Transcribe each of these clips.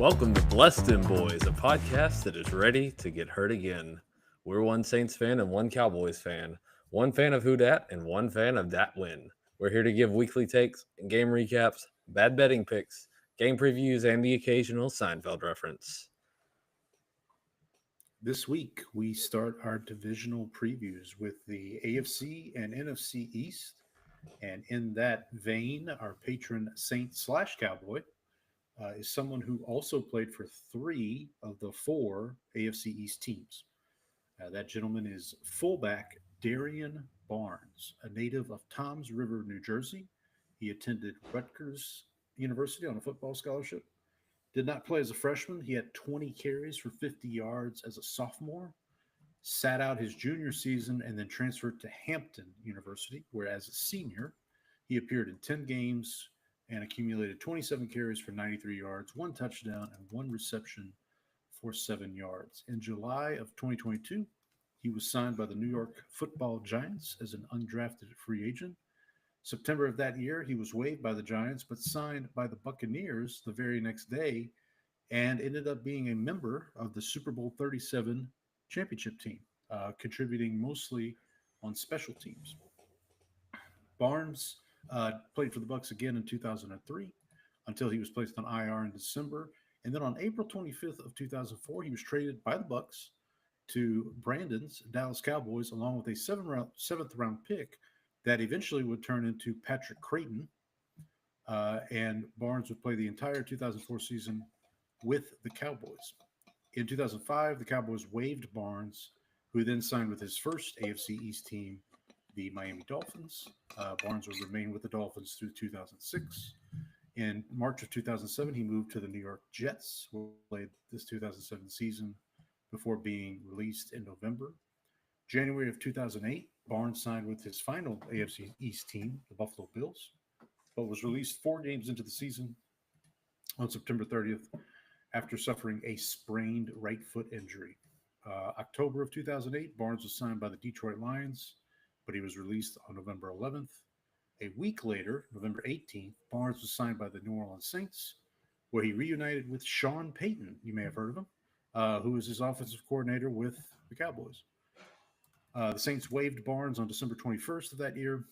Welcome to Dem Boyz, a podcast that is ready to get hurt again. We're one Saints fan and one Cowboys fan, one fan of who dat and one fan of dat win. We're here to give weekly takes, game recaps, bad betting picks, game previews, and the occasional Seinfeld reference. This week, we start our divisional previews with the AFC and NFC East. And in that vein, our patron Saint/Cowboy is someone who also played for 3 of the 4 AFC East teams. That gentleman is fullback Darian Barnes, a native of Toms River, New Jersey. He attended Rutgers University on a football scholarship. Did not play as a freshman. He had 20 carries for 50 yards as a sophomore. Sat out his junior season and then transferred to Hampton University, where as a senior, he appeared in 10 games and accumulated 27 carries for 93 yards, 1 touchdown, and 1 reception for 7 yards. In July of 2022, he was signed by the New York Football Giants as an undrafted free agent. September of that year, he was waived by the Giants, but signed by the Buccaneers the very next day and ended up being a member of the Super Bowl 37 championship team, contributing mostly on special teams. Barnes played for the Bucs again in 2003 until he was placed on IR in December. And then on April 25th of 2004, he was traded by the Bucs to Brandon's Dallas Cowboys along with a seventh round pick that eventually would turn into Patrick Creighton. And Barnes would play the entire 2004 season with the Cowboys. In 2005, the Cowboys waived Barnes, who then signed with his first AFC East team, the Miami Dolphins. Barnes would remain with the Dolphins through 2006. In March of 2007, he moved to the New York Jets, where he played this 2007 season before being released in November. January of 2008, Barnes signed with his final AFC East team, the Buffalo Bills, but was released 4 games into the season on September 30th after suffering a sprained right foot injury. October of 2008, Barnes was signed by the Detroit Lions, but he was released on November 11th. A week later, November 18th, Barnes was signed by the New Orleans Saints, where he reunited with Sean Payton. You may have heard of him, who was his offensive coordinator with the Cowboys. The Saints waived Barnes on December 21st of that year,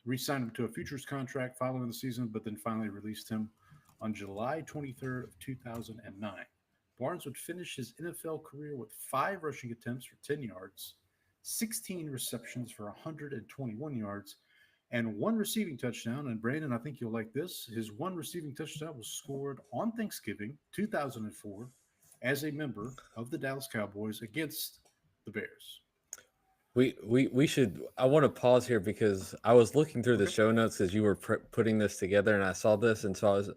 re-signed him to a futures contract following the season, but then finally released him on July 23rd of 2009. Barnes would finish his NFL career with 5 rushing attempts for 10 yards, 16 receptions for 121 yards, and 1 receiving touchdown. And Brandon, I think you'll like this. His 1 receiving touchdown was scored on Thanksgiving 2004 as a member of the Dallas Cowboys against the Bears. We should. I want to pause here because I was looking through the show notes as you were putting this together, and I saw this, and so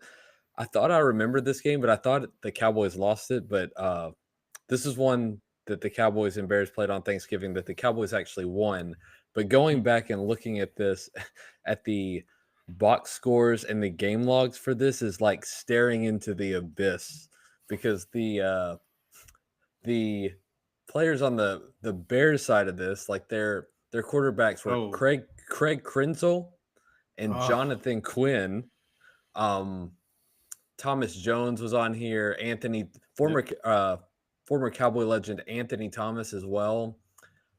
I thought I remembered this game, but I thought the Cowboys lost it. But this is one that the Cowboys and Bears played on Thanksgiving that the Cowboys actually won. But going back and looking at this, at the box scores and the game logs for this is like staring into the abyss because the players on the Bears side of this, like their quarterbacks were Craig Krenzel and Jonathan Quinn. Thomas Jones was on here. Former Cowboy legend Anthony Thomas as well.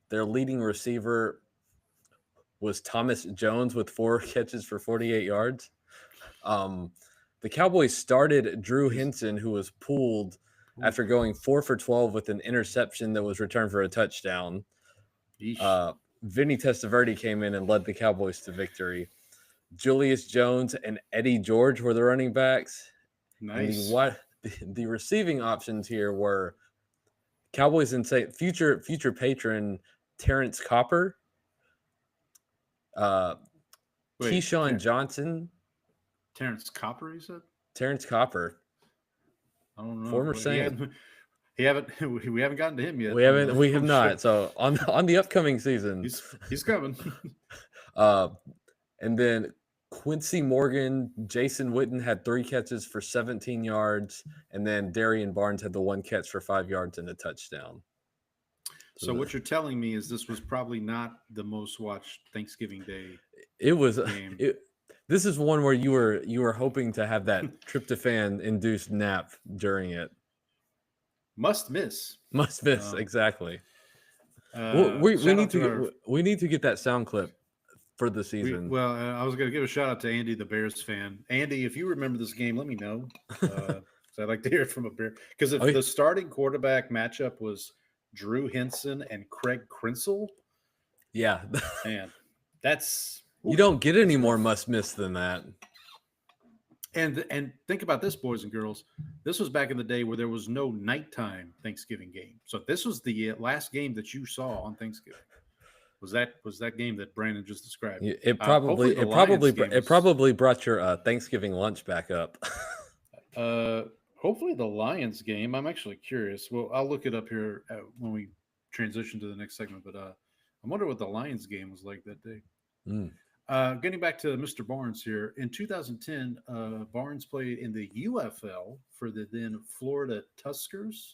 Their leading receiver was Thomas Jones with 4 catches for 48 yards. The Cowboys started Drew Henson, who was pulled after going 4 for 12 with an interception that was returned for a touchdown. Vinny Testaverde came in and led the Cowboys to victory. Julius Jones and Eddie George were the running backs. Nice. The receiving options here were Cowboys and future patron Terrence Copper, Keyshawn Johnson. Terrence Copper, you said? Terrence Copper. I don't know. Former Saint. We haven't gotten to him yet. We have not. So on the upcoming season, he's coming. And then Quincy Morgan, Jason Witten had 3 catches for 17 yards, and then Darian Barnes had the 1 catch for 5 yards and a touchdown. So what you're telling me is this was probably not the most watched Thanksgiving Day. It was. This is one where you were hoping to have that tryptophan induced nap during it. Must miss. Must miss, exactly. We need to get that sound clip for the season. I was going to give a shout out to Andy, the Bears fan. Andy, if you remember this game, let me know. So I'd like to hear it from a Bear. Because if the starting quarterback matchup was Drew Henson and Craig Krenzel, yeah, man, that's you don't get any more must miss than that. And think about this, boys and girls. This was back in the day where there was no nighttime Thanksgiving game. So this was the last game that you saw on Thanksgiving. Was that game that Brandon just described? It probably brought your Thanksgiving lunch back up. Hopefully the Lions game. I'm actually curious. Well, I'll look it up here when we transition to the next segment. But I wonder what the Lions game was like that day. Getting back to Mr. Barnes here. In 2010, Barnes played in the UFL for the then Florida Tuskers,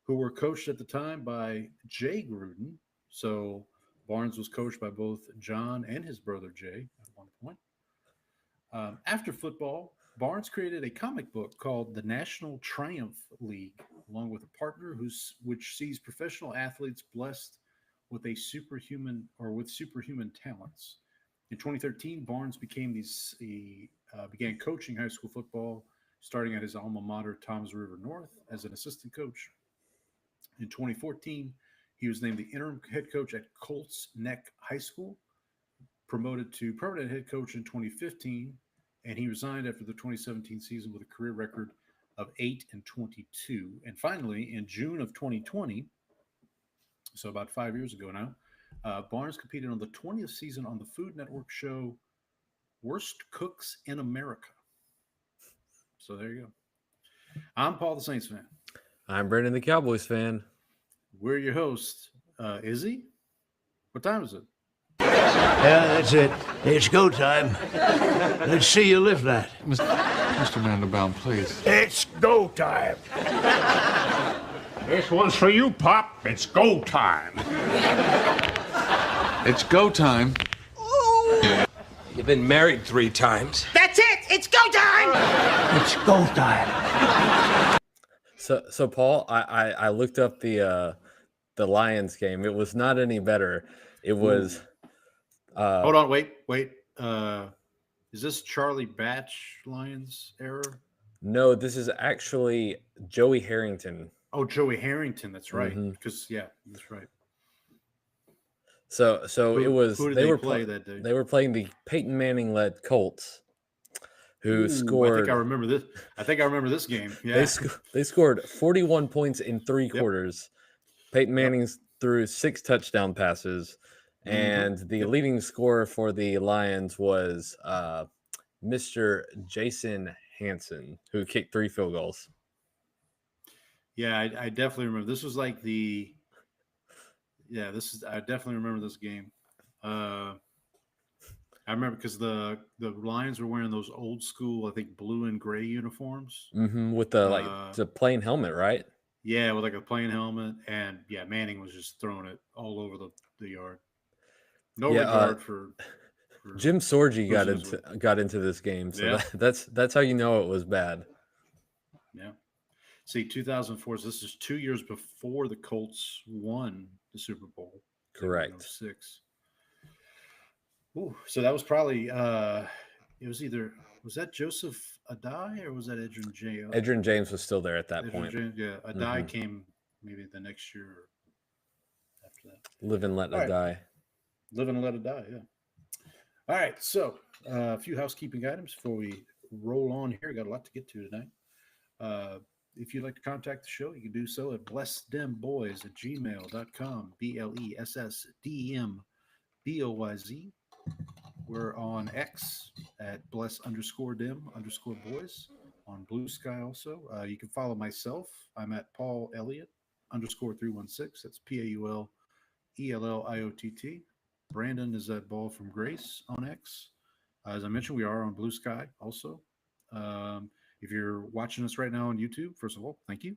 who were coached at the time by Jay Gruden. So Barnes was coached by both John and his brother Jay at one point. After football, Barnes created a comic book called The National Triumph League, along with a partner which sees professional athletes blessed with superhuman talents. In 2013, Barnes began coaching high school football, starting at his alma mater, Toms River North, as an assistant coach. In 2014, he was named the interim head coach at Colts Neck High School, promoted to permanent head coach in 2015, and he resigned after the 2017 season with a career record of 8-22. And finally, in June of 2020, so about 5 years ago now, Barnes competed on the 20th season on the Food Network show Worst Cooks in America. So there you go. I'm Paul the Saints fan. I'm Brandon the Cowboys fan. We're your hosts. Izzy, what time is it? Yeah, that's it. It's go time. Let's see you lift that. Mr. Vanderbound, please. It's go time. This one's for you, Pop. It's go time. It's go time. Ooh. You've been married 3 times. That's it. It's go time. It's go time. So Paul, I looked up the Lions game. It was not any better. It was. Hold on, wait. Is this Charlie Batch Lions era? No, this is actually Joey Harrington. Oh, Joey Harrington. That's right. Because that's right. So it was. Who did they play that day? They were playing the Peyton Manning-led Colts, who scored. I think I remember this game. Yeah, they scored 41 points in 3 quarters. Peyton Manning threw 6 touchdown passes, and the leading scorer for the Lions was Mr. Jason Hansen, who kicked 3 field goals. Yeah, I definitely remember. This was like the. Yeah, I definitely remember this game. I remember because the Lions were wearing those old school, I think, blue and gray uniforms. With the plain helmet, right? Yeah, with like a plain helmet, and Manning was just throwing it all over the yard. No regard for Jim Sorgi got into this game, so that's how you know it was bad. Yeah. See, 2004. So this is 2 years before the Colts won the Super Bowl. Correct. 6. Ooh, so that was probably it was that Joseph Adai or was that Edgerrin James? Edgerrin James was still there at that point. Adai came maybe the next year or after that. Live and let it die. Live and let it die, yeah. All right, so a few housekeeping items before we roll on here. Got a lot to get to tonight. If you'd like to contact the show, you can do so at blessdemboys@gmail.com. BLESSDEMBOYZ. We're on X at bless_dem_boys. On Blue Sky also. You can follow myself. I'm at Paul Elliott _316. That's PAULELLIOTT. Brandon is at Ball from Grace on X. As I mentioned, we are on Blue Sky also. If you're watching us right now on YouTube, first of all, thank you.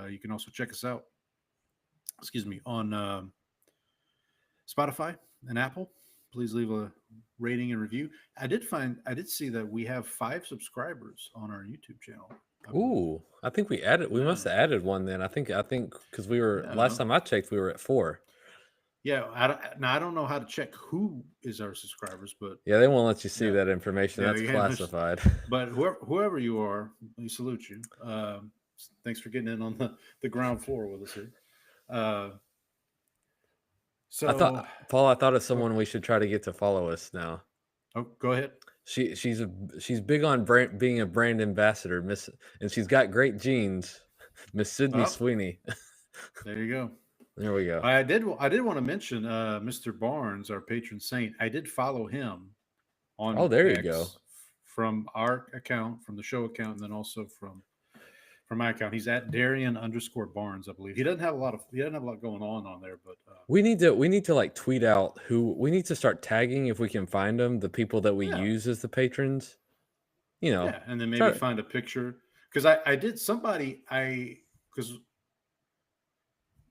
You can also check us out, on Spotify and Apple. please leave a rating and review. I did see that we have 5 subscribers on our YouTube channel. Ooh, I think we must have added one then. I think because we were last time I checked, we were at 4. Yeah, I don't know how to check who is our subscribers, but yeah, they won't let you see that information. That's classified. But whoever you are, we salute you. Thanks for getting in on the ground floor with us here. So I thought of someone we should try to get to follow us now. Oh, go ahead. She's big on being a brand ambassador, and she's got great genes, Miss Sydney Sweeney. There you go. There we go. I did want to mention Mr. Barnes, our patron saint. I did follow him on there X you go. From our account, from the show account, and then also from my account. He's at Darian_Barnes, I believe. He doesn't have a lot going on there, but we need to like tweet out who we need to start tagging if we can find them, the people that we use as the patrons. And then maybe find a picture, because I did somebody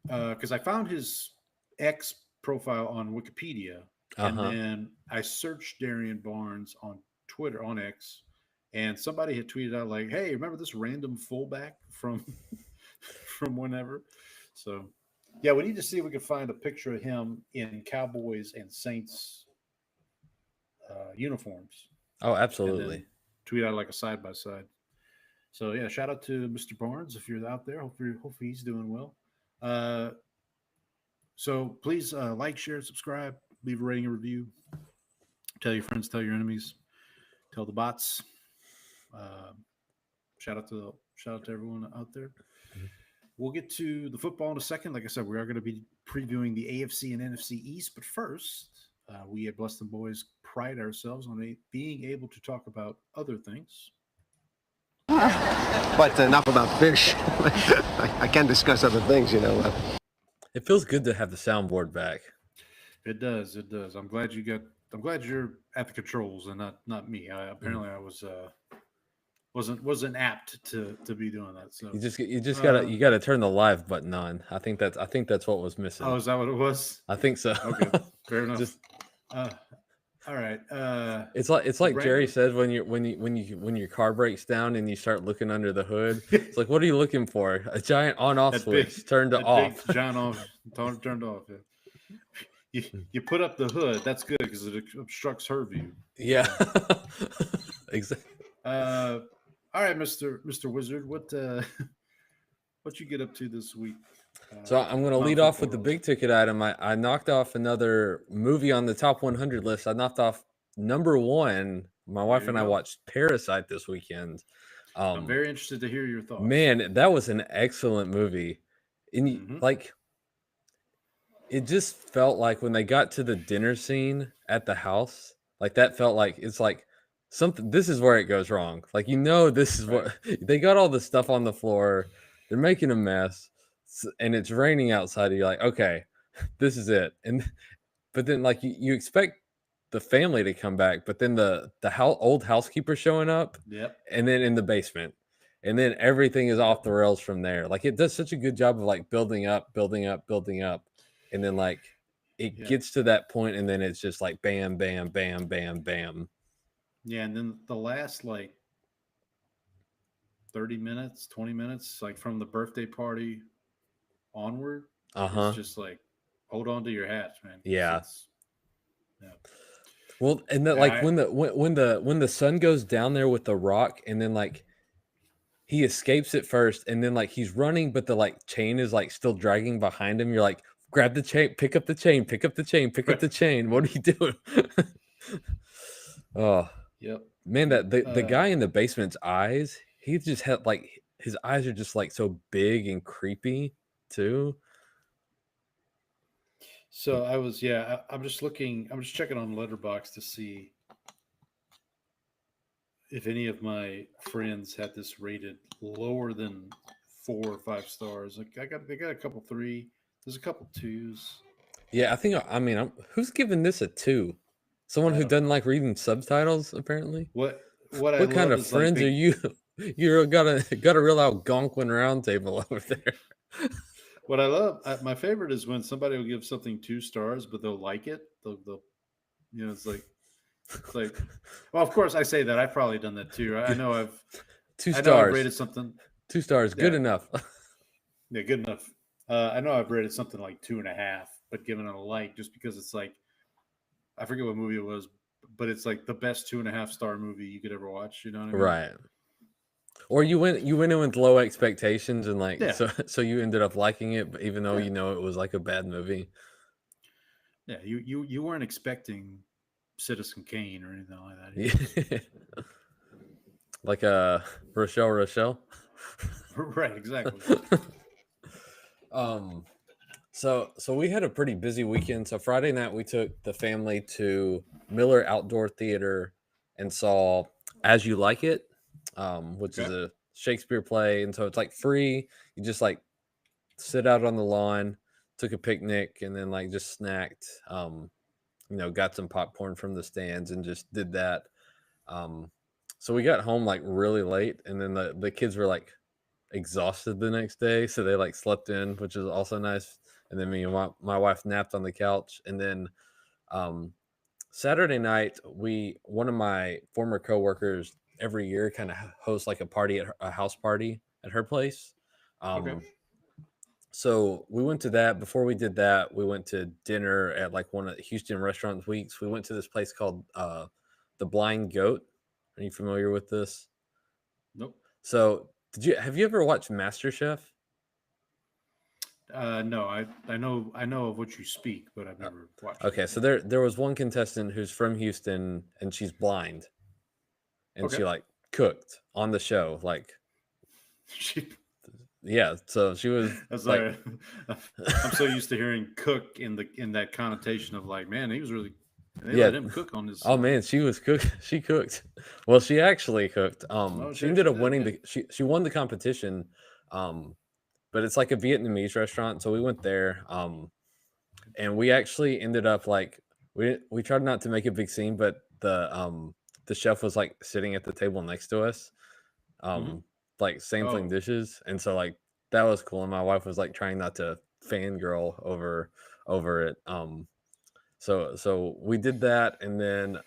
because I found his X profile on Wikipedia, and then I searched Darian Barnes on Twitter, on X, and somebody had tweeted out like, "Hey, remember this random fullback from whenever?" So, yeah, we need to see if we can find a picture of him in Cowboys and Saints uniforms. Oh, absolutely. Tweet out like a side by side. So yeah, shout out to Mr. Barnes if you're out there. Hopefully he's doing well. So please like, share, subscribe, leave a rating and review. Tell your friends, tell your enemies, tell the bots. Shout out to everyone out there. We'll get to the football in a second. Like I said, we are going to be previewing the AFC and NFC East, but first, we at Dem Boyz pride ourselves on being able to talk about other things. But enough about fish. I can discuss other things, It feels good to have the soundboard back. It does. I'm glad you're at the controls and not me. Apparently I wasn't apt to be doing that. So you just gotta turn the live button on. I think that's what was missing. Oh, is that what it was? I think so. Okay, fair enough. All right. It's like Jerry says when your car breaks down and you start looking under the hood. It's like, what are you looking for? A giant on-off switch turned off. Giant off, turned off. Yeah. You put up the hood. That's good because it obstructs her view. Yeah. Exactly. All right, Mr. Wizard, what you get up to this week? So I'm going to lead off with the big ticket item. I knocked off another movie on the top 100 list. I knocked off number 1. My wife and I watched Parasite this weekend. I'm very interested to hear your thoughts. Man, that was an excellent movie. And it just felt like when they got to the dinner scene at the house, like that felt like it's like something. This is where it goes wrong. Like, this is what they got all the stuff on the floor. They're making a mess. And it's raining outside. And you're like, okay, this is it. But then like you expect the family to come back, but then the old housekeeper showing up. Yep. And then in the basement, and then everything is off the rails from there. Like it does such a good job of like building up, and then like it gets to that point, and then it's just like bam, bam, bam, bam, bam. Yeah, and then the last like 30 minutes, 20 minutes, like from the birthday party onward, it's just like hold on to your hats, man. Yeah. Well, and then like when the sun goes down there with the rock, and then like he escapes it first, and then like he's running, but the like chain is like still dragging behind him. You're like, grab the chain, pick up the chain, pick up the chain, pick up the chain. What are you doing? Oh, yep. Man, that the guy in the basement's eyes, he just had like his eyes are just like so big and creepy too. So I'm just checking on Letterboxd to see if any of my friends had this rated lower than 4 or 5 stars. Like they got a couple 3. There's a couple 2s. Yeah, I'm who's giving this a 2? Someone who doesn't like reading subtitles, apparently. What kind of friends are you? You're got a real Algonquin round table over there. What I love, my favorite is when somebody will give something 2 stars, but they'll like it. They'll You know, it's like, well, of course I say that. I've probably done that too. I know I've 2 I know I've stars. rated something. 2 stars, good Yeah. enough. Yeah, good enough. I know I've rated something like 2.5, but given it a like just because it's like, I forget what movie it was, but it's like the best 2.5-star movie you could ever watch. You know what I mean? Right. Or you went in with low expectations and like Yeah. so you ended up liking it, but even though Yeah. you know it was like a bad movie. Yeah, you weren't expecting Citizen Kane or anything like that. Yeah. Like Rochelle. Right, exactly. So we had a pretty busy weekend. So Friday night we took the family to Miller Outdoor Theater and saw As You Like It, which is a Shakespeare play, and so it's like free. You just like sit out on the lawn, took a picnic, and then like just snacked. Got some popcorn from the stands and just did that. So we got home like really late, and then the kids were like exhausted the next day, so they like slept in, which is also nice. And then me and my wife napped on the couch, and then Saturday night one of my former coworkers every year kind of hosts like a house party at her place. So we went to that. Before we did that, we went to dinner at like one of the Houston Restaurant Weeks. We went to this place called the Blind Goat. Are you familiar with this? Nope. So have you ever watched MasterChef? No, I know of what you speak, but I've never watched. Okay, so there was one contestant who's from Houston and she's blind, and she like cooked on the show, like yeah. So she was. Like, I'm so used to hearing cook in that connotation of like, man, he was really. They let him cook on this. Oh man, she cooked. Well, she actually cooked. She ended up winning she won the competition. But it's like a Vietnamese restaurant, so we went there. And we actually ended up like we tried not to make a big scene, but the chef was like sitting at the table next to us, like sampling dishes, and so like that was cool. And my wife was like trying not to fangirl over it. So we did that, and then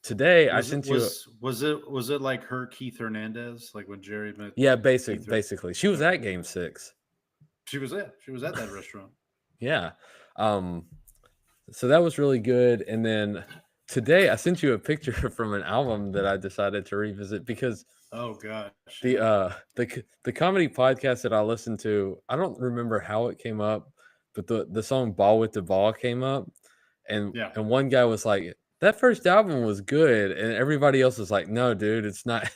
today I sent you. Was it like her Keith Hernandez, like when Jerry met? Yeah, basically, she was at Game 6. She was at that restaurant. Yeah. So that was really good. And then today I sent you a picture from an album that I decided to revisit because oh gosh, the comedy podcast that I listened to, I don't remember how it came up, but the song Ball with the Ball came up, and one guy was like, that first album was good, and everybody else was like, no dude, it's not.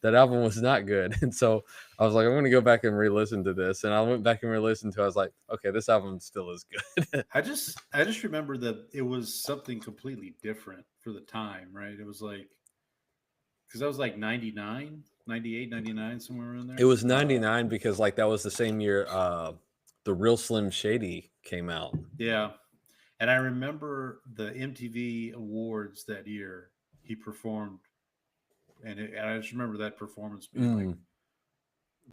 That album was not good. And so I was like, I'm gonna go back and re-listen to this, and I went back and re-listened to it. I was like, okay, this album still is good. I just remember that it was something completely different for the time, right? It was like, because that was like 99, 98, 99, somewhere around there. It was 99 because like that was the same year the Real Slim Shady came out. Yeah. And I remember the MTV Awards that year he performed, and I just remember that performance being like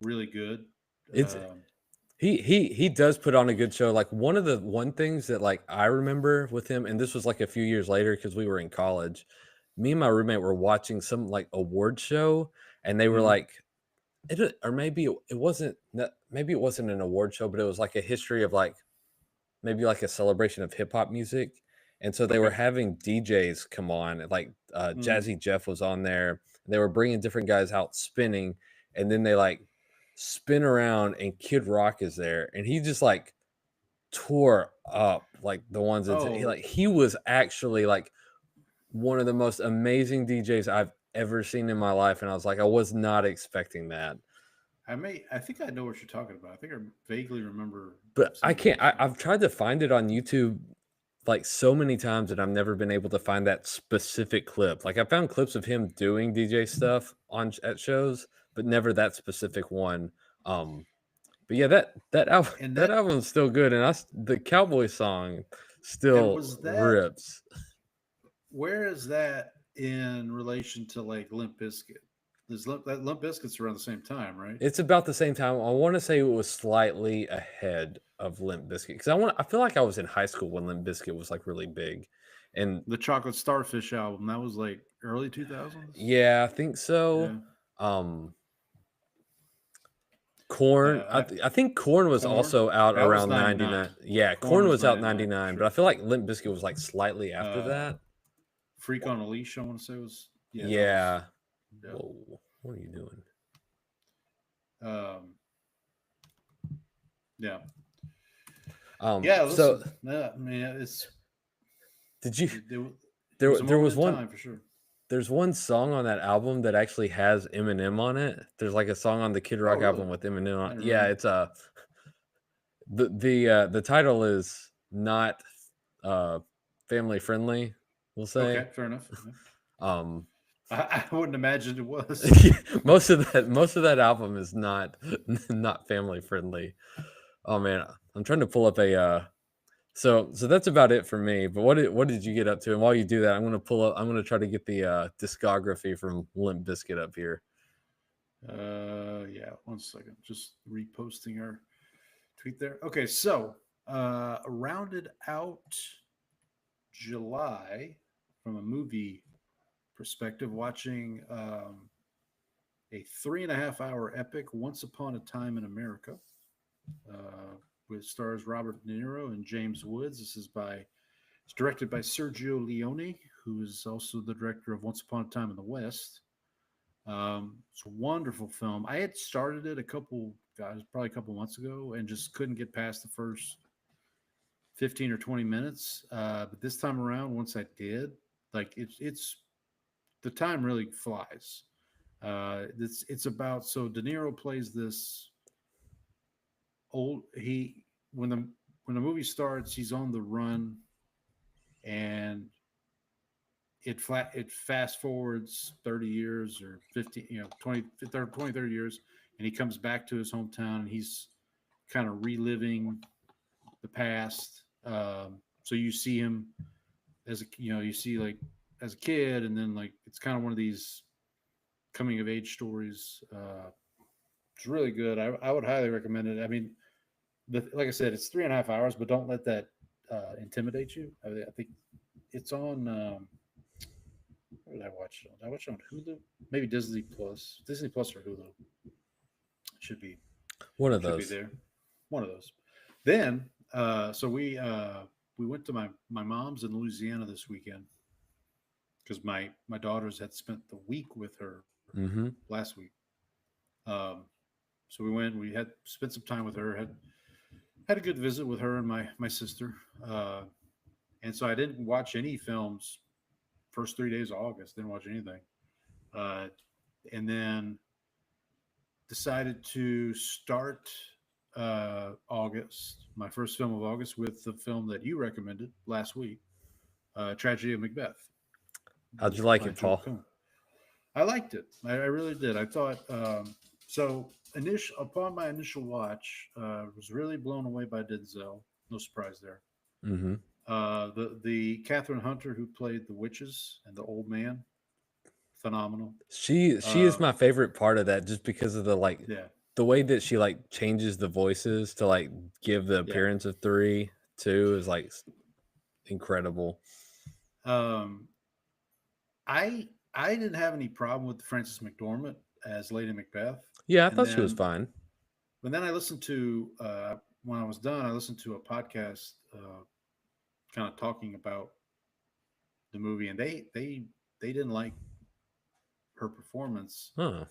really good. It's he does put on a good show. Like one things that like I remember with him, and this was like a few years later because we were in college. Me and my roommate were watching some like award show, and they were like, maybe it wasn't an award show, but it was like a history of like. Maybe like a celebration of hip hop music. And so they were having DJs come on, like Jazzy Jeff was on there. They were bringing different guys out spinning, and then they like spin around and Kid Rock is there. And he just like tore up like the ones that he was actually like one of the most amazing DJs I've ever seen in my life. And I was like, I was not expecting that. I think I know what you're talking about. I think I vaguely remember. But I can't. I've tried to find it on YouTube like so many times, and I've never been able to find that specific clip. Like I found clips of him doing DJ stuff at shows, but never that specific one. But yeah, that album that album's still good, and the Cowboy song still rips. Where is that in relation to like Limp Bizkit? that Limp Bizkit's around the same time, right? It's about the same time. I want to say it was slightly ahead of Limp Bizkit because I feel like I was in high school when Limp Bizkit was like really big, and The Chocolate Starfish album, that was like early 2000s. yeah, I think so. Corn. I think Corn was Korn? also out That was around 99. 99. Yeah, Korn Corn was was out 99, 99, sure. but I feel like Limp Bizkit was like slightly after that. Freak on a Leash, I want to say was. Yeah. Yeah. Yeah. Whoa, what are you doing? Yeah. Yeah. Listen, So I mean, it's. did you? There There was one. time for sure. There's one song on that album that actually has Eminem on it. There's like a song on the Kid Rock really? album with Eminem on it. I Yeah, remember. it's the title is not family friendly, we'll say. Okay, fair enough. Um I wouldn't imagine it was. most of that album is not family friendly. Oh man, I'm trying to pull up a so that's about it for me. But what did you get up to? And while you do that, I'm gonna try to get the discography from Limp Bizkit up here. Yeah, 1 second. Just reposting our tweet there. Okay, so rounded out July from a movie perspective, watching a 3.5-hour epic, Once Upon a Time in America, with stars Robert De Niro and James Woods. It's directed by Sergio Leone, who is also the director of Once Upon a Time in the West. It's a wonderful film. I had started it probably a couple months ago, and just couldn't get past the first 15 or 20 minutes. But this time around, once I did, like it's the time really flies. It's about, so De Niro plays this when the movie starts, he's on the run, and it fast forwards 30 years or 50, 20, 30 years, and he comes back to his hometown, and he's kind of reliving the past. So you see him as a kid, and then like it's kind of one of these coming of age stories. It's really good. I would highly recommend it. I mean, like I said, it's 3.5 hours, but don't let that intimidate you. I think it's on. Where did I watch it on? Did I watch it on Hulu? Maybe Disney Plus or Hulu. It should be One of should those. be there. One of those. Then, so we went to my mom's in Louisiana this weekend because my daughters had spent the week with her last week. So we went. We had spent some time with her. Had a good visit with her and my sister. And so I didn't watch any films first 3 days of August. Didn't watch anything. And then decided to start August, my first film of August, with the film that you recommended last week, Tragedy of Macbeth. How'd you like it, Paul? I liked it. I really did. I thought upon my initial watch, was really blown away by Denzel. No surprise there. Mm-hmm. The Catherine Hunter, who played the witches and the old man, phenomenal. She is my favorite part of that, just because of the way that she like changes the voices to like give the appearance of 3, 2 is like incredible. I didn't have any problem with Frances McDormand as Lady Macbeth. Yeah, I thought she was fine. But then I listened to when I was done, I listened to a podcast kind of talking about the movie, and they didn't like her performance. Huh.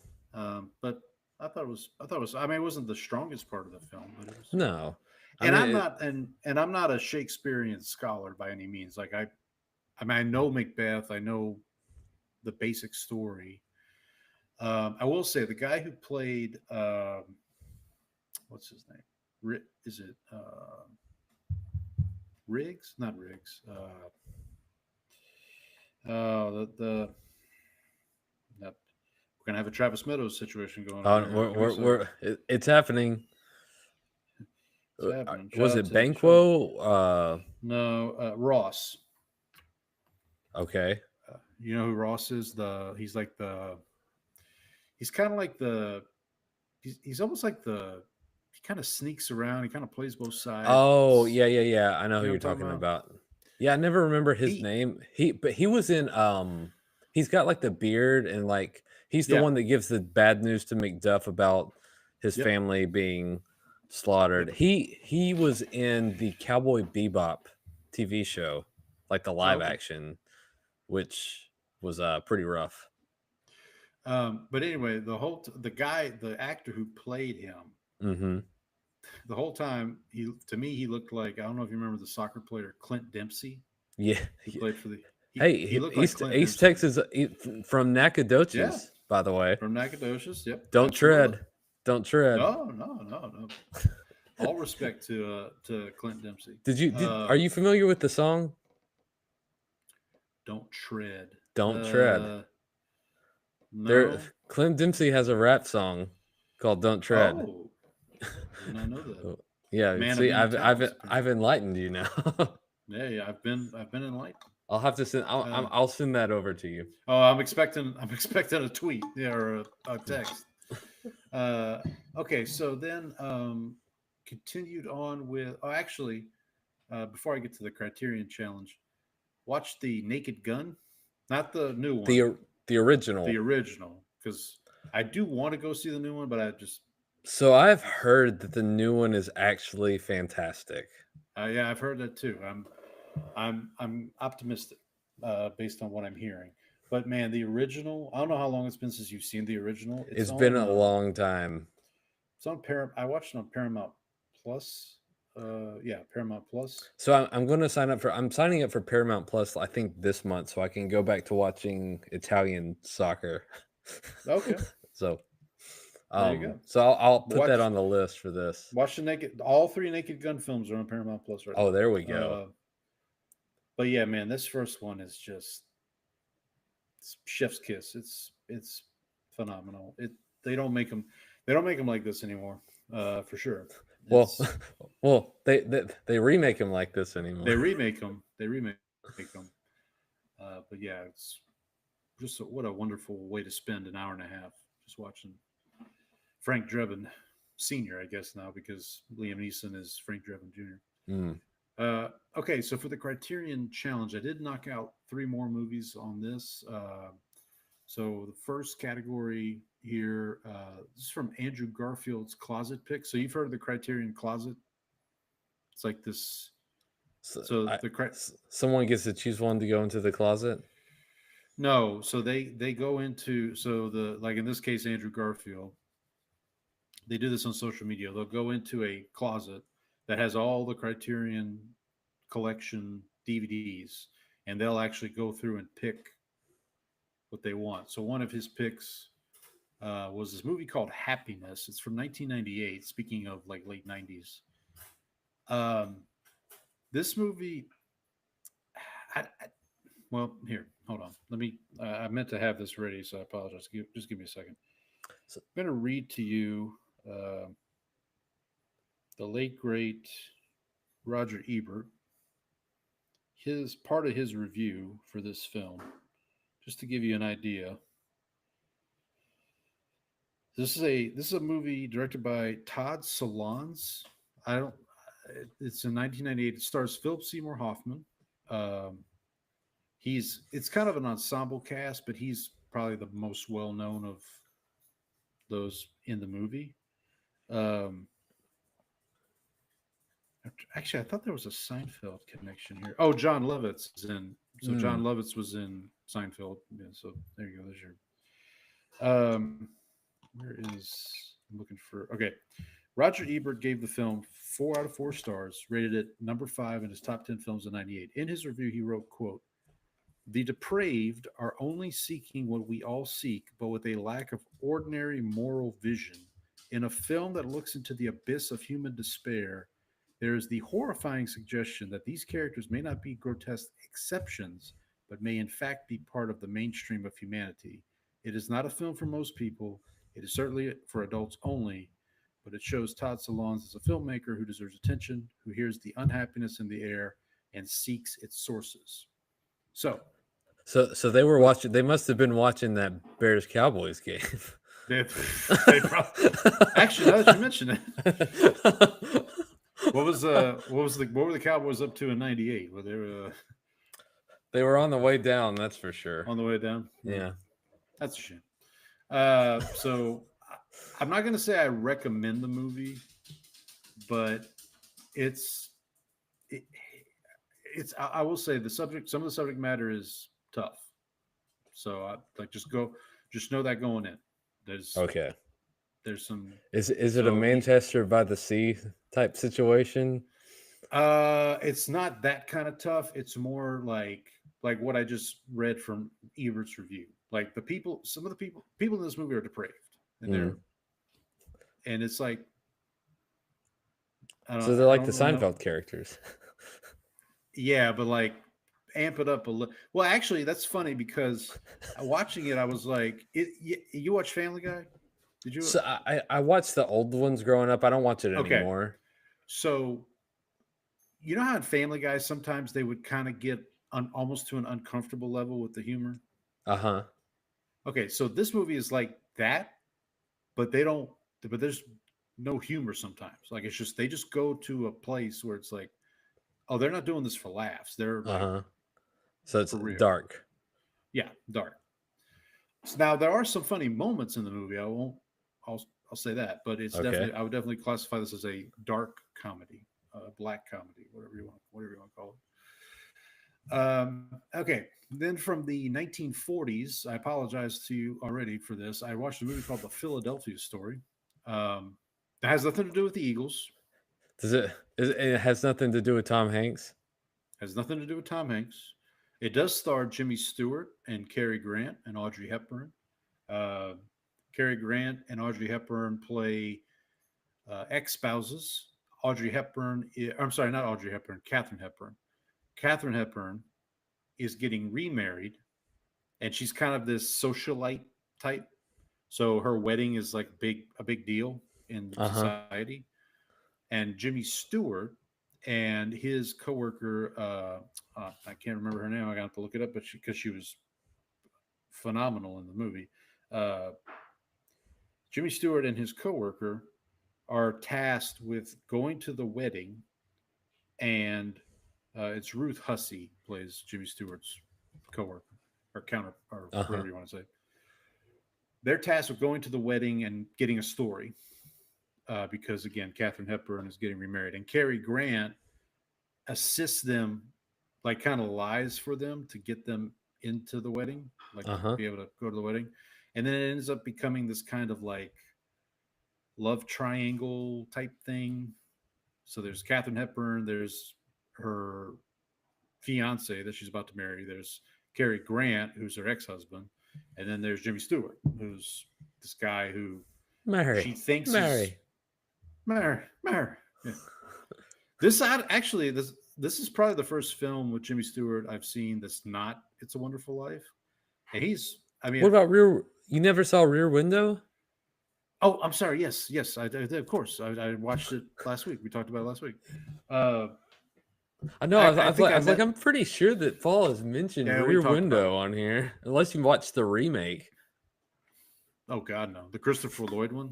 But I thought it was. I mean, it wasn't the strongest part of the film, but it was. No. I'm not a Shakespearean scholar by any means. Like I know Macbeth. I know the basic story. I will say the guy who played what's his name? Is it Riggs? Not Riggs. We're gonna have a Travis Meadows situation going on. It's happening. It's happening. Was it Banquo? No, Ross. Okay. You know who Ross is? He's like he's kind of like he's almost like he kind of sneaks around. He kind of plays both sides. Oh, yeah. I know who You know you're what I'm talking talking about. Yeah, I never remember his name. But he was in he's got like the beard and like he's the Yeah. one that gives the bad news to Macduff about his Yep. family being slaughtered. Yep. He was in the Cowboy Bebop TV show, like the live action, which was pretty rough. But anyway, the actor who played him, Mm-hmm. the whole time, he looked like, I don't know if you remember the soccer player Clint Dempsey. Yeah, He played for the. He looked East, like East Dempsey. Texas from Nacogdoches, Yeah. by the way. From Nacogdoches. Yep. Don't absolutely. tread. Don't tread. No. All respect to Clint Dempsey. Are you familiar with the song? Don't tread. Don't tread. No. Clint Dempsey has a rap song called "Don't Tread." Oh, did not know that. Yeah, Man see, of many talents, I've enlightened you now. Yeah. I've been enlightened. I'll have to send. I'll send that over to you. Oh, I'm expecting a tweet, or a text. Okay, so then continued on with. Oh, actually, before I get to the Criterion Challenge, watch the Naked Gun, not the new one, the original. the original, because I do want to go see the new one, but I just. So I've heard that the new one is actually fantastic. Yeah, I've heard that too. I'm optimistic based on what I'm hearing. But man, the original, I don't know how long it's been since you've seen the original. It's been a long time. It's on Paramount. I watched it on Paramount Plus. Paramount Plus. So I'm signing up for Paramount Plus, I think this month, so I can go back to watching Italian soccer. Okay. So there you go. So I'll put that on the list for this. Watch all 3 Naked Gun films are on Paramount Plus right now. Oh, there we go. But yeah, man, this first one is just chef's kiss. It's phenomenal. They don't make them like this anymore, for sure. Well, they remake them like this anymore. They remake them. But yeah, it's just what a wonderful way to spend an hour and a half just watching Frank Drebin Sr., I guess now, because Liam Neeson is Frank Drebin Jr. Okay, so for the Criterion Challenge, I did knock out 3 more movies on this. So the first category here, this is from Andrew Garfield's Closet Pick. So you've heard of the Criterion Closet? It's like this. Someone gets to choose one to go into the closet? No, so they go into, like in this case, Andrew Garfield, they do this on social media. They'll go into a closet that has all the Criterion Collection DVDs, and they'll actually go through and pick what they want. So one of his picks was this movie called Happiness. It's from 1998. Speaking of like late 90s, this movie, well, here, hold on. Let me. I meant to have this ready, so I apologize. Just give me a second. So I'm going to read to you the late great Roger Ebert. His part of his review for this film, just to give you an idea. This is a movie directed by Todd Solondz. It's in 1998. It stars Philip Seymour Hoffman. It's kind of an ensemble cast, but he's probably the most well known of those in the movie. Actually, I thought there was a Seinfeld connection here. Oh, John Lovitz is in. So John Lovitz was in Seinfeld. Yeah, so there you go. There's your. I'm looking for. Okay, Roger Ebert gave the film 4 out of 4 stars, rated it number 5 in his top 10 films of '98. In his review, he wrote, "Quote: The depraved are only seeking what we all seek, but with a lack of ordinary moral vision. In a film that looks into the abyss of human despair, there is the horrifying suggestion that these characters may not be grotesque exceptions, but may in fact be part of the mainstream of humanity. It is not a film for most people. It is certainly for adults only, but it shows Todd Solondz as a filmmaker who deserves attention, who hears the unhappiness in the air and seeks its sources." So they were watching. They must have been watching that Bears Cowboys game. Actually, now that you mention it, what were the Cowboys up to in '98? Were they They were on the way down, that's for sure. on the way down? Yeah. That's a shame. So I'm not going to say I recommend the movie, but I will say some of the subject matter is tough. So just know that going in. There's some. Is it a Manchester by the Sea type situation? It's not that kind of tough. It's more like what I just read from Ebert's review. Like some of the people in this movie are depraved, and and it's like, so they're like the Seinfeld characters. Yeah, but like amp it up a little. Well, actually, that's funny because watching it, I was like, you watch Family Guy? Did you? So I watched the old ones growing up. I don't watch it anymore. So, you know how in Family Guy sometimes they would kind of get almost to an uncomfortable level with the humor? Uh-huh. Okay, so this movie is like that, but there's no humor sometimes. Like it's just they just go to a place where it's like, oh, they're not doing this for laughs. They're so it's dark. Yeah, dark. So now there are some funny moments in the movie. I'll say that, but it's definitely I would definitely classify this as a dark comedy, black comedy, whatever you want to call it. Okay, then from the 1940s, I apologize to you already for this. I watched a movie called The Philadelphia Story. That has nothing to do with the Eagles. It has nothing to do with Tom Hanks? Has nothing to do with Tom Hanks. It does star Jimmy Stewart and Cary Grant and Audrey Hepburn. Cary Grant and Audrey Hepburn play ex-spouses. Audrey Hepburn, I'm sorry, not Audrey Hepburn, Katharine Hepburn. Katharine Hepburn is getting remarried, and she's kind of this socialite type. So her wedding is like a big deal in society. And Jimmy Stewart and his coworker, I can't remember her name. I got to look it up, but because she was phenomenal in the movie. Jimmy Stewart and his coworker are tasked with going to the wedding, and it's Ruth Hussey plays Jimmy Stewart's coworker or whatever you want to say. They're tasked with going to the wedding and getting a story. Because again, Katharine Hepburn is getting remarried, and Cary Grant assists them, like kind of lies for them to get them into the wedding, like to be able to go to the wedding, and then it ends up becoming this kind of like love triangle type thing. So there's Katharine Hepburn, there's her fiance that she's about to marry, there's Cary Grant, who's her ex-husband, and then there's Jimmy Stewart, who's this guy who she thinks Mary. Yeah. This is probably the first film with Jimmy Stewart I've seen that's not It's a Wonderful Life. And what about you never saw Rear Window? Oh, I'm sorry. Yes, I did. Of course. I watched it last week. We talked about it last week. I know. I was like, I'm pretty sure that Fall has mentioned Rear Window on here, unless you watched the remake. Oh God, no. The Christopher Lloyd one.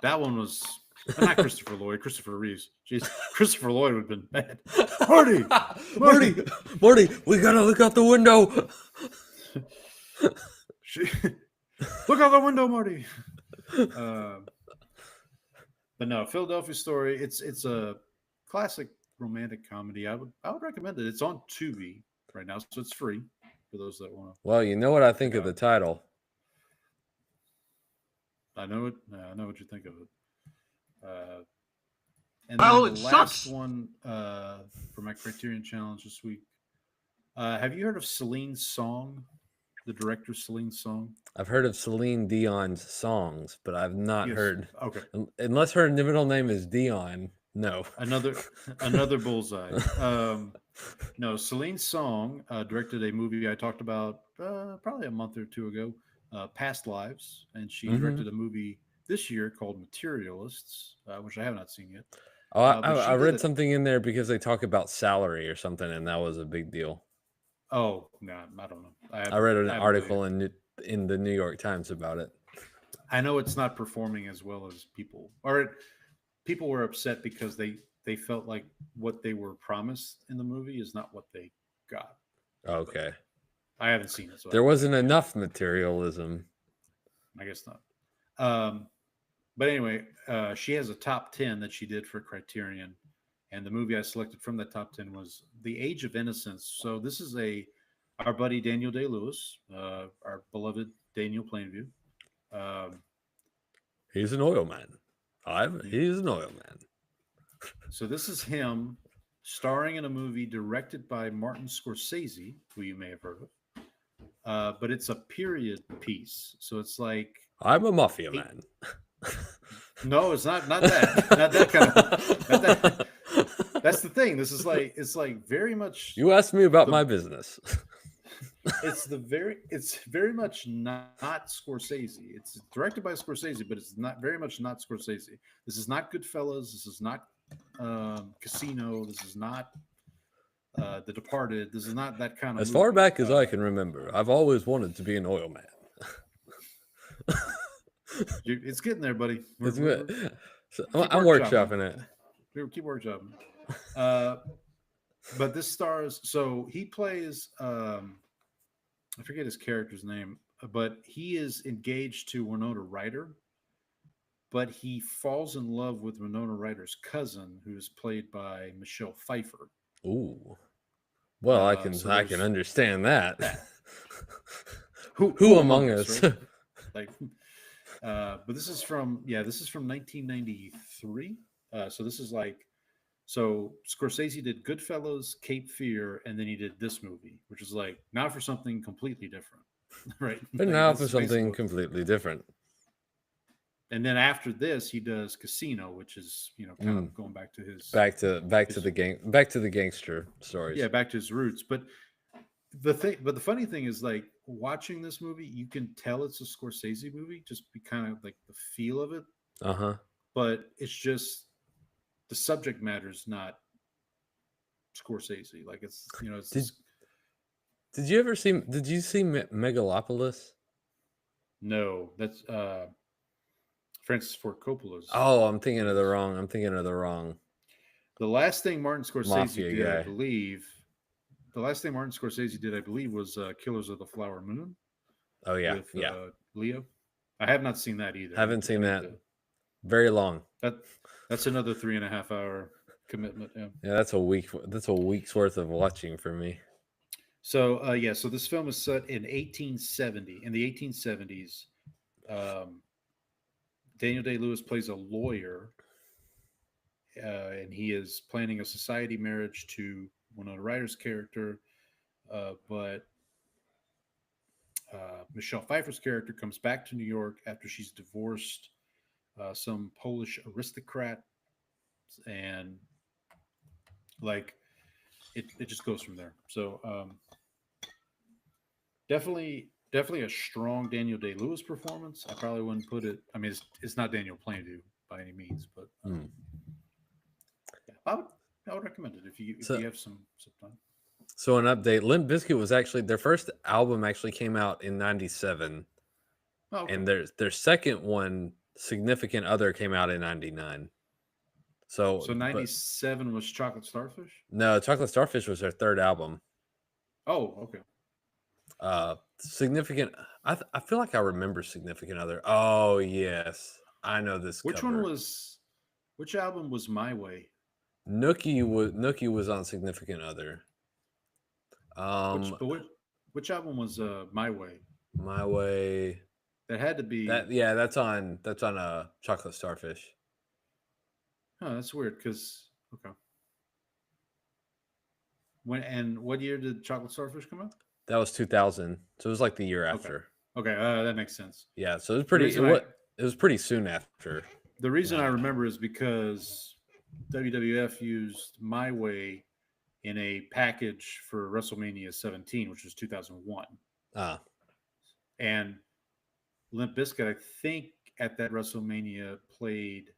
That one was not Christopher Lloyd. Christopher Reeves. Jeez, Christopher Lloyd would have been bad. Marty, we gotta look out the window. Look out the window, Marty. But no, Philadelphia Story. It's a classic romantic comedy. I would recommend it. It's on Tubi right now, so it's free for those that want to. Well, you know what I think of the title. I know it. I know what you think of it. And then the last one for my Criterion Challenge this week. Have you heard of Celine Song? The director Celine Song? I've heard of Celine Dion's songs, but I've not heard. Okay. Unless her middle name is Dion. No. Another bullseye. No, Celine Song directed a movie I talked about probably a month or two ago, Past Lives, and she directed a movie this year called Materialists, which I have not seen yet. Oh, I read something in there because they talk about salary or something, and that was a big deal. Oh, no, I don't know. I read an article in the New York Times about it. I know it's not performing as well as people were upset because they felt like what they were promised in the movie is not what they got. Okay. I haven't seen it, so There wasn't enough materialism. I guess not. But anyway, she has a top 10 that she did for Criterion, and the movie I selected from that top 10 was The Age of Innocence. So this is our buddy Daniel Day-Lewis, our beloved Daniel Plainview. He's an oil man. He's an oil man. So this is him starring in a movie directed by Martin Scorsese, who you may have heard of. But it's a period piece. So it's like I'm a mafia man. No, it's not that. Not that kind of not that. That's the thing. This is like it's like very much You asked me about my business. it's very much not Scorsese. It's directed by Scorsese, but it's not very much not Scorsese. This is not Goodfellas. This is not Casino. This is not The Departed. This is not that kind of As movie. far back as I can remember, I've always wanted to be an oil man. It's getting there, buddy. It's good. So I'm workshopping it. Keep workshopping. But this stars. So he plays. I forget his character's name, but he is engaged to Winona Ryder. But he falls in love with Winona Ryder's cousin, who is played by Michelle Pfeiffer. Ooh. Well, I can understand that. Who among us? Right? Like, but this is from 1993. So this is so Scorsese did Goodfellas, Cape Fear, and then he did this movie, which is like now for something completely different, right? But now for something completely different. And then after this, he does Casino, which is kind of going back to his back to the gangster stories. Yeah, back to his roots. But the funny thing is, like, watching this movie, you can tell it's a Scorsese movie, just be kind of like the feel of it. But it's just the subject matter is not Scorsese. Like it's Did you see Megalopolis? No, that's Francis Ford Coppola's. Oh, I'm thinking of the wrong. The last thing Martin Scorsese Mafia did, guy. I believe. The last thing Martin Scorsese did, I believe, was Killers of the Flower Moon. Oh yeah, with, Leo. I have not seen that either. Haven't seen that. Very long. That's another 3.5 hour commitment. Yeah. Yeah, that's a week. That's a week's worth of watching for me. So so this film is set in 1870. In the 1870s, Daniel Day-Lewis plays a lawyer, and he is planning a society marriage to Winona Ryder's character, but Michelle Pfeiffer's character comes back to New York after she's divorced some Polish aristocrat, and like it just goes from there. So definitely a strong Daniel Day-Lewis performance. I probably wouldn't put it. I mean, it's not Daniel Plainview by any means, but I would recommend it if you have some time. So an update: Limp Bizkit was actually their first album. Actually came out in '97, and their second one, Significant Other, came out in '99. So 97 was Chocolate Starfish? No, Chocolate Starfish was their third album. Oh, okay. Significant. I feel like I remember Significant Other. Oh yes, I know this. Which album was My Way? Nookie was on Significant Other. Which album was My Way? My Way. That had to be that's on Chocolate Starfish. Oh, that's weird because okay. What year did Chocolate Starfish come out? That was 2000. So it was like the year after. Okay, that makes sense. Yeah, so it was pretty it was pretty soon after. The reason I remember is because WWF used My Way in a package for WrestleMania 17, which was 2001. And Limp Bizkit, I think, at that WrestleMania played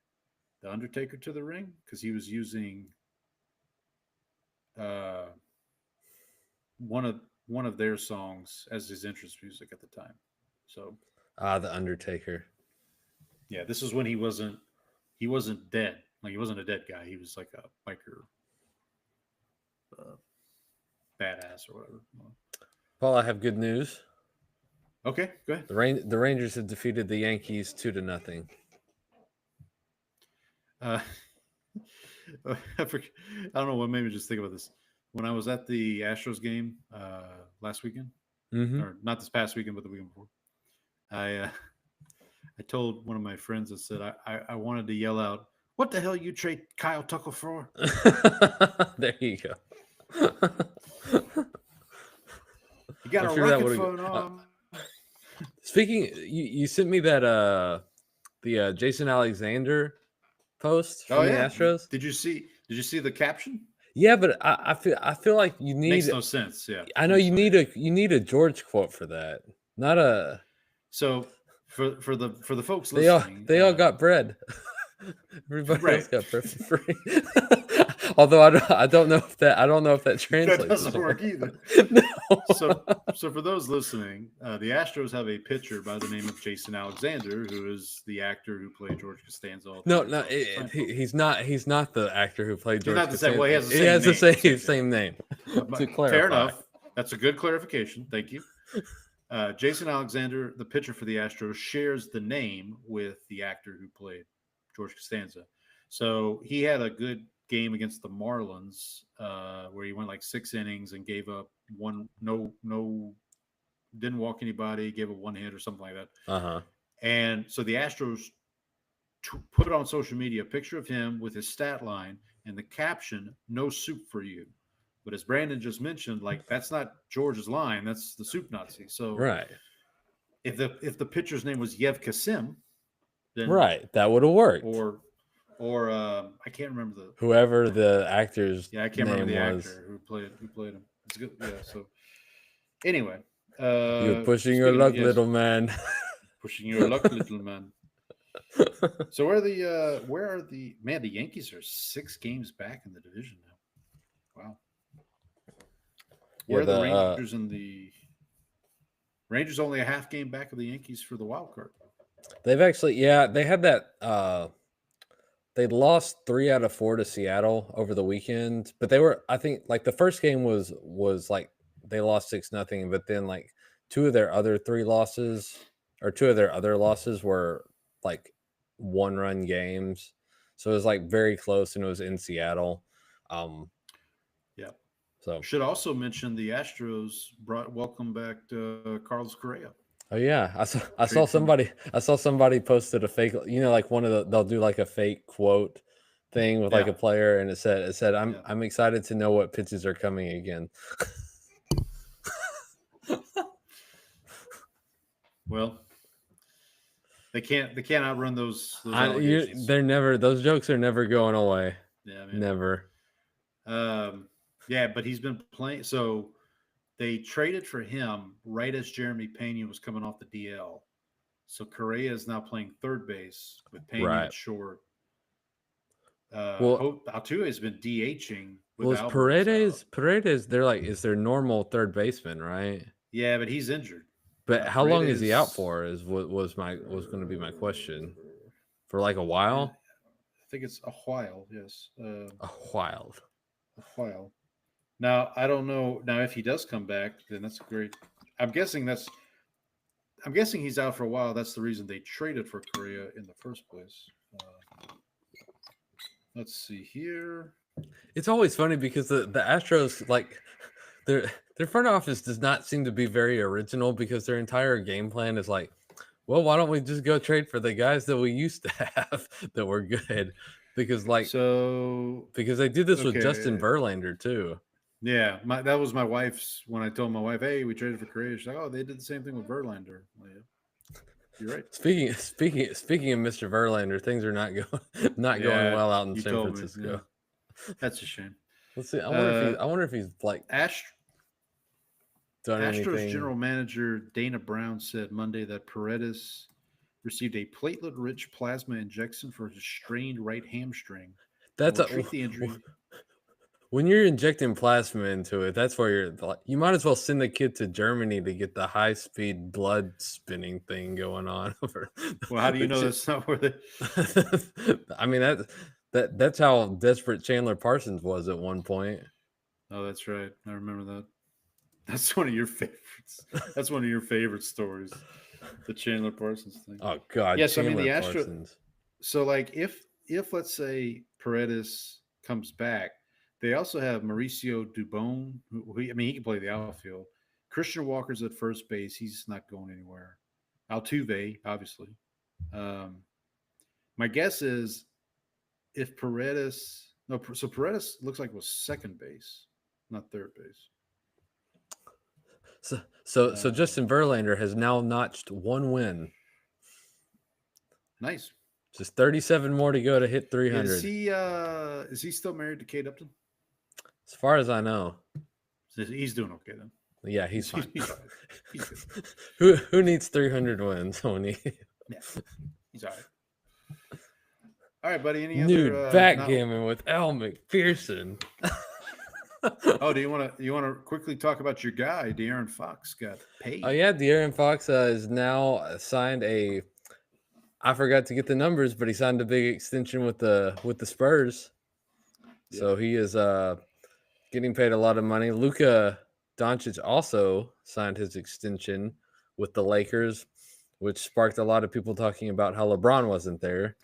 The Undertaker to the ring because he was using one of their songs as his entrance music at the time. So The Undertaker. Yeah, this is when he wasn't dead. Like he wasn't a dead guy. He was like a biker badass or whatever. Paul, I have good news. Okay, go ahead. The Rangers have defeated the Yankees 2-0. I don't know what made me just think about this. When I was at the Astros game last weekend, or not this past weekend, but the weekend before, I told one of my friends, I said I wanted to yell out, "What the hell you trade Kyle Tucker for?" There you go. You got I'm a sure that rocket would've- phone on. Speaking, you sent me that the Jason Alexander post from the Astros. Did you see the caption? Yeah, but I feel like you need. Makes no sense. Yeah, I know you need a George quote for that, not a. So for the folks They all listening, got bread. Everybody Right. else got bread for free. Although I don't know if that translates. that doesn't work either. No. So for those listening, the Astros have a pitcher by the name of Jason Alexander, who is the actor who played George Costanza. No, he's not the actor who played George. not the same. Costanza. Well, he has the same He has name. the same name. To clarify. Fair enough. That's a good clarification. Thank you. Jason Alexander, the pitcher for the Astros, shares the name with the actor who played George Costanza. So he had a good game against the Marlins where he went like 6 innings and gave up didn't walk anybody, gave up 1 hit or something like that. And so the Astros put it on social media, a picture of him with his stat line and the caption, "No soup for you." But as Brandon just mentioned, like that's not George's line, that's the soup Nazi. So Right. If the pitcher's name was Yev Kasim, then Right, that would have worked. Or I can't remember whoever the actor's I can't remember the was. actor who played him. It's good. Yeah. So anyway, You're pushing your luck, little man. Pushing your luck, little man. So where are the Yankees are 6 games back in the division now. Wow. Where are the Rangers in the Rangers only a half game back of the Yankees for the wild card? They've actually, they had that. They lost 3 out of 4 to Seattle over the weekend, but they were, I think, like the first game was like they lost 6-0, but then like 2 of their other 3 losses, or 2 of their other losses were like 1-run games, so it was like very close, and it was in Seattle. Yeah. So should also mention the Astros welcome back to Carlos Correa. Oh yeah, I saw somebody posted a fake, like one of they'll do like a fake quote thing with like a player, and it said I'm excited to know what pitches are coming again. Well, they can't outrun those those jokes are never going away. Yeah, man. Never. Yeah, but he's been playing. So they traded for him right as Jeremy Pena was coming off the DL. So Correa is now playing third base with Pena at short. Altuve has been DHing. Well, Paredes, is their normal third baseman, right? Yeah, but he's injured. But how long is he out for? Was going to be my question. For like a while? I think it's a while. Yes. A while. Now I don't know. Now if he does come back, then that's great. I'm guessing he's out for a while. That's the reason they traded for Correa in the first place. Let's see here. It's always funny because the Astros, like their front office does not seem to be very original, because their entire game plan is like, well, why don't we just go trade for the guys that we used to have that were good? Because they did this with Justin Verlander too. Yeah, that was my wife's. When I told my wife, "Hey, we traded for Correa," she's like, "Oh, they did the same thing with Verlander." Well, yeah. You're right. Speaking of Mr. Verlander, things are not going well out in San Francisco. Yeah. That's a shame. Let's see. I wonder if he's like done anything. Astros general manager Dana Brown said Monday that Paredes received a platelet-rich plasma injection for his strained right hamstring. That's treat the injury. when you're injecting plasma into it, that's where you might as well send the kid to Germany to get the high speed blood spinning thing going on. Well, how do you know that's not where they? I mean that's how desperate Chandler Parsons was at one point. Oh, that's right. I remember that. That's one of your favorites. That's one of your favorite stories, the Chandler Parsons thing. Oh God, yes, Chandler I mean the Parsons. So, like, if let's say Paredes comes back, they also have Mauricio Dubon. He can play the outfield. Christian Walker's at first base. He's not going anywhere. Altuve, obviously. My guess is if Paredes, so Paredes looks like it was second base, not third base. So Justin Verlander has now notched one win. Nice. Just 37 more to go to hit 300. Is he still married to Kate Upton? As far as I know. He's doing okay then. Yeah, he's fine. He's all right. He's good. Who needs 300 wins? Tony? Yeah, he's all right. All right, buddy. Any New other backgammon with Al McPherson. Oh, do you want to quickly talk about your guy, De'Aaron Fox, got paid? Oh yeah, De'Aaron Fox is now signed a. I forgot to get the numbers, but he signed a big extension with the Spurs. Yeah. So he is getting paid a lot of money. Luka Doncic also signed his extension with the Lakers, which sparked a lot of people talking about how LeBron wasn't there.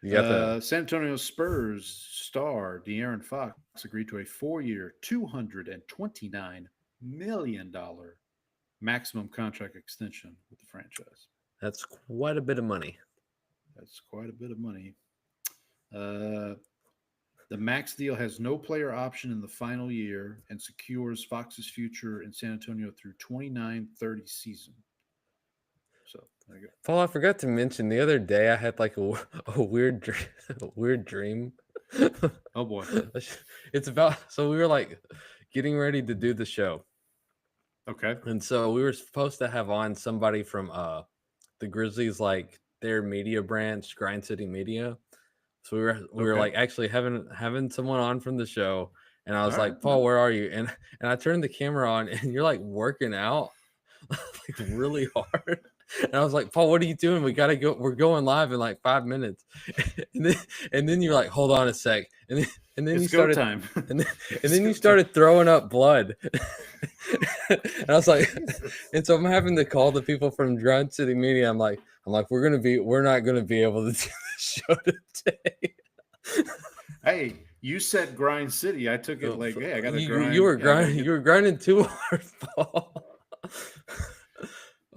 You got San Antonio Spurs star De'Aaron Fox agreed to a 4-year, $229 million maximum contract extension with the franchise. That's quite a bit of money. The max deal has no player option in the final year and secures Fox's future in San Antonio through 29-30 season. So there you go. Paul, I forgot to mention the other day I had like a weird dream. Oh boy. It's about, so we were like getting ready to do the show. Okay. And so we were supposed to have on somebody from the Grizzlies, like their media branch, Grind City Media. So we were like actually having someone on from the show, and I was like, Paul, where are you? And I turned the camera on, and you're like working out like really hard. And I was like, Paul, what are you doing? We gotta go. We're going live in like 5 minutes. And then you're like, hold on a sec. And then it's you started time. And then you started throwing up blood. And I was like, and so I'm having to call the people from Grind City Media. I'm like, we're not gonna be able to do this show today. Hey, you said Grind City. I took it like, hey, I got to grind. You were grinding too hard, Paul.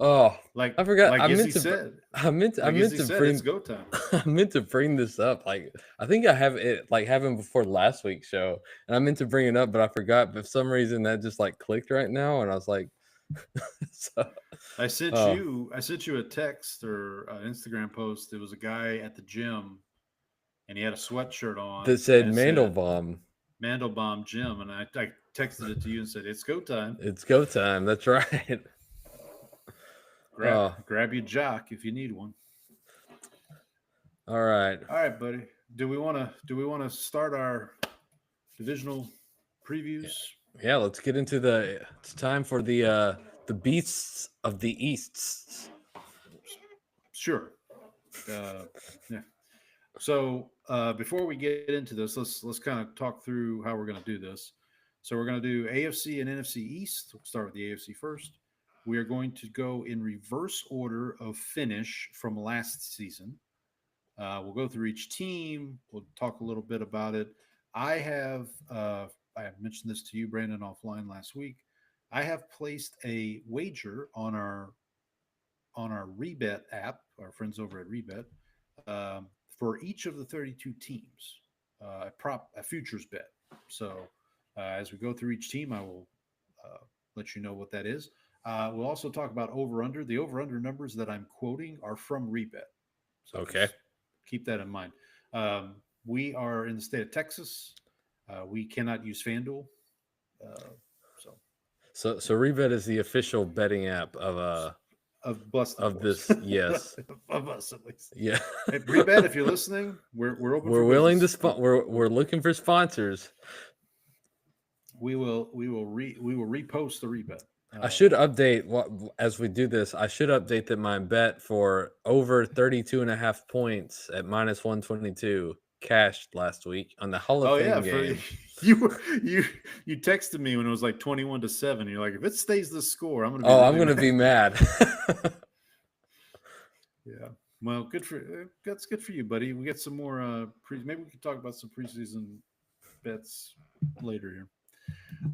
Oh, like I forgot. Like I meant to bring. It's go time. I meant to bring this up. Like I think I have it like happened before last week's show, and I meant to bring it up, but I forgot. But for some reason, that just like clicked right now, and I was like, so, I sent you a text or an Instagram post. There was a guy at the gym, and he had a sweatshirt on that said Mandelbaum Gym, and I texted it to you and said, "It's go time." It's go time. That's right. Grab your jock if you need one. All right, buddy. Do we want to start our divisional previews? Yeah, let's get into it's time for the beasts of the East. Sure. Yeah. So before we get into this, let's kind of talk through how we're going to do this. So we're going to do AFC and NFC East. We'll start with the AFC first. We are going to go in reverse order of finish from last season. We'll go through each team. We'll talk a little bit about it. I have mentioned this to you, Brandon, offline last week. I have placed a wager on our Rebet app, our friends over at Rebet, for each of the 32 teams, a futures bet. So as we go through each team, I will let you know what that is. We'll also talk about over-under. The over-under numbers that I'm quoting are from Rebet. So okay. Keep that in mind. We are in the state of Texas. We cannot use FanDuel. So Rebet is the official betting app of of Busted of Boys. this. Yes. Of us at least. Yeah. Hey, Rebet, if you're listening, we're open. We're for willing to business. we're looking for sponsors. We will repost the Rebet. I should update as we do this. I should update that my bet for over 32.5 points at minus 122 cashed last week on the Hall of Fame game. You texted me when it was like 21-7. You're like, if it stays this score, I'm gonna be I'm gonna be mad. Yeah. Well, that's good for you, buddy. We get some more maybe we can talk about some preseason bets later here.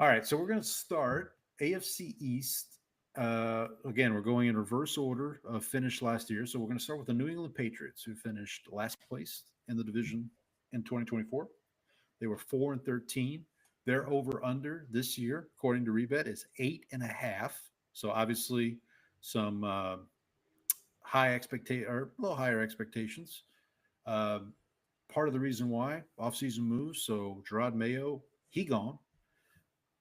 All right, so we're gonna start AFC East. Again, we're going in reverse order of finish last year. So we're going to start with the New England Patriots, who finished last place in the division in 2024. They were 4-13. Their over/under this year, according to Rebet, is 8.5. So obviously, some a little higher expectations. Part of the reason why offseason moves. So Gerard Mayo, he gone.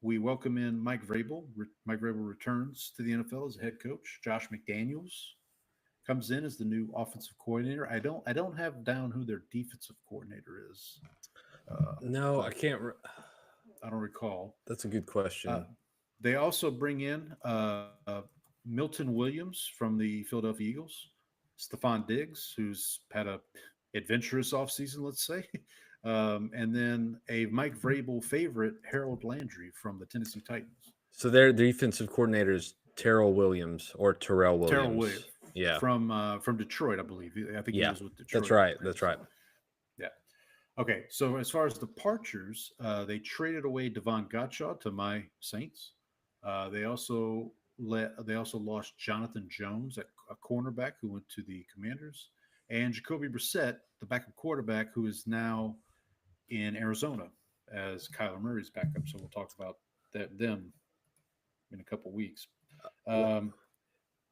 We welcome in Mike Vrabel. Mike Vrabel returns to the NFL as a head coach. Josh McDaniels comes in as the new offensive coordinator. I don't have down who their defensive coordinator is. No, I can't. I don't recall. That's a good question. They also bring in Milton Williams from the Philadelphia Eagles, Stephon Diggs, who's had a adventurous offseason, let's say. And then a Mike Vrabel favorite, Harold Landry from the Tennessee Titans. So their defensive coordinator is Terrell Williams. Terrell Williams. Yeah. From Detroit, I believe. I think he was with Detroit. That's right. Yeah. Okay. So as far as departures, they traded away Devon Gottschall to my Saints. They also lost Jonathan Jones, a cornerback who went to the Commanders, and Jacoby Brissett, the backup quarterback, who is now in Arizona as Kyler Murray's backup. So we'll talk about them in a couple weeks.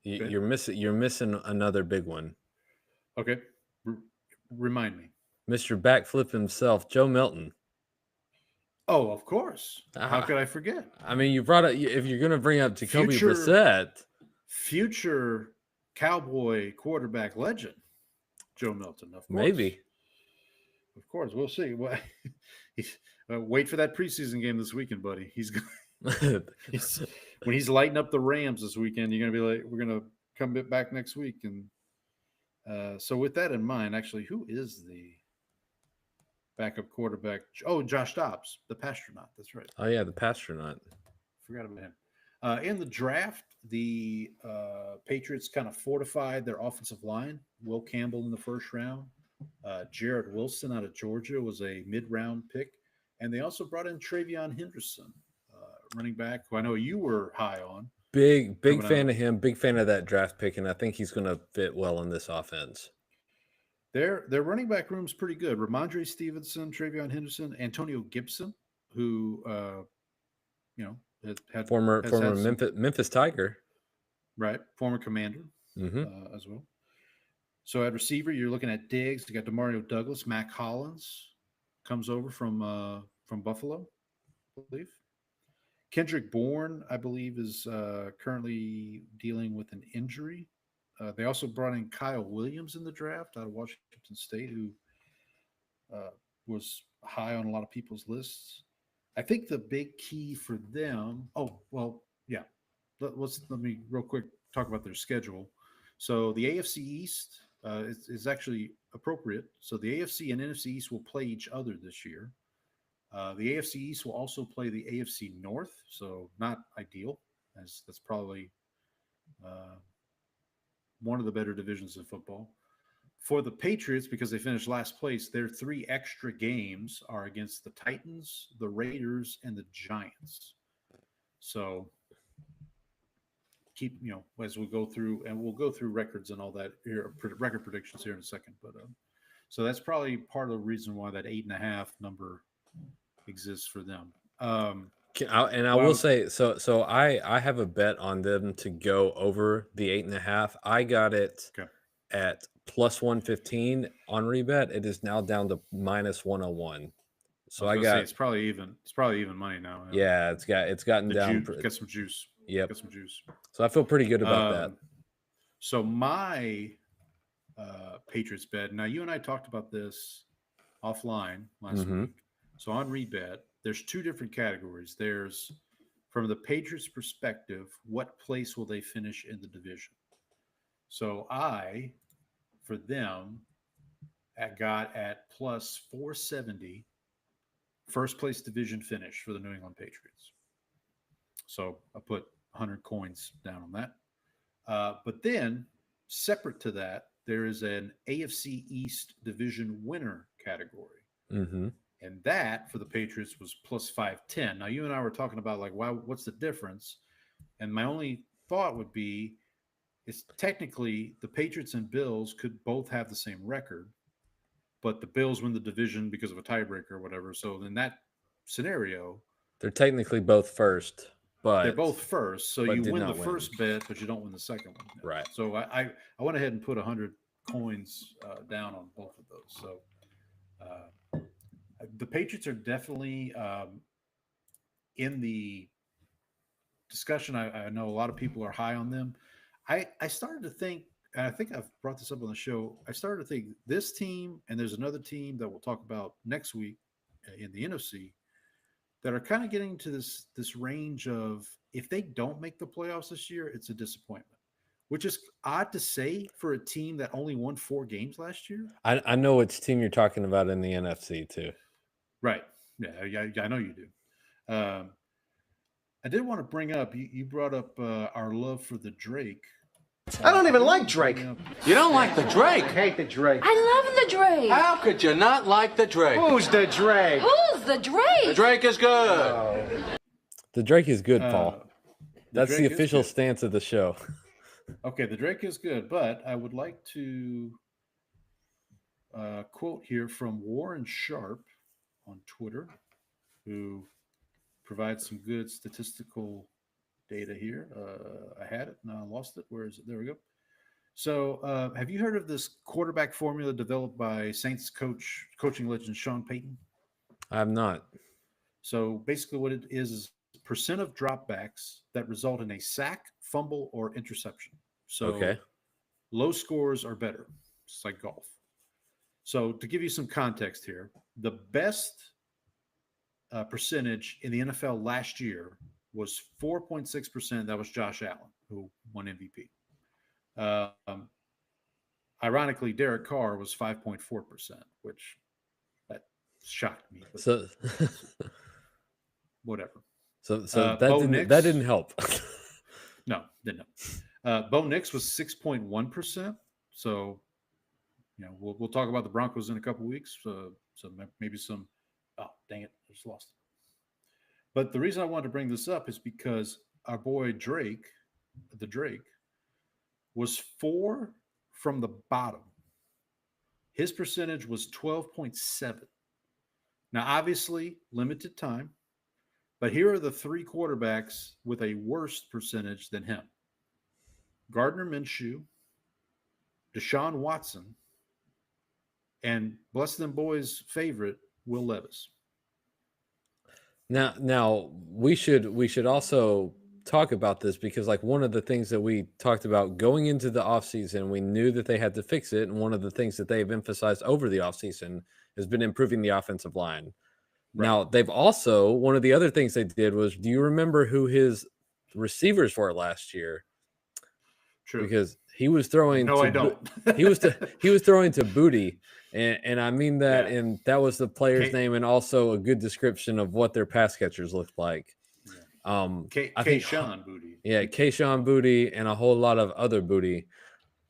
You're missing another big one. Okay. Remind me. Mr. Backflip himself, Joe Milton. Oh, of course. How could I forget? I mean, you brought up, if you're going to bring up Jacoby Brissett. Future Cowboy quarterback legend, Joe Milton, of course. Maybe. Of course. We'll see. Well, wait for that preseason game this weekend, buddy. When he's lighting up the Rams this weekend, you're going to be like, we're going to come back next week. And so with that in mind, actually, who is the backup quarterback? Oh, Josh Dobbs, the Pastronaut. That's right. Oh, yeah, the Pastronaut. Forgot about him. In the draft, the Patriots kind of fortified their offensive line. Will Campbell in the first round. Jared Wilson out of Georgia was a mid-round pick. And they also brought in Travion Henderson, running back, who I know you were high on. Big fan of him. Big fan of that draft pick, and I think he's going to fit well in this offense. Their running back room's pretty good. Ramondre Stevenson, Travion Henderson, Antonio Gibson, who had former Memphis Tiger, right? Former Commander as well. So at receiver, you're looking at Diggs. You got Demario Douglas, Mac Hollins comes over from Buffalo, I believe. Kendrick Bourne, I believe, is currently dealing with an injury. They also brought in Kyle Williams in the draft out of Washington State, who was high on a lot of people's lists. I think the big key for them. Oh, well, yeah. Let me real quick talk about their schedule. So the AFC East is actually appropriate. So the AFC and NFC East will play each other this year. The AFC East will also play the AFC North, so not ideal, as that's probably one of the better divisions of football. For the Patriots, because they finished last place, their 3 extra games are against the Titans, the Raiders, and the Giants. So keep, as we go through, and we'll go through records and all that here, record predictions here in a second. But so that's probably part of the reason why that 8.5 number exists for them. I will say, so I have a bet on them to go over the 8.5. I got it at plus 115 on Rebet. It is now down to minus 101. So I got it's probably even. It's probably even money now. Yeah, it's gotten down. Got some juice. Yep. Got some juice. So I feel pretty good about that. So my Patriots bet. Now you and I talked about this offline last week. So on Rebet, there's two different categories. There's from the Patriots' perspective, what place will they finish in the division? So for them, I got at plus 470, first place division finish for the New England Patriots. So I put 100 coins down on that. But then, separate to that, there is an AFC East division winner category. And that for the Patriots was plus 510. Now, you and I were talking about like, what's the difference? And my only thought would be, it's technically the Patriots and Bills could both have the same record, but the Bills win the division because of a tiebreaker or whatever. So in that scenario, they're technically both first, but they're both first. So you win the first bet, but you don't win the second one. Right. So I went ahead and put 100 coins down on both of those. So the Patriots are definitely in the discussion. I know a lot of people are high on them. I started to think, and I think I've brought this up on the show, I started to think this team, and there's another team that we'll talk about next week in the NFC, that are kind of getting to this range of, if they don't make the playoffs this year, it's a disappointment, which is odd to say for a team that only won 4 games last year. I know which team you're talking about in the NFC too. Right. Yeah, I know you do. I did want to bring up, you brought up our love for the Drake. I don't even like Drake. You don't like the Drake? I hate the Drake. I love the Drake. How could you not like the Drake? Who's the Drake? Who's the Drake? The Drake is good. The Drake is good, Paul. That's Drake the official is stance of the show. Okay, the Drake is good, but I would like to quote here from Warren Sharp on Twitter, who provides some good statistical data here. I had it, now I lost it. Where is it? There we go. So have you heard of this quarterback formula developed by Saints coaching legend Sean Payton? I have not. So basically what it is percent of dropbacks that result in a sack, fumble, or interception. So low scores are better. It's like golf. So to give you some context here, the best percentage in the NFL last year was 4.6%. That was Josh Allen, who won MVP. Ironically, Derek Carr was 5.4%, which that shocked me. So whatever. So that didn't help. No, didn't help. Bo Nix was 6.1%. So, we'll talk about the Broncos in a couple weeks. So maybe some. Oh, dang it! I just lost it. But the reason I wanted to bring this up is because our boy Drake, was 4 from the bottom. His percentage was 12.7. Now, obviously, limited time, but here are the 3 quarterbacks with a worse percentage than him: Gardner Minshew, Deshaun Watson, and bless them boys' favorite, Will Levis. Now we should also talk about this, because like one of the things that we talked about going into the offseason, we knew that they had to fix it, and one of the things that they've emphasized over the offseason has been improving the offensive line. Right. Now they've also, one of the other things they did was, do you remember who his receivers were last year? True. Because he was throwing I don't. he was throwing to Booty. And I mean that, and that was the player's name, and also a good description of what their pass catchers looked like. I think Kayshon Booty. Yeah, Kayshon Booty and a whole lot of other Booty.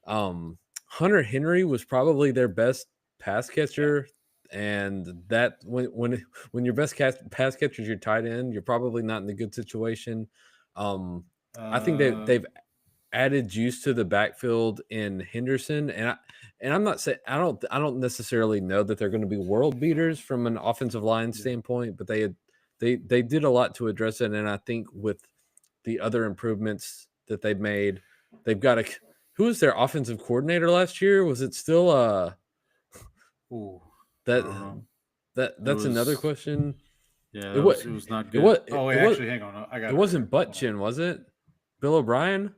Hunter Henry was probably their best pass catcher, and that when your best pass catcher is your tight end, you're probably not in a good situation. I think they've added juice to the backfield in Henderson, and I'm not saying I don't necessarily know that they're going to be world beaters from an offensive line standpoint, but they did a lot to address it, and I think with the other improvements that they've made, they've got who was their offensive coordinator last year? Was it still that's another question. Yeah, it was not good. Hang on, I got it. It wasn't Butt Chin, was it? Bill O'Brien?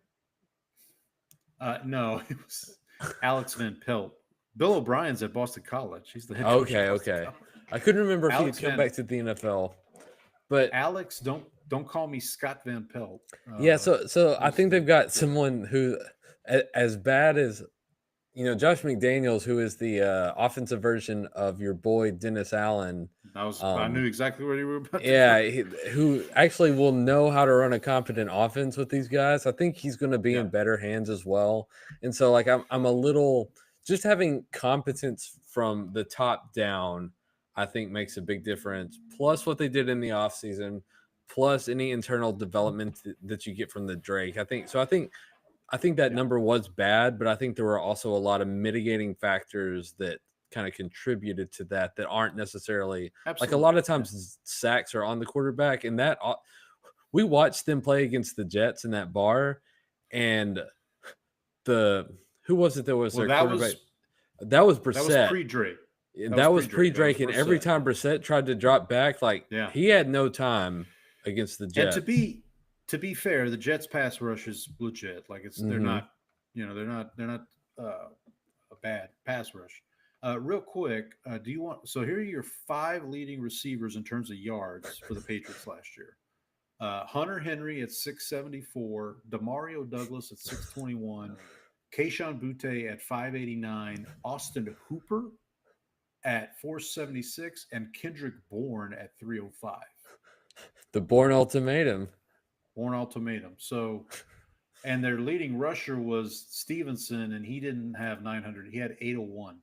No, it was Alex Van Pelt. Bill O'Brien's at Boston College. He's the head coach. Okay, at Boston okay. College. I couldn't remember if Alex he'd come Van- back to the NFL, but Alex, don't call me Scott Van Pelt. yeah. So I was think the- they've got someone who, as bad as Josh McDaniels, who is the offensive version of your boy Dennis Allen. I knew exactly what you were about. Yeah, who actually will know how to run a competent offense with these guys. I think he's going to be in better hands as well. And so, like, I'm a little just having competence from the top down. I think makes a big difference. Plus, what they did in the offseason, plus any internal development that you get from the Drake. I think that number was bad, but I think there were also a lot of mitigating factors that kind of contributed to that aren't necessarily like a lot of times sacks are on the quarterback, and that we watched them play against the Jets in that bar, and who was it that was their quarterback? That was Brissett. That was pre-Drake. That was pre-Drake, and every time Brissett tried to drop back, he had no time against the Jets. And to be fair, the Jets pass rush is legit. Like they're not a bad pass rush. Real quick, do you want? So here are your 5 leading receivers in terms of yards for the Patriots last year. Hunter Henry at 674, Demario Douglas at 621, Kayshon Boutte at 589, Austin Hooper at 476, and Kendrick Bourne at 305. The Bourne ultimatum. So, and their leading rusher was Stevenson, and he didn't have 900. He had 801.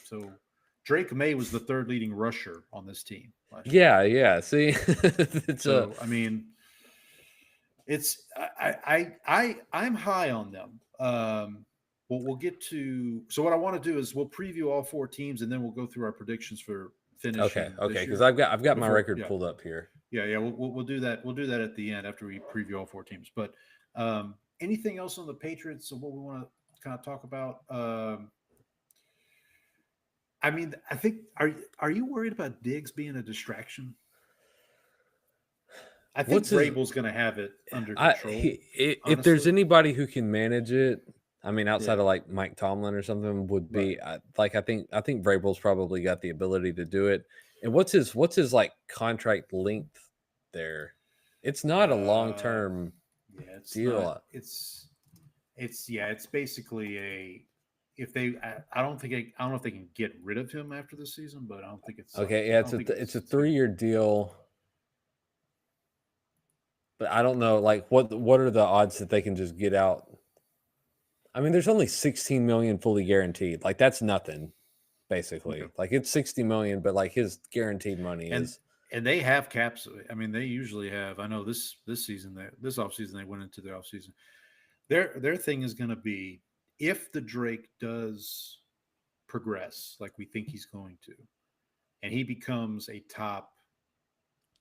So Drake May was the 3rd leading rusher on this team. Yeah. See, I mean, it's I'm high on them. We'll get to. So what I want to do is we'll preview all 4 teams, and then we'll go through our predictions for finishing. Okay. Because I've got my record pulled up here. Yeah. We'll do that. We'll do that at the end after we preview all 4 teams. But anything else on the Patriots? What we want to kind of talk about? I mean, I think are you worried about Diggs being a distraction? I think Vrabel's going to have it under control. If there's anybody who can manage it, I mean, outside of like Mike Tomlin or something, would be I think Vrabel's probably got the ability to do it. And what's his like contract length there? It's not a long term deal. Not, it's basically a. If they, I don't know if they can get rid of him after the season, but I don't think it's okay. Yeah, it's a 3-year deal. But I don't know, like what are the odds that they can just get out? I mean, there's only 16 million fully guaranteed. Like that's nothing, basically. Okay. Like it's 60 million, but like his guaranteed money is. And they have caps. I mean, they usually have. I know this season, this offseason, they went into the offseason. Their thing is going to be if the Drake does progress like we think he's going to, and he becomes a top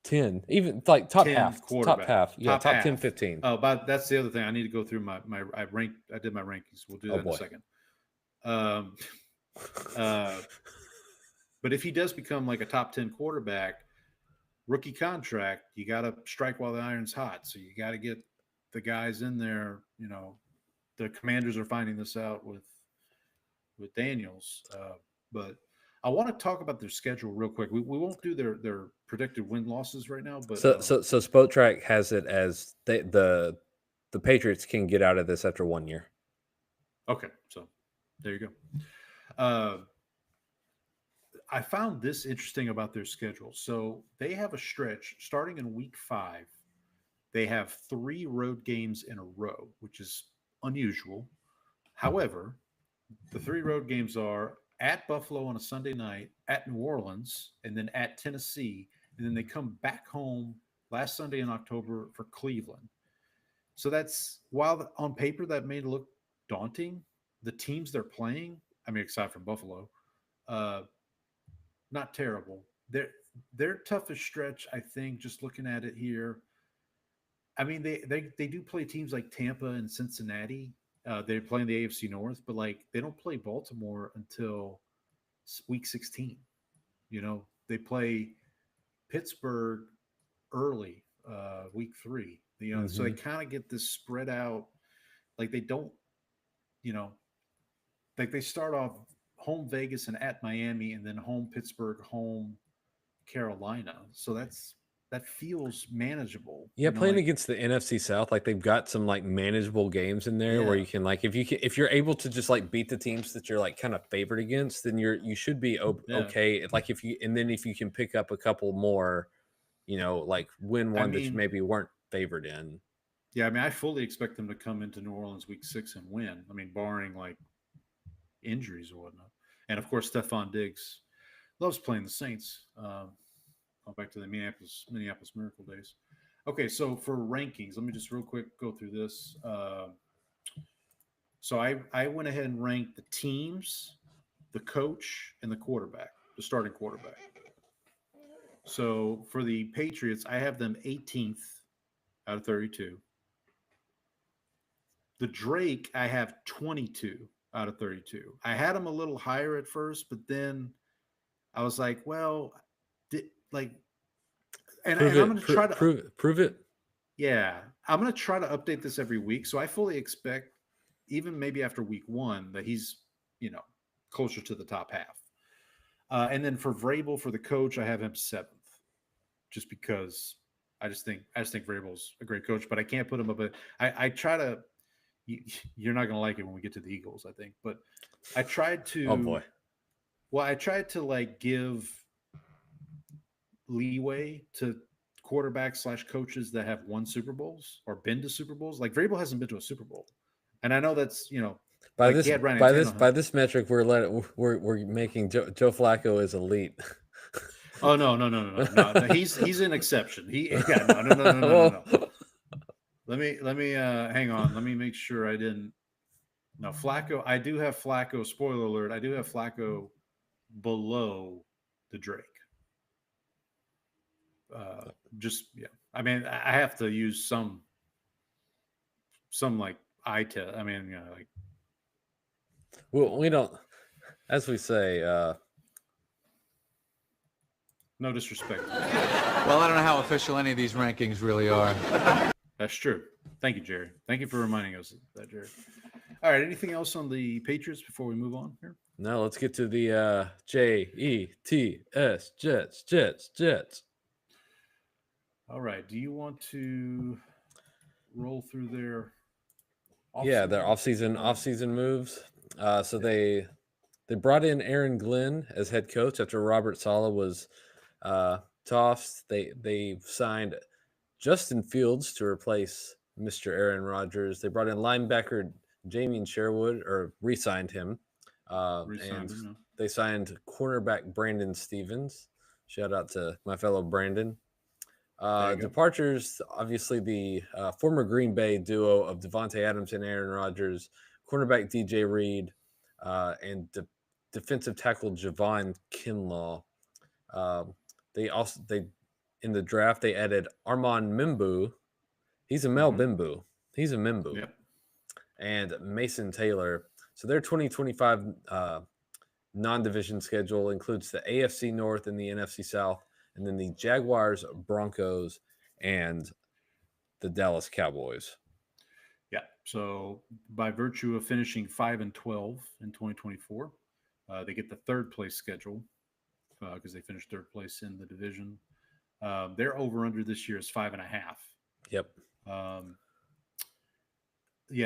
10, even like top 10 half, quarterback. top half, yeah, top half. 10, 15. Oh, but that's the other thing. I need to go through I did my rankings. We'll do that in a second. But if he does become like a top 10 quarterback, rookie contract, you got to strike while the iron's hot. So you got to get the guys in there. The Commanders are finding this out with Daniels, but I want to talk about their schedule real quick. We won't do their predicted win losses right now, but so Spotrac has it as the Patriots can get out of this after 1 year. Okay, so there you go. I found this interesting about their schedule. So they have a stretch starting in week 5. They have 3 road games in a row, which is unusual. However, the 3 road games are at Buffalo on a Sunday night, at New Orleans, and then at Tennessee. And then they come back home last Sunday in October for Cleveland. So that's, while on paper that may look daunting, the teams they're playing, I mean, aside from Buffalo, not terrible. Their toughest stretch, I think, just looking at it here, I mean, they do play teams like Tampa and Cincinnati. They're playing the AFC North, but like they don't play Baltimore until week 16. They play Pittsburgh early, week 3. So they kind of get this spread out. Like they don't like they start off home Vegas and at Miami, and then home Pittsburgh, home Carolina. So that feels manageable. Yeah, playing like, against the NFC South, like they've got some like manageable games in there where Yeah. you can like if you're able to just like beat the teams that you're like kind of favored against, then you should be Yeah. okay. Like if you can pick up a couple more, like win one that you mean- maybe weren't favored in. Yeah, I mean, I fully expect them to come into New Orleans week 6 and win. I mean, barring like injuries or whatnot. And of course, Stephon Diggs loves playing the Saints. Back to the Minneapolis Miracle days. Okay, so for rankings, let me just real quick go through this. So I went ahead and ranked the teams, the coach, and the quarterback, the starting quarterback. So for the Patriots, I have them 18th out of 32. The Drake, I have 22 out of 32. I had them a little higher at first, but then I was like, well, and I'm going to try to prove it. Yeah, I'm going to try to update this every week. So I fully expect, even maybe after week 1, that he's, closer to the top half. And then for Vrabel, for the coach, I have him 7th, just because I just think Vrabel's a great coach, but I can't put him up. I try to. You're not going to like it when we get to the Eagles, I think, but I tried to. Oh boy. Well, I tried to like give leeway to quarterbacks / coaches that have won Super Bowls or been to Super Bowls. Like Vrabel hasn't been to a Super Bowl, and I know that's by like this metric we're making Joe Flacco is elite. Oh no! He's an exception. No. Let me hang on. Let me make sure I didn't. No, Flacco. I do have Flacco. Spoiler alert! I do have Flacco below the Drake. I mean, I have to use some like eye test. I mean, like. Well, we don't, as we say. No disrespect. Well, I don't know how official any of these rankings really are. That's true. Thank you, Jerry. Thank you for reminding us of that, Jerry. All right. Anything else on the Patriots before we move on here? No, let's get to the Jets, Jets. All right. Do you want to roll through their their off-season moves? So they brought in Aaron Glenn as head coach after Robert Saleh was tossed. They signed Justin Fields to replace Mr. Aaron Rodgers. They brought in linebacker Jamien Sherwood, or re-signed him. They signed cornerback Brandon Stevens. Shout out to my fellow Brandon. Departures, obviously the former Green Bay duo of Devontae Adams and Aaron Rodgers, cornerback DJ Reed, and defensive tackle Javon Kinlaw. They in the draft they added Armand Mimbu. He's a Mel Bimbu. He's a Mimbu. Yep. And Mason Taylor. So their 2025 non-division schedule includes the AFC North and the NFC South, and then the Jaguars, Broncos, and the Dallas Cowboys. Yeah. So by virtue of finishing 5-12 in 2024, they get the third place schedule because they finished third place in the division. Their over-under this year is 5.5. Yep.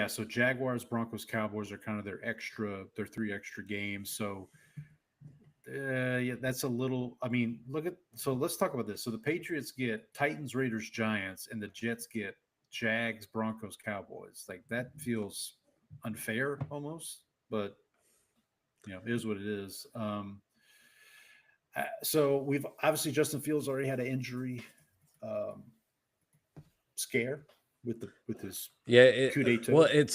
So Jaguars, Broncos, Cowboys are kind of their 3 extra games. So that's a little. I mean, let's talk about this. So the Patriots get Titans, Raiders, Giants, and the Jets get Jags, Broncos, Cowboys. Like that feels unfair almost, but it is what it is. So we've obviously Justin Fields already had an injury scare with his coup d'etat. Well, it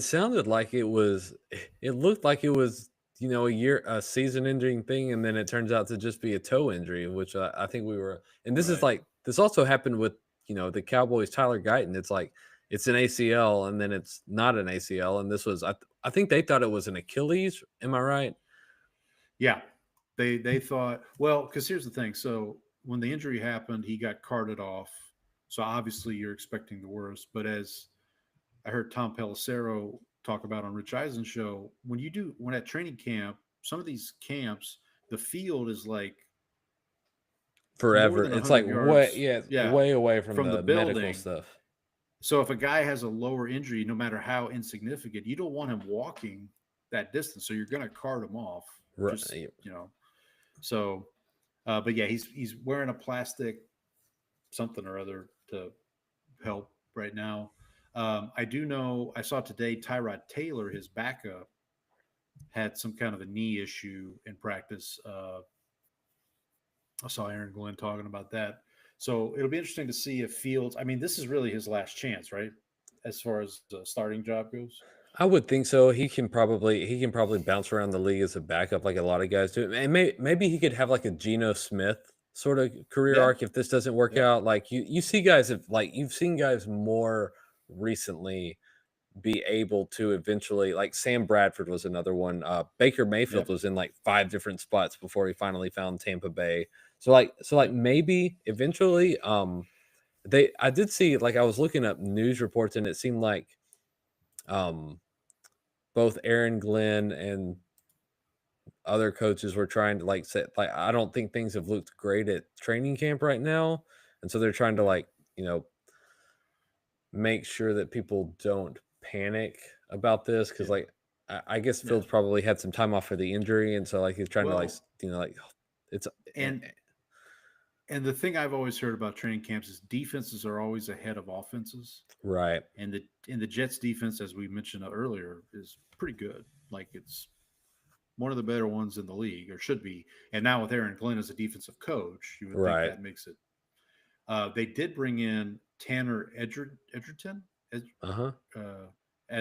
sounded like it looked like it was a season ending thing, and then it turns out to just be a toe injury, which I think we were. And this is like this also happened with the Cowboys, Tyler Guyton. It's like it's an ACL, and then it's not an ACL, and this was I think they thought it was an Achilles. Am I right? Yeah, they thought, well, because here's the thing. So when the injury happened, he got carted off. So obviously you're expecting the worst. But as I heard Tom Pelissero talk about on Rich Eisen's show, when at training camp, some of these camps, the field is like more Forever. than It's 100 like yards. way away from from the the medical building. stuff. So if a guy has a lower injury, no matter how insignificant, you don't want him walking that distance. So you're going to cart him off. Right. Just, So, but yeah, he's wearing a plastic something or other to help right now. I do know, I saw today Tyrod Taylor, his backup, had some kind of a knee issue in practice. I saw Aaron Glenn talking about that. So it'll be interesting to see if Fields, I mean, this is really his last chance, right? As far as the starting job goes. I would think so. He can probably bounce around the league as a backup like a lot of guys do. And maybe he could have like a Geno Smith sort of career Yeah. arc if this doesn't work Yeah. out. Like you see guys you've seen guys more recently be able to eventually, like Sam Bradford was another one. Baker Mayfield was in like 5 different spots before he finally found Tampa Bay. So maybe eventually I did see, like, I was looking up news reports and it seemed like both Aaron Glenn and other coaches were trying to I don't think things have looked great at training camp right now. And so they're trying to make sure that people don't panic about this. Cause I guess Fields probably had some time off for the injury. And so he's trying it's, and the thing I've always heard about training camps is defenses are always ahead of offenses. right. And the Jets defense, as we mentioned earlier, is pretty good. Like it's one of the better ones in the league, or should be. And now with Aaron Glenn as a defensive coach, you would think that makes it. They did bring in Tanner Edgerton as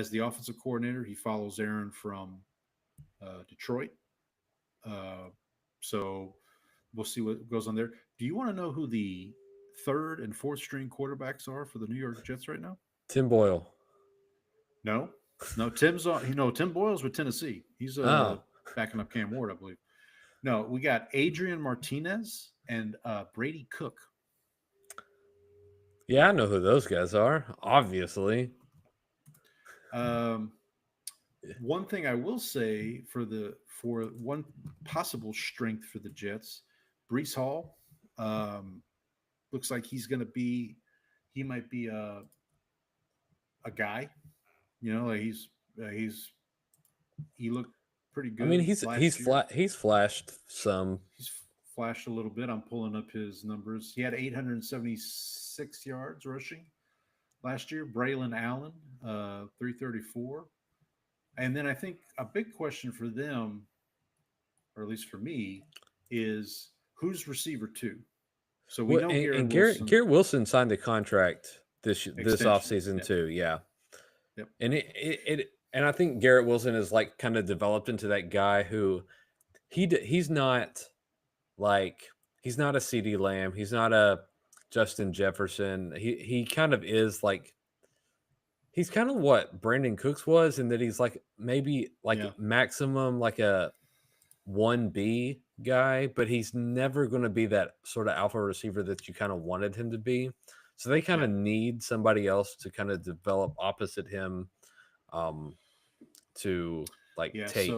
the offensive coordinator. He follows Aaron from Detroit. So we'll see what goes on there. Do you want to know who the 3rd and 4th string quarterbacks are for the New York Jets right now? Tim Boyle. No, Tim's on. Tim Boyle's with Tennessee. He's backing up Cam Ward, I believe. No, we got Adrian Martinez and Brady Cook. Yeah, I know who those guys are, obviously. One thing I will say for one possible strength for the Jets, Breece Hall looks like he might be a guy. He looked pretty good. I mean, he's flashed some. He's flashed a little bit. I'm pulling up his numbers. He had 876 yards rushing last year. Braylon Allen, 334. And then I think a big question for them, or at least for me, is who's receiver 2? So we know Garrett Wilson signed a contract this offseason too. Yeah. Yep. And I think Garrett Wilson is kind of developed into that guy who he's not a CeeDee Lamb. He's not a Justin Jefferson. He kind of is he's kind of what Brandon Cooks was, in that he's maximum a 1B guy, but he's never going to be that sort of alpha receiver that you kind of wanted him to be. So they kind of need somebody else to kind of develop opposite him to take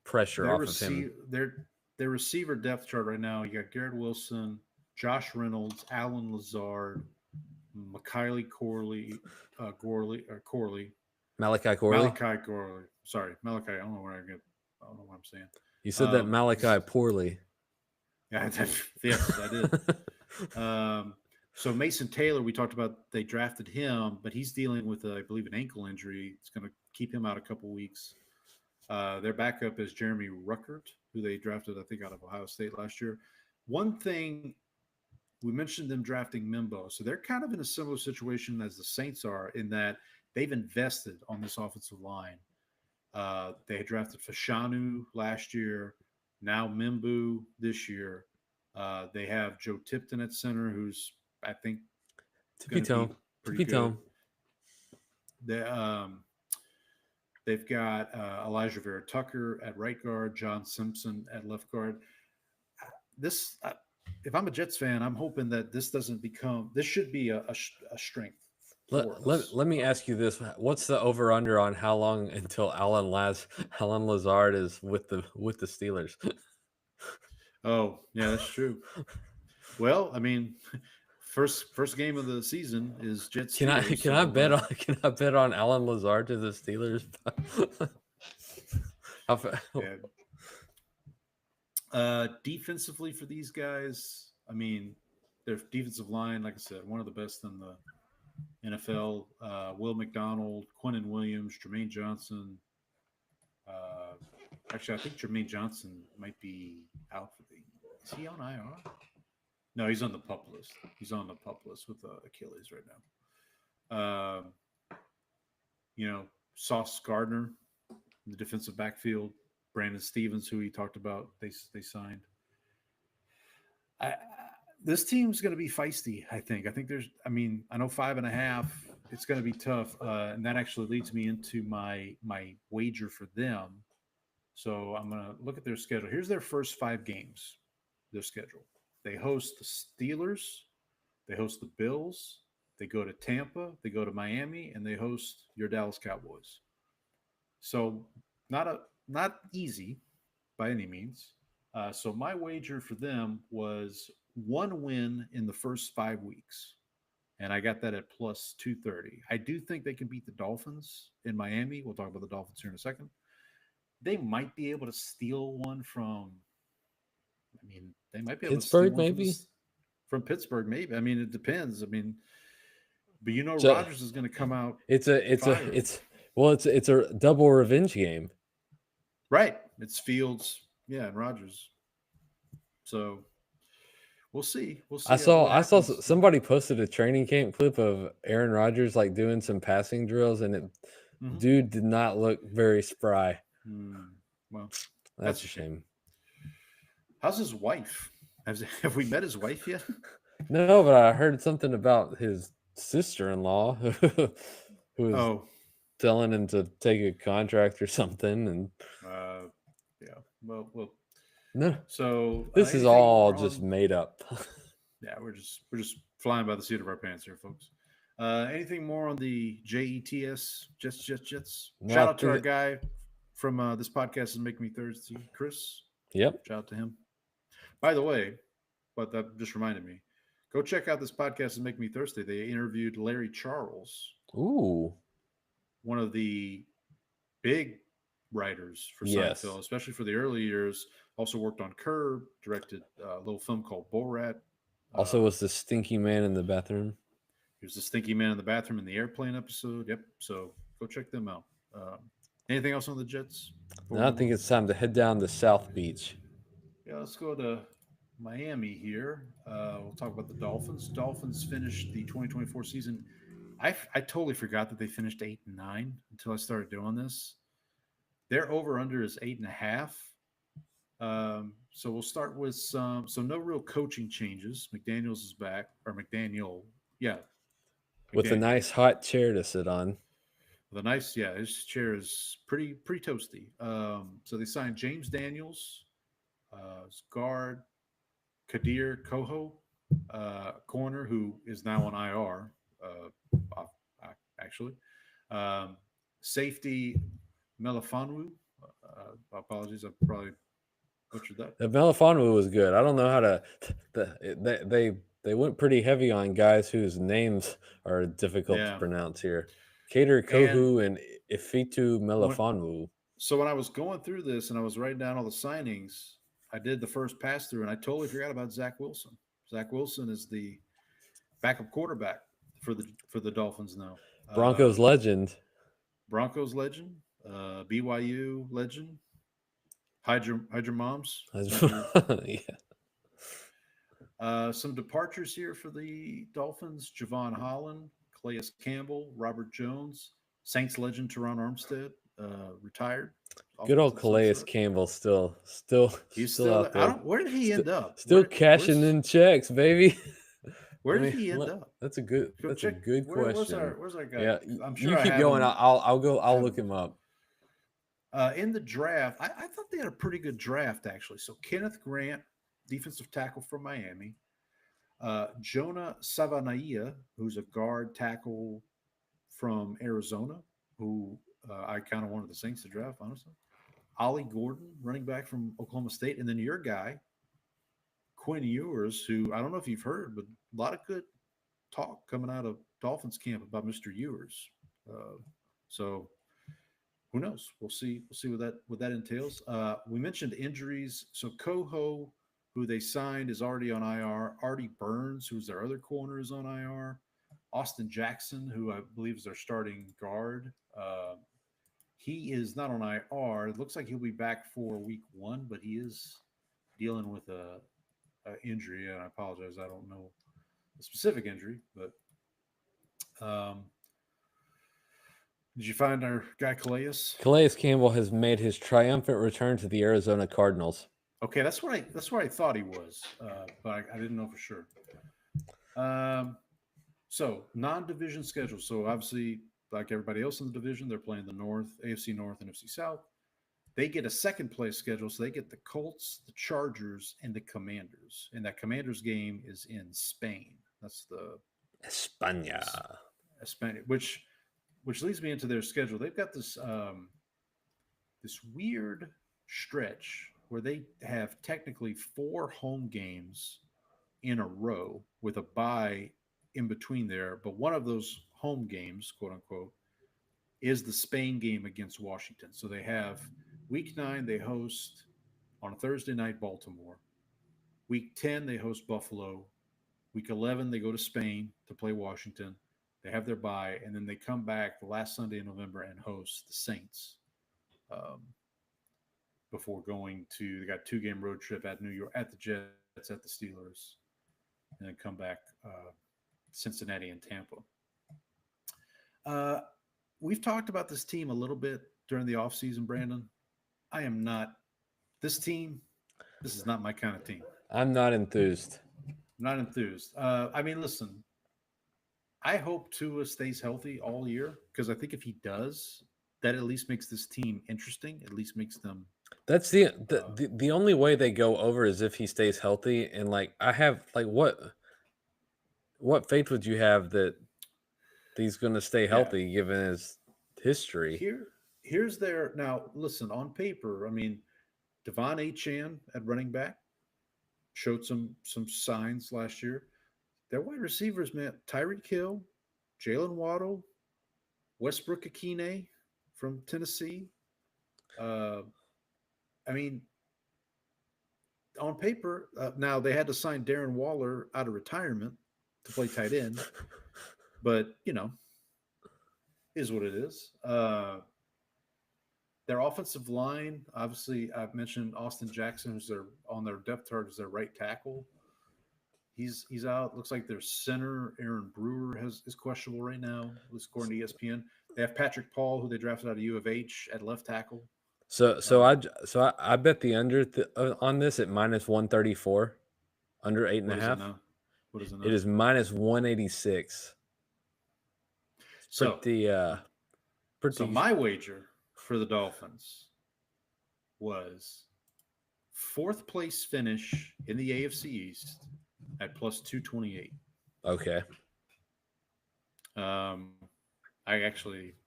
pressure off of him. Their receiver depth chart right now, you got Garrett Wilson, Josh Reynolds, Alan Lazard, Malachi Corley. Sorry, Malachi. I don't know what I'm saying. You said that Malachi poorly. Yeah, yes, I did. So Mason Taylor, we talked about, they drafted him, but he's dealing with, I believe, an ankle injury. It's going to keep him out a couple weeks. Their backup is Jeremy Ruckert, who they drafted, I think, out of Ohio State last year. One thing, we mentioned them drafting Mimbo. So they're kind of in a similar situation as the Saints are, in that they've invested on this offensive line. They had drafted Fashanu last year, now Mimbu this year. They have Joe Tipton at center, who's, I think, pretty good. They've got Elijah Vera Tucker at right guard, John Simpson at left guard. If I'm a Jets fan, I'm hoping that this should be a strength Let me ask you this: what's the over under on how long until Alan Lazard is with the Steelers? Oh, yeah, that's true. Well, I mean, first game of the season is Jets. Can I bet on Alan Lazard to the Steelers? Defensively for these guys, I mean, their defensive line, like I said, one of the best in the NFL. Will McDonald, Quinnen Williams, Jermaine Johnson. Actually, I think Jermaine Johnson might be out for the. Is he on IR? No, he's on the PUP list. He's on the PUP list with Achilles right now. Sauce Gardner in the defensive backfield. Brandon Stevens, who he talked about, they signed. This team's going to be feisty, I think. I know 5.5. It's going to be tough, and that actually leads me into my wager for them. So I'm going to look at their schedule. Here's their first 5 games, their schedule. They host the Steelers. They host the Bills. They go to Tampa. They go to Miami, and they host your Dallas Cowboys. So not easy by any means. So my wager for them was 1 win in the first 5 weeks, and I got that at plus 230. I do think they can beat the Dolphins in Miami. We'll talk about the Dolphins here in a second. They might be able to steal one from. They might be able Pittsburgh, to steal one maybe from Pittsburgh, maybe. It depends. But So, Rodgers is going to come out. It's a double revenge game. Right. It's Fields, and Rodgers. So we'll see. I saw somebody posted a training camp clip of Aaron Rodgers doing some passing drills, and dude did not look very spry. Well, that's a shame. How's his wife? Have we met his wife yet? No, but I heard something about his sister-in-law who was telling him to take a contract or something, and well, no. So this is all just made up. Yeah, we're just flying by the seat of our pants here, folks. Anything more on the Jets? Jets. No, Shout out to our guy from this podcast is Make Me Thirsty, Chris. Yep. Shout out to him. By the way, but that just reminded me. Go check out this podcast and Make Me Thirsty. They interviewed Larry Charles. Ooh. One of the big writers for Seinfeld, especially for the early years. Also worked on Curb, directed a little film called Borat. Also was the stinky man in the bathroom. He was the stinky man in the bathroom in the airplane episode. Yep. So go check them out. Anything else on the Jets? No, I think it's time to head down to South Beach. Yeah, let's go to Miami here. We'll talk about the Dolphins. Dolphins finished the 2024 season. I totally forgot that they finished 8-9 until I started doing this. Their over-under is 8.5. So we'll start with so no real coaching changes. McDaniels is back, or McDaniel. Yeah. With a nice hot chair to sit on. His chair is pretty toasty. So they signed James Daniels, guard, Kadir Koho, corner, who is now on IR, actually. Safety, Melifonwu. Apologies, I probably butchered that. The Melifonwu was good. I don't know how to. They went pretty heavy on guys whose names are difficult to pronounce here. Kader Kohu and Ifitu Melifonwu. So when I was going through this and I was writing down all the signings, I did the first pass through and I totally forgot about Zach Wilson. Zach Wilson is the backup quarterback for the Dolphins now. Broncos legend. BYU legend. Hide your moms. Yeah. Some departures here for the Dolphins. Javon Holland, Calais Campbell, Robert Jones, Saints legend Teron Armstead, retired. Good old Calais Campbell still He's still out there. Where did he end up? Still cashing in checks, baby. Where did he end up? That's a good question. Where's our guy? Yeah, I'm sure you keep going. I'll look him up. In the draft, I thought they had a pretty good draft, actually. So Kenneth Grant, defensive tackle from Miami. Jonah Savanaia, who's a guard tackle from Arizona, who I kind of wanted the Saints to draft, honestly. Ollie Gordon, running back from Oklahoma State, and then your guy, Quinn Ewers, who I don't know if you've heard, but a lot of good talk coming out of Dolphins camp about Mr. Ewers. So who knows? We'll see what that entails. We mentioned injuries. So Coho, who they signed, is already on IR. Artie Burns, who's their other corner, is on IR. Austin Jackson, who I believe is their starting guard, he is not on IR. It looks like he'll be back for week 1, but he is dealing with a injury. And I apologize, I don't know the specific injury, but did you find our guy Calais? Calais Campbell has made his triumphant return to the Arizona Cardinals. Okay, that's what I thought he was, but I didn't know for sure. So non-division schedule. So obviously, like everybody else in the division, they're playing the North, AFC North, and NFC South. They get a second place schedule, so they get the Colts, the Chargers, and the Commanders. And that Commanders game is in Spain. That's the España, which leads me into their schedule. They've got this this weird stretch where they have technically 4 home games in a row with a bye in between there, but one of those home games, quote unquote, is the Spain game against Washington. So they have week 9, they host on a Thursday night Baltimore. Week 10, they host Buffalo. Week 11, they go to Spain to play Washington. They have their bye, and then they come back the last Sunday in November and host the Saints before going to – they got a 2-game road trip at New York, at the Jets, at the Steelers, and then come back Cincinnati and Tampa. We've talked about this team a little bit during the offseason, Brandon. I am not – this team, this is not my kind of team. I'm not enthused. Not enthused. I mean, listen, I hope Tua stays healthy all year because I think if he does, that at least makes this team interesting. At least makes them. That's the only way they go over is if he stays healthy. And like I have like what faith would you have that he's going to stay healthy given his history? Here's their now. Listen, on paper, I mean, Devon Achane at running back showed some signs last year. Their wide receivers, man, Tyreek Hill, Jalen Waddle, Westbrook Akine from Tennessee. I mean, on paper, now they had to sign Darren Waller out of retirement to play tight end, but is what it is. Their offensive line, obviously, I've mentioned Austin Jackson, who's on their depth chart as their right tackle. He's out. Looks like their center, Aaron Brewer, is questionable right now, at least according to ESPN. They have Patrick Paul, who they drafted out of U of H at left tackle. So I bet the under on this at -134, under 8.5. What is it now? It is -186. So my wager for the Dolphins was 4th place finish in the AFC East at +228. Okay. I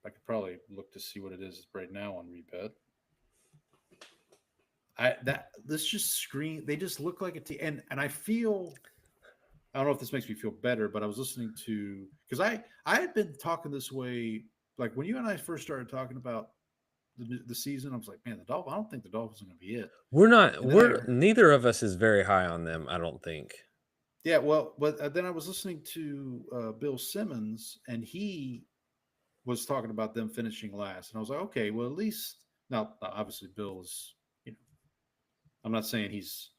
could probably look to see what it is right now on Rebet. They just look like a team, and I feel, I don't know if this makes me feel better, but I was listening to, because I had been talking this way, like when you and I first started talking about the season, I was like, man, I don't think the Dolphins are going to be it. Neither of us is very high on them, I don't think. Yeah, well, but then I was listening to Bill Simmons, and he was talking about them finishing last, and I was like, okay, well, at least now, obviously, Bill is, I'm not saying he's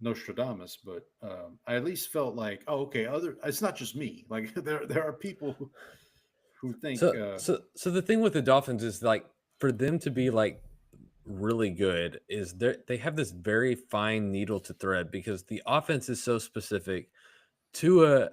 Nostradamus, but I at least felt like, oh, okay, it's not just me. Like there are people who think. So the thing with the Dolphins is like for them to be like really good is they have this very fine needle to thread because the offense is so specific. Tua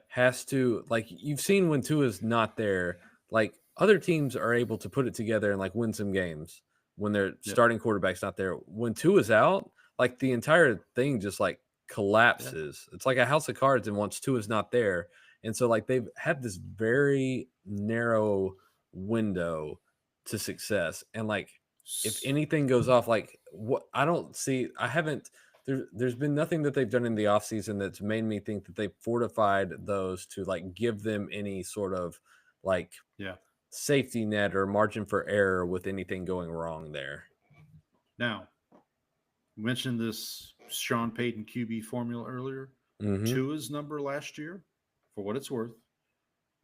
has to, like, you've seen when Tua's not there, like other teams are able to put it together and like win some games when their starting quarterback's not there. When Tua's out, like the entire thing just like collapses. It's like a house of cards, and once Tua's not there, And so like they've had this very narrow window to success. And like if anything goes off, like what I don't see, I haven't there's been nothing that they've done in the offseason that's made me think that they fortified those to like give them any sort of like safety net or margin for error with anything going wrong there. Now, you mentioned this Sean Payton QB formula earlier. Tua's number last year, for what it's worth,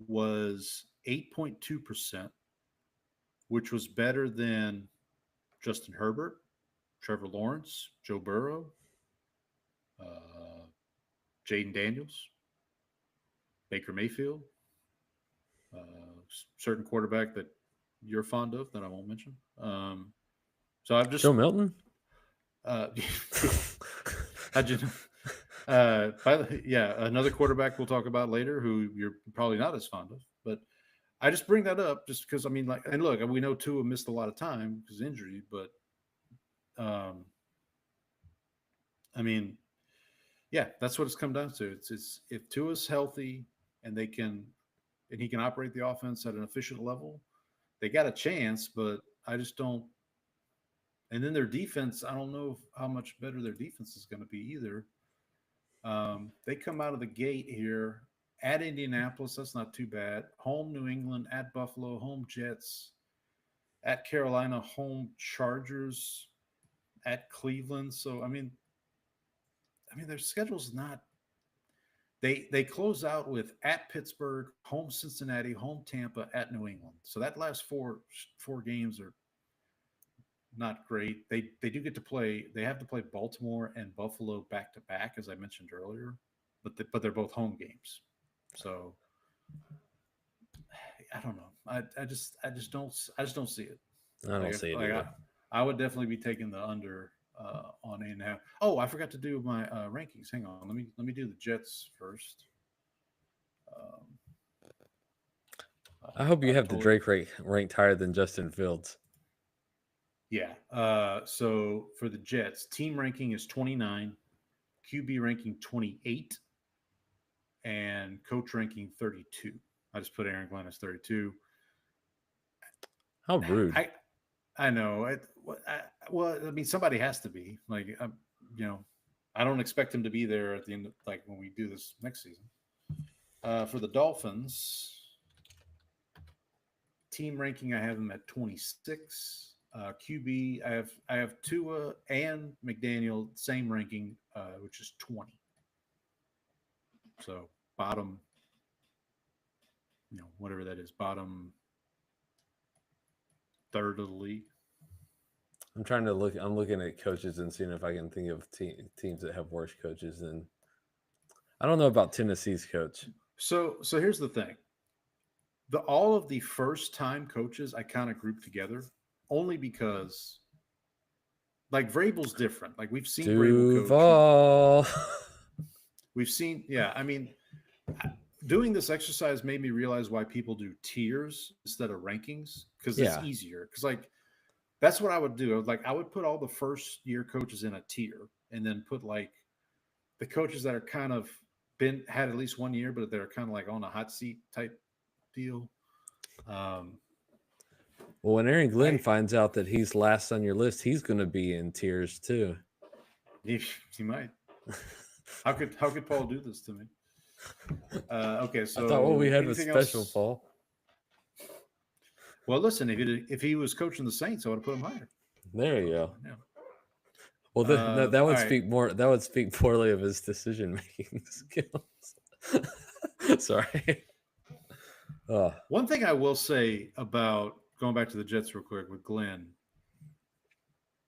was 8.2%, which was better than Justin Herbert, Trevor Lawrence, Joe Burrow, Jaden Daniels, Baker Mayfield, certain quarterback that you're fond of that I won't mention. So I've just Joe Milton. How'd you know? Another quarterback we'll talk about later who you're probably not as fond of, but I just bring that up just because I mean, like, and look, we know Tua missed a lot of time because of injury, but I mean, yeah, that's what it's come down to. It's if Tua's healthy and he can operate the offense at an efficient level, they got a chance, but I just don't. And then their defense, I don't know how much better their defense is going to be either. They come out of the gate here at Indianapolis. That's not too bad. Home New England, at Buffalo, home Jets, at Carolina, home Chargers, at Cleveland. So, I mean, their schedule's not. They close out with at Pittsburgh, home Cincinnati, home Tampa, at New England. So that last four games are not great. They do get to play. They have to play Baltimore and Buffalo back to back, as I mentioned earlier, but they're both home games. So I don't know. I just don't see it. I don't see it either. I would definitely be taking the under on 8.5. Oh, I forgot to do my rankings. Hang on. Let me do the Jets first. I hope you have the Drake ranked higher than Justin Fields. Yeah. So for the Jets, team ranking is 29, QB ranking 28, and coach ranking 32. I just put Aaron Glenn as 32. How rude. I know. Well, I mean, somebody has to be. Like, I don't expect him to be there at the end, like when we do this next season. For the Dolphins, team ranking, I have him at 26. QB, I have Tua and McDaniel, same ranking, which is 20. So bottom, whatever that is, bottom third of the league. I'm trying to look. I'm looking at coaches and seeing if I can think of teams that have worse coaches than. I don't know about Tennessee's coach. So here's the thing. All of the first time coaches I kind of grouped together only because, like, Vrabel's different. Like, we've seen Vrabel coach. We've seen, I mean, doing this exercise made me realize why people do tiers instead of rankings, because it's easier. Because, like, that's what I would do. I would put all the first year coaches in a tier and then put, like, the coaches that are kind of had at least 1 year, but they're kind of like on a hot seat type deal. Well, when Aaron Glenn finds out that he's last on your list, he's going to be in tiers too. He might. How could Paul do this to me? Okay, so I thought what we had was special, else? Paul. Well, listen, if he was coaching the Saints, I would have put him higher. There you go. Yeah. Well, that would speak more. That would speak poorly of his decision making skills. Sorry. One thing I will say about going back to the Jets real quick with Glenn,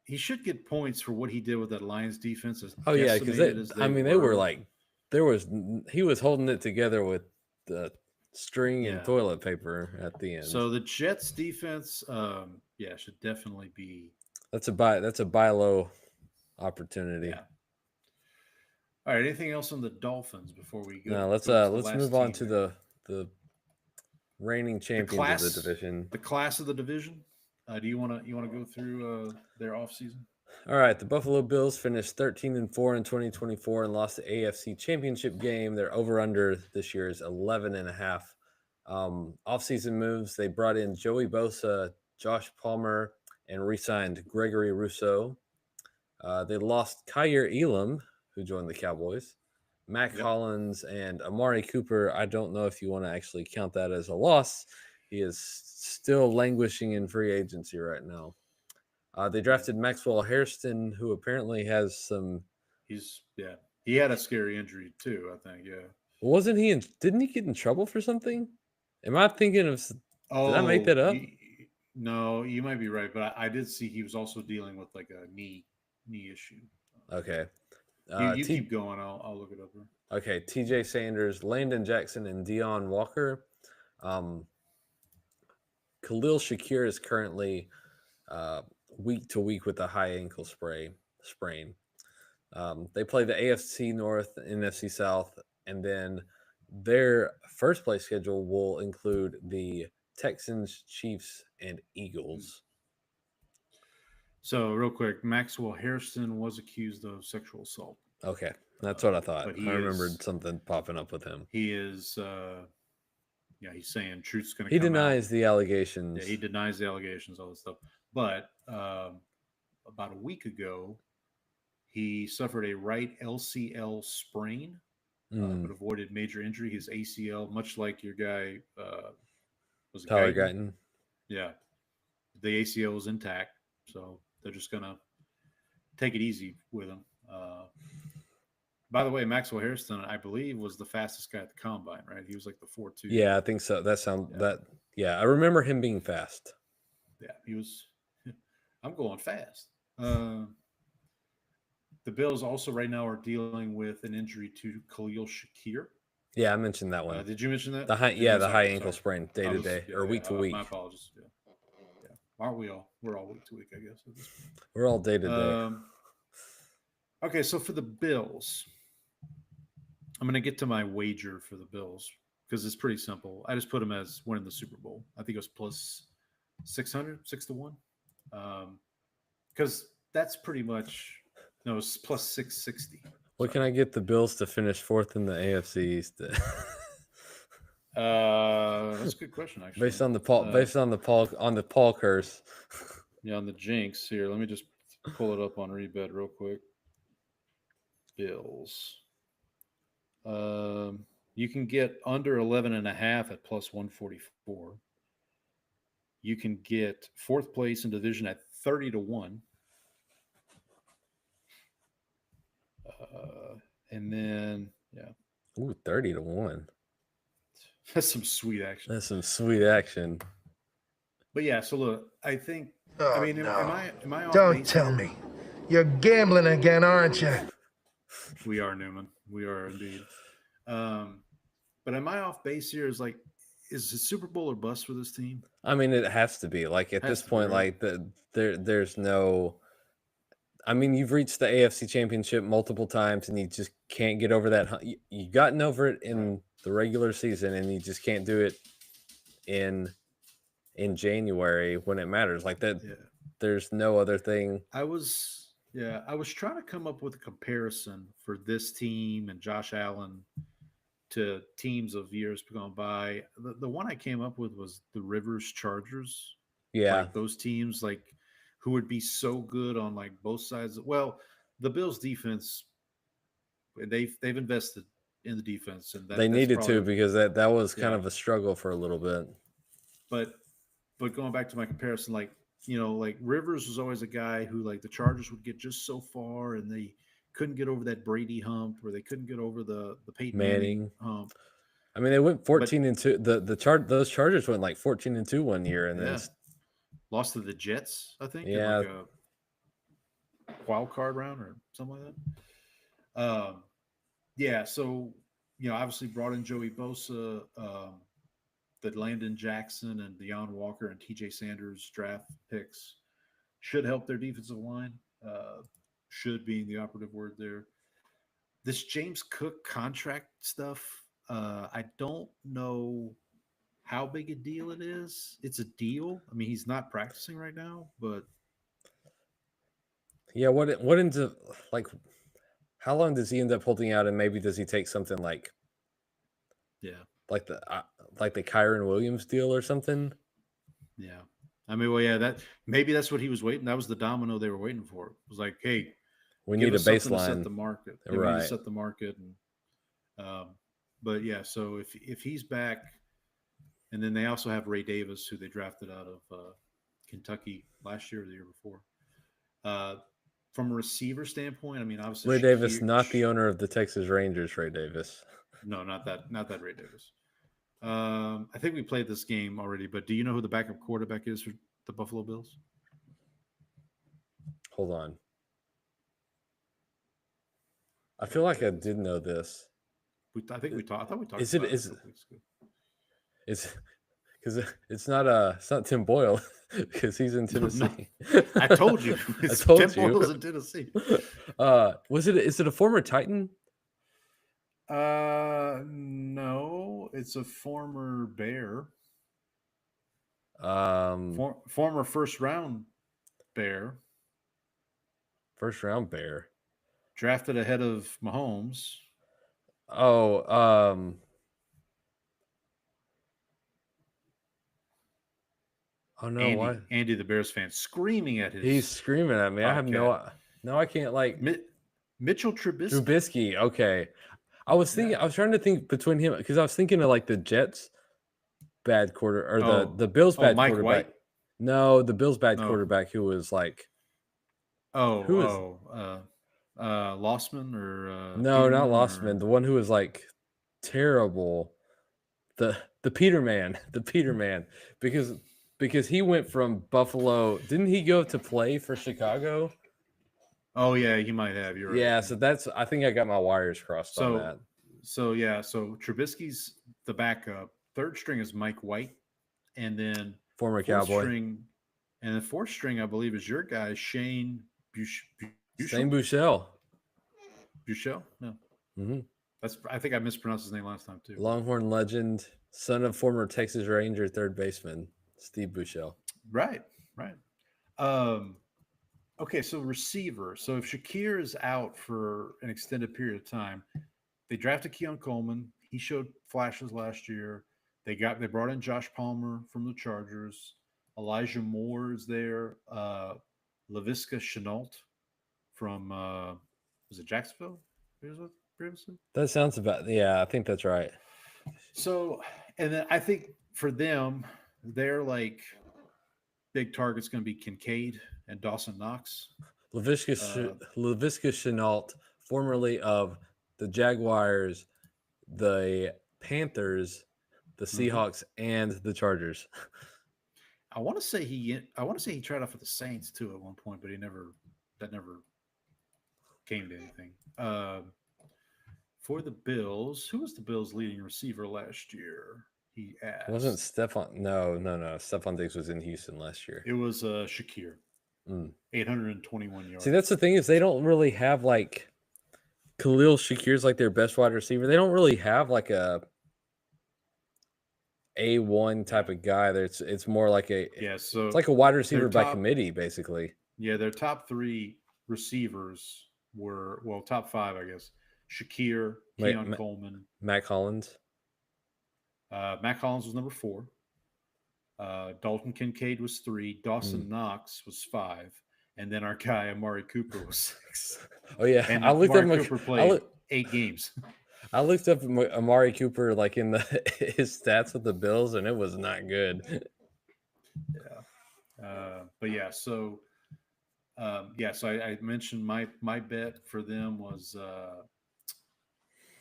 he should get points for what he did with that Lions defense. Yeah, because they were like, he was holding it together with the string and toilet paper at the end. So the Jets defense, should definitely be. That's a buy low opportunity. Yeah. All right. Anything else on the Dolphins before we go? No, let's move on to the reigning champions of the division. The class of the division. Do you want to go through their offseason? All right, the Buffalo Bills finished 13-4 in 2024 and lost the AFC Championship game. Their over/under this year is 11.5. Offseason moves: they brought in Joey Bosa, Josh Palmer, and re-signed Gregory Rousseau. They lost Kyer Elam, who joined the Cowboys, Mac Hollins, and Amari Cooper. I don't know if you want to actually count that as a loss. He is still languishing in free agency right now. They drafted Maxwell Hairston, who apparently has some. He had a scary injury too, I think. Yeah. Wasn't he? Didn't he get in trouble for something? Am I thinking of? Did I make that up? No, you might be right, but I did see he was also dealing with like a knee issue. Okay. You keep going. I'll look it up. Okay. T.J. Sanders, Landon Jackson, and Deion Walker. Khalil Shakir is currently week to week with a high ankle sprain. They play the AFC North, NFC South, and then their first place schedule will include the Texans, Chiefs, and Eagles. So real quick, Maxwell Hairston was accused of sexual assault. Okay, that's what I thought. But I remembered something popping up with him. He is, he's saying truth's going to. He denies the allegations. Yeah, he denies the allegations, all this stuff. But about a week ago, he suffered a right LCL sprain, but avoided major injury. His ACL, much like your guy, was it Tyler Guyton? Yeah, the ACL was intact, so they're just gonna take it easy with him. By the way, Maxwell Hairston, I believe, was the fastest guy at the combine, right? He was like the 4.2. Yeah, I think so. I remember him being fast. Yeah, he was. I'm going fast. The Bills also right now are dealing with an injury to Khalil Shakir. Yeah, I mentioned that one. Did you mention that? The high ankle sprain, day to day or week to week. My apologies. Yeah. Aren't we all? We're all week to week, I guess. We're all day to day. Okay, so for the Bills, I'm going to get to my wager for the Bills because it's pretty simple. I just put them as winning the Super Bowl. I think it was plus 600, 6-1. Because that's pretty much, no, it's plus 660. What can I get the Bills to finish fourth in the AFC East? That's a good question, actually. Based on the Paul curse. Yeah, on the jinx here. Let me just pull it up on Rebet real quick. Bills. You can get under 11.5 at plus 144. You can get fourth place in division at 30-1. And then, yeah. Ooh, 30-1. That's some sweet action. But yeah, so look, I think. I mean, am I off Don't base tell here? me. You're gambling again, aren't you? We are, Newman. We are indeed. But am I off base here? Is it Super Bowl or bust for this team? I mean, it has to be. Like at this point, right? Like there's no. I mean, you've reached the AFC Championship multiple times, and you just can't get over that. You gotten over it in the regular season, and you just can't do it in January when it matters. Like that, there's no other thing. I was trying to come up with a comparison for this team and Josh Allen to teams of years gone by. The one I came up with was the Rivers Chargers. Yeah, like those teams, like who would be so good on like both sides. Well, the Bills defense, they've invested in the defense, and they needed to because that was kind of a struggle for a little bit. But going back to my comparison, like Rivers was always a guy who like the Chargers would get just so far, and they couldn't get over that Brady hump, or they couldn't get over the Peyton Manning hump. I mean, they went 14-2. Those Chargers went like 14-2 one year, and then lost to the Jets, I think. Yeah, in like a wild card round or something like that. So obviously brought in Joey Bosa, that Landon Jackson and Deion Walker and T.J. Sanders draft picks should help their defensive line. Should being the operative word there. This James Cook contract stuff, I don't know how big a deal it is. It's a deal. I mean, he's not practicing right now, but Yeah, what ends up like? How long does he end up holding out, and maybe does he take something Yeah. like the Kyron Williams deal or something? Yeah. I mean, well, yeah, maybe that's what he was waiting. That was the domino they were waiting for. It was like, hey, We give need a us something to set baseline, the market. We need to right? set the market. But yeah, so if he's back, and then they also have Ray Davis, who they drafted out of Kentucky last year or the year before. From a receiver standpoint, I mean, obviously Ray Davis, not the owner of the Texas Rangers. Ray Davis. No, not that Ray Davis. I think we played this game already, but do you know who the backup quarterback is for the Buffalo Bills? Hold on. I feel like I did know this. I think we talked. I thought we talked. Is about it? it a couple weeks ago. It's because it's not Tim Boyle because he's in Tennessee. No, I told you. I told Dem you. Boyz in Tennessee. Is it a former Titan? No, it's a former Bear. Former First round Bear. Bear. Drafted ahead of Mahomes. Oh, oh no! Andy, Why? Andy, the Bears fan, screaming at his. He's screaming at me. I have no. I can't Mitchell Trubisky. Trubisky. Okay, I was thinking. Yeah. I was trying to think between him because I was thinking of like the Jets bad quarter or the Bills bad Mike quarterback. White? No, the Bills bad quarterback who was like. Lossman or no, Peterman not Lossman. The one who was like terrible. The Peterman, because he went from Buffalo. Didn't he go to play for Chicago? Oh yeah, he might have. You're right. Yeah, so I think I got my wires crossed on that. So Trubisky's the backup. Third string is Mike White, and then former Cowboy. And the fourth string, I believe, is your guy Shane Buechele. Buechele? No. Mm-hmm. I think I mispronounced his name last time too. Longhorn legend, son of former Texas Ranger third baseman Steve Buechele. Right. Okay, so receiver. So if Shakir is out for an extended period of time, they drafted Keon Coleman. He showed flashes last year. They brought in Josh Palmer from the Chargers. Elijah Moore is there. Laviska Shenault from was it Jacksonville? Previously? That sounds about I think that's right. So, and then I think for them, they're like big target's going to be Kincaid and Dawson Knox. Laviska Shenault, formerly of the Jaguars, the Panthers, the Seahawks, and the Chargers. I want to say he tried out for the Saints too at one point, but that never came to anything. For the Bills, who was the Bills' leading receiver last year? He asked. Wasn't Stephon? No. Stephon Diggs was in Houston last year. It was Shakir. 821 yards. See, that's the thing is they don't really have like Khalil Shakir's like their best wide receiver. They don't really have like A1 type of guy. It's more like it's like a wide receiver by committee, basically. Yeah, their top three receivers were top five, I guess. Shakir, Keon Coleman, Matt Collins. Matt Collins was number 4. Dalton Kincaid was 3. Dawson Knox was 5. And then our guy Amari Cooper was 6. Oh yeah, and I looked Amari Cooper played 8 games. I looked up Amari Cooper like in his stats with the Bills, and it was not good. Yeah, but yeah, so I mentioned my bet for them was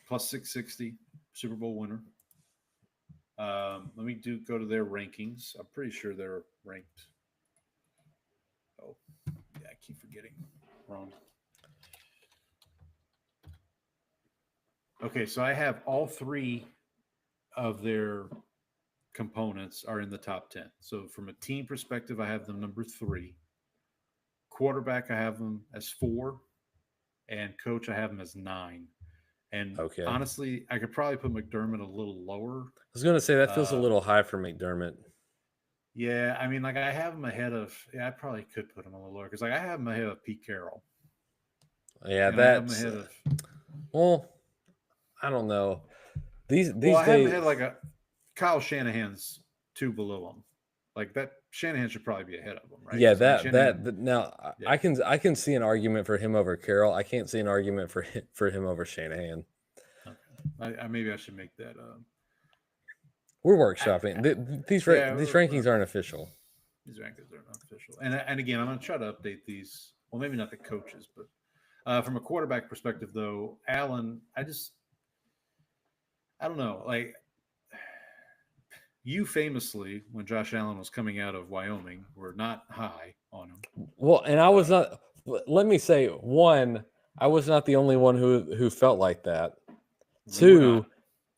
plus 660 Super Bowl winner. Let me go to their rankings. I'm pretty sure they're ranked. Oh, yeah, I keep forgetting. Wrong. Okay, so I have all 3 of their components are in the top 10. So from a team perspective, I have them number 3. Quarterback, I have them as 4. And coach, I have them as 9. And honestly, I could probably put McDermott a little lower. I was going to say that feels a little high for McDermott. Yeah, I mean, like I have him ahead of. Yeah, I probably could put him a little lower because, like, I have him ahead of Pete Carroll. Yeah, And I have him that's ahead of. well, I don't know. These Well, I have him days, ahead of, like a Kyle Shanahan's two below him. Like that, Shanahan should probably be ahead of him, right? yeah, 'Cause, I mean, now yeah. I can see an argument for him over Carroll. I can't see an argument for him over Shanahan. Okay. Maybe I should make that. We're workshopping. These Yeah, these we're- rankings aren't official. These rankings are not official. And again, I'm going to try to update these. Well, maybe not the coaches, but from a quarterback perspective, though, Allen, I don't know. Like you famously, when Josh Allen was coming out of Wyoming, were not high on him. Well, and I was not. Let me say, one, I was not the only one who felt like that. We were Two, not.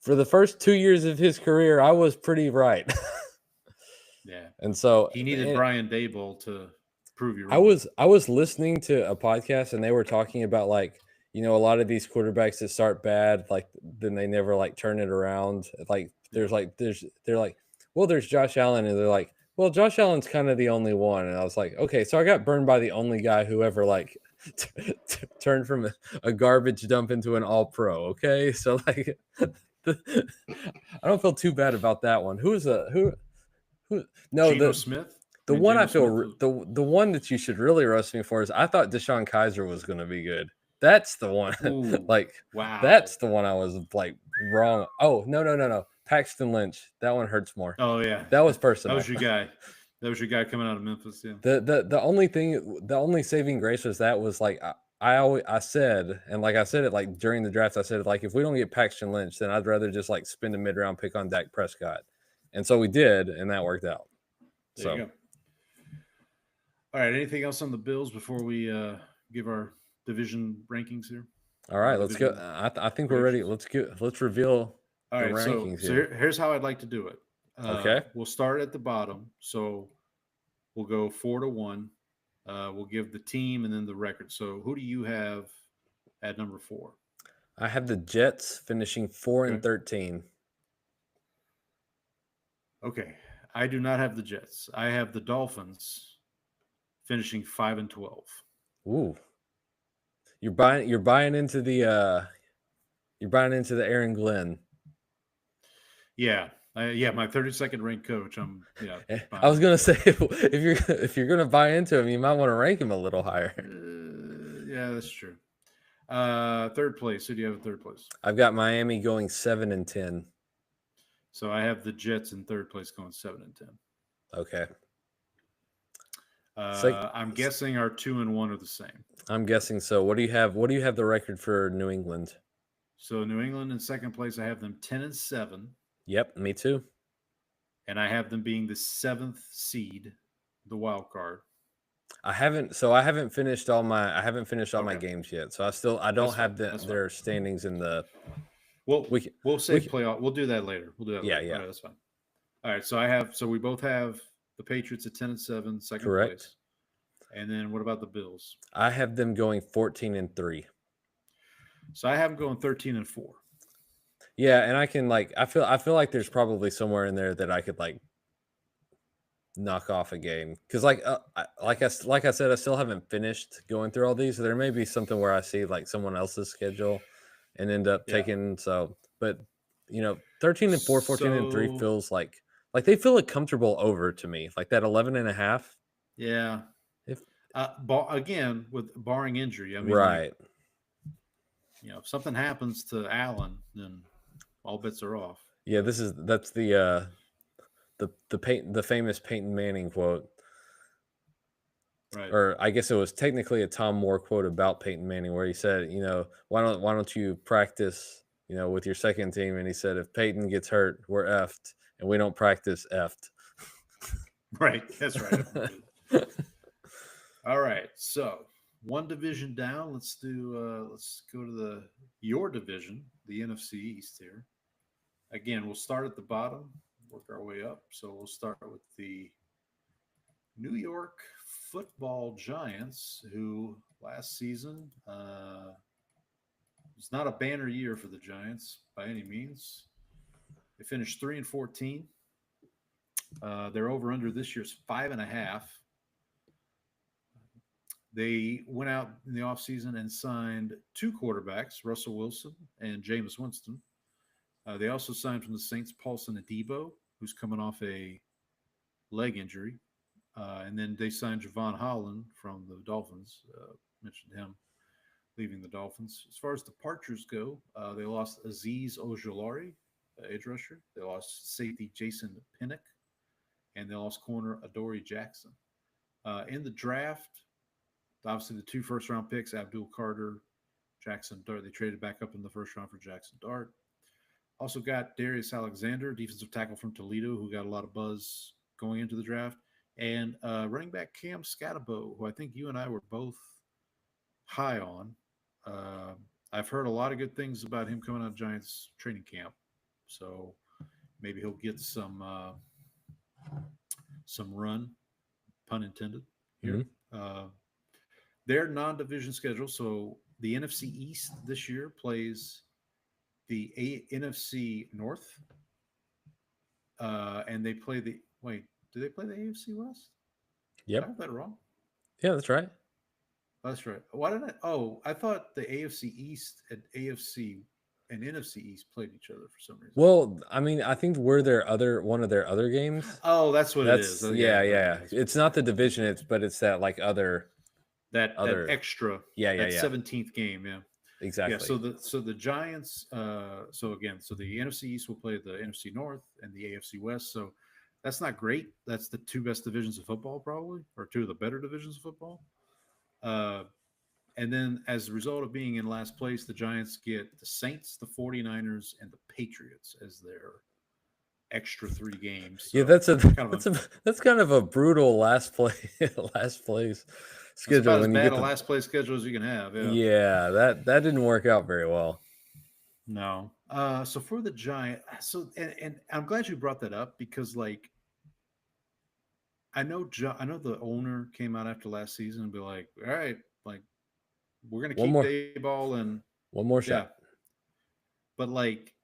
for the first 2 years of his career, I was pretty right. Yeah. And so He needed and Brian Daboll to prove you wrong. I was listening to a podcast and they were talking about like, you know, a lot of these quarterbacks that start bad, like then they never like turn it around. Like they're like, well, there's Josh Allen, and they're like, well, Josh Allen's kind of the only one. And I was like, okay, so I got burned by the only guy who ever like turned from a garbage dump into an all pro. Okay. So like I don't feel too bad about that one. Who no, Geno the Smith. the I mean, one Geno I feel Smith was- the one that you should really roast me for is I thought Deshaun Kaiser was going to be good. That's the one. Ooh, Like wow. that's the one I was like wrong. Oh no. Paxton Lynch. That one hurts more. Oh yeah, That was that personal. was your guy. That was your guy coming out of Memphis. Yeah. The only saving grace was that was like I said, and like I said it like during the draft, I said like if we don't get Paxton Lynch, then I'd rather just like spend a mid round pick on Dak Prescott, and so we did, and that worked out. There you go. All right. Anything else on the Bills before we give our division rankings here? All right, let's go. I think we're ready. Let's reveal All the right. So, rankings so here. here's how I'd like to do it. Okay. We'll start at the bottom. So we'll go 4-1. We'll give the team and then the record. So who do you have at number 4? I have the Jets finishing 4-13. Okay. I do not have the Jets. I have the Dolphins finishing 5-12. Ooh, you're buying into the Aaron Glenn. Yeah. My 32nd ranked coach. I was gonna say if you're gonna buy into him, you might want to rank him a little higher. Yeah, that's true. Third place. Who do you have in third place? I've got Miami going 7-10. So I have the Jets in third place going 7-10. Okay. I'm guessing our 2-1 are the same. I'm guessing so. What do you have? What do you have the record for New England? So New England in second place, I have them 10-7. Yep, me too. And I have them being the 7th seed, the wild card. I haven't finished all my games yet. So I don't have their standings in the. We'll say playoff. We'll do that later. Yeah. All right, that's fine. All right, so we both have the Patriots at 10-7, second Correct. place. And then what about the Bills? I have them going 14-3. So I have them going 13-4. Yeah, and I can I feel like there's probably somewhere in there that I could like knock off a game because like I said, I still haven't finished going through all these. So there may be something where I see like someone else's schedule and end up taking but 13-4, 14-3 feels like they feel a comfortable over to me, like that 11.5. Yeah. If again with barring injury, I mean, right. If something happens to Allen, then all bets are off. Yeah, that's the famous Peyton Manning quote. Right. Or I guess it was technically a Tom Moore quote about Peyton Manning where he said, why don't you practice, with your second team? And he said, if Peyton gets hurt, we're effed, and we don't practice effed. Right. That's right. All right. So one division down. Let's go to your division, the NFC East here. Again, we'll start at the bottom, work our way up. So we'll start with the New York Football Giants, who last season was not a banner year for the Giants by any means. They finished 3-14. Their over-under this year's 5.5. They went out in the offseason and signed 2 quarterbacks, Russell Wilson and Jameis Winston. They also signed from the Saints Paulson Adebo, who's coming off a leg injury. And then they signed Javon Holland from the Dolphins. Mentioned him leaving the Dolphins. As far as departures go, they lost Azeez Ojulari, edge rusher. They lost safety Jason Pinnock. And they lost corner Adoree Jackson. In the draft, obviously the 2 first-round picks, Abdul Carter, Jackson Dart. They traded back up in the first round for Jackson Dart. Also got Darius Alexander, defensive tackle from Toledo, who got a lot of buzz going into the draft. And running back Cam Scatabo, who I think you and I were both high on. I've heard a lot of good things about him coming out of Giants training camp. So maybe he'll get some run, pun intended, here. Mm-hmm. Their non-division schedule. So the NFC East this year plays the NFC North, and they play the do they play the AFC West? Yep. I got that wrong. Yeah, that's right. That's right. Why did I? Oh, I thought the AFC East and AFC and NFC East played each other for some reason. Well, I mean, I think we're one of their other games. Oh, that's what it is. Yeah. It's not the division, but it's that like other that extra. Yeah. 17th game. Yeah. Exactly. Yeah. So the Giants. So the NFC East will play the NFC North and the AFC West. So that's not great. That's the 2 best divisions of football, probably, or 2 of the better divisions of football. And then as a result of being in last place, the Giants get the Saints, the 49ers, and the Patriots as their extra 3 games. So yeah, that's kind of a brutal last place schedule. About as bad a last place schedule as you can have. Yeah, that didn't work out very well. No. So for the Giants, and I'm glad you brought that up because like I know the owner came out after last season and be like, all right, like we're gonna keep Dayball and one more shot. But like,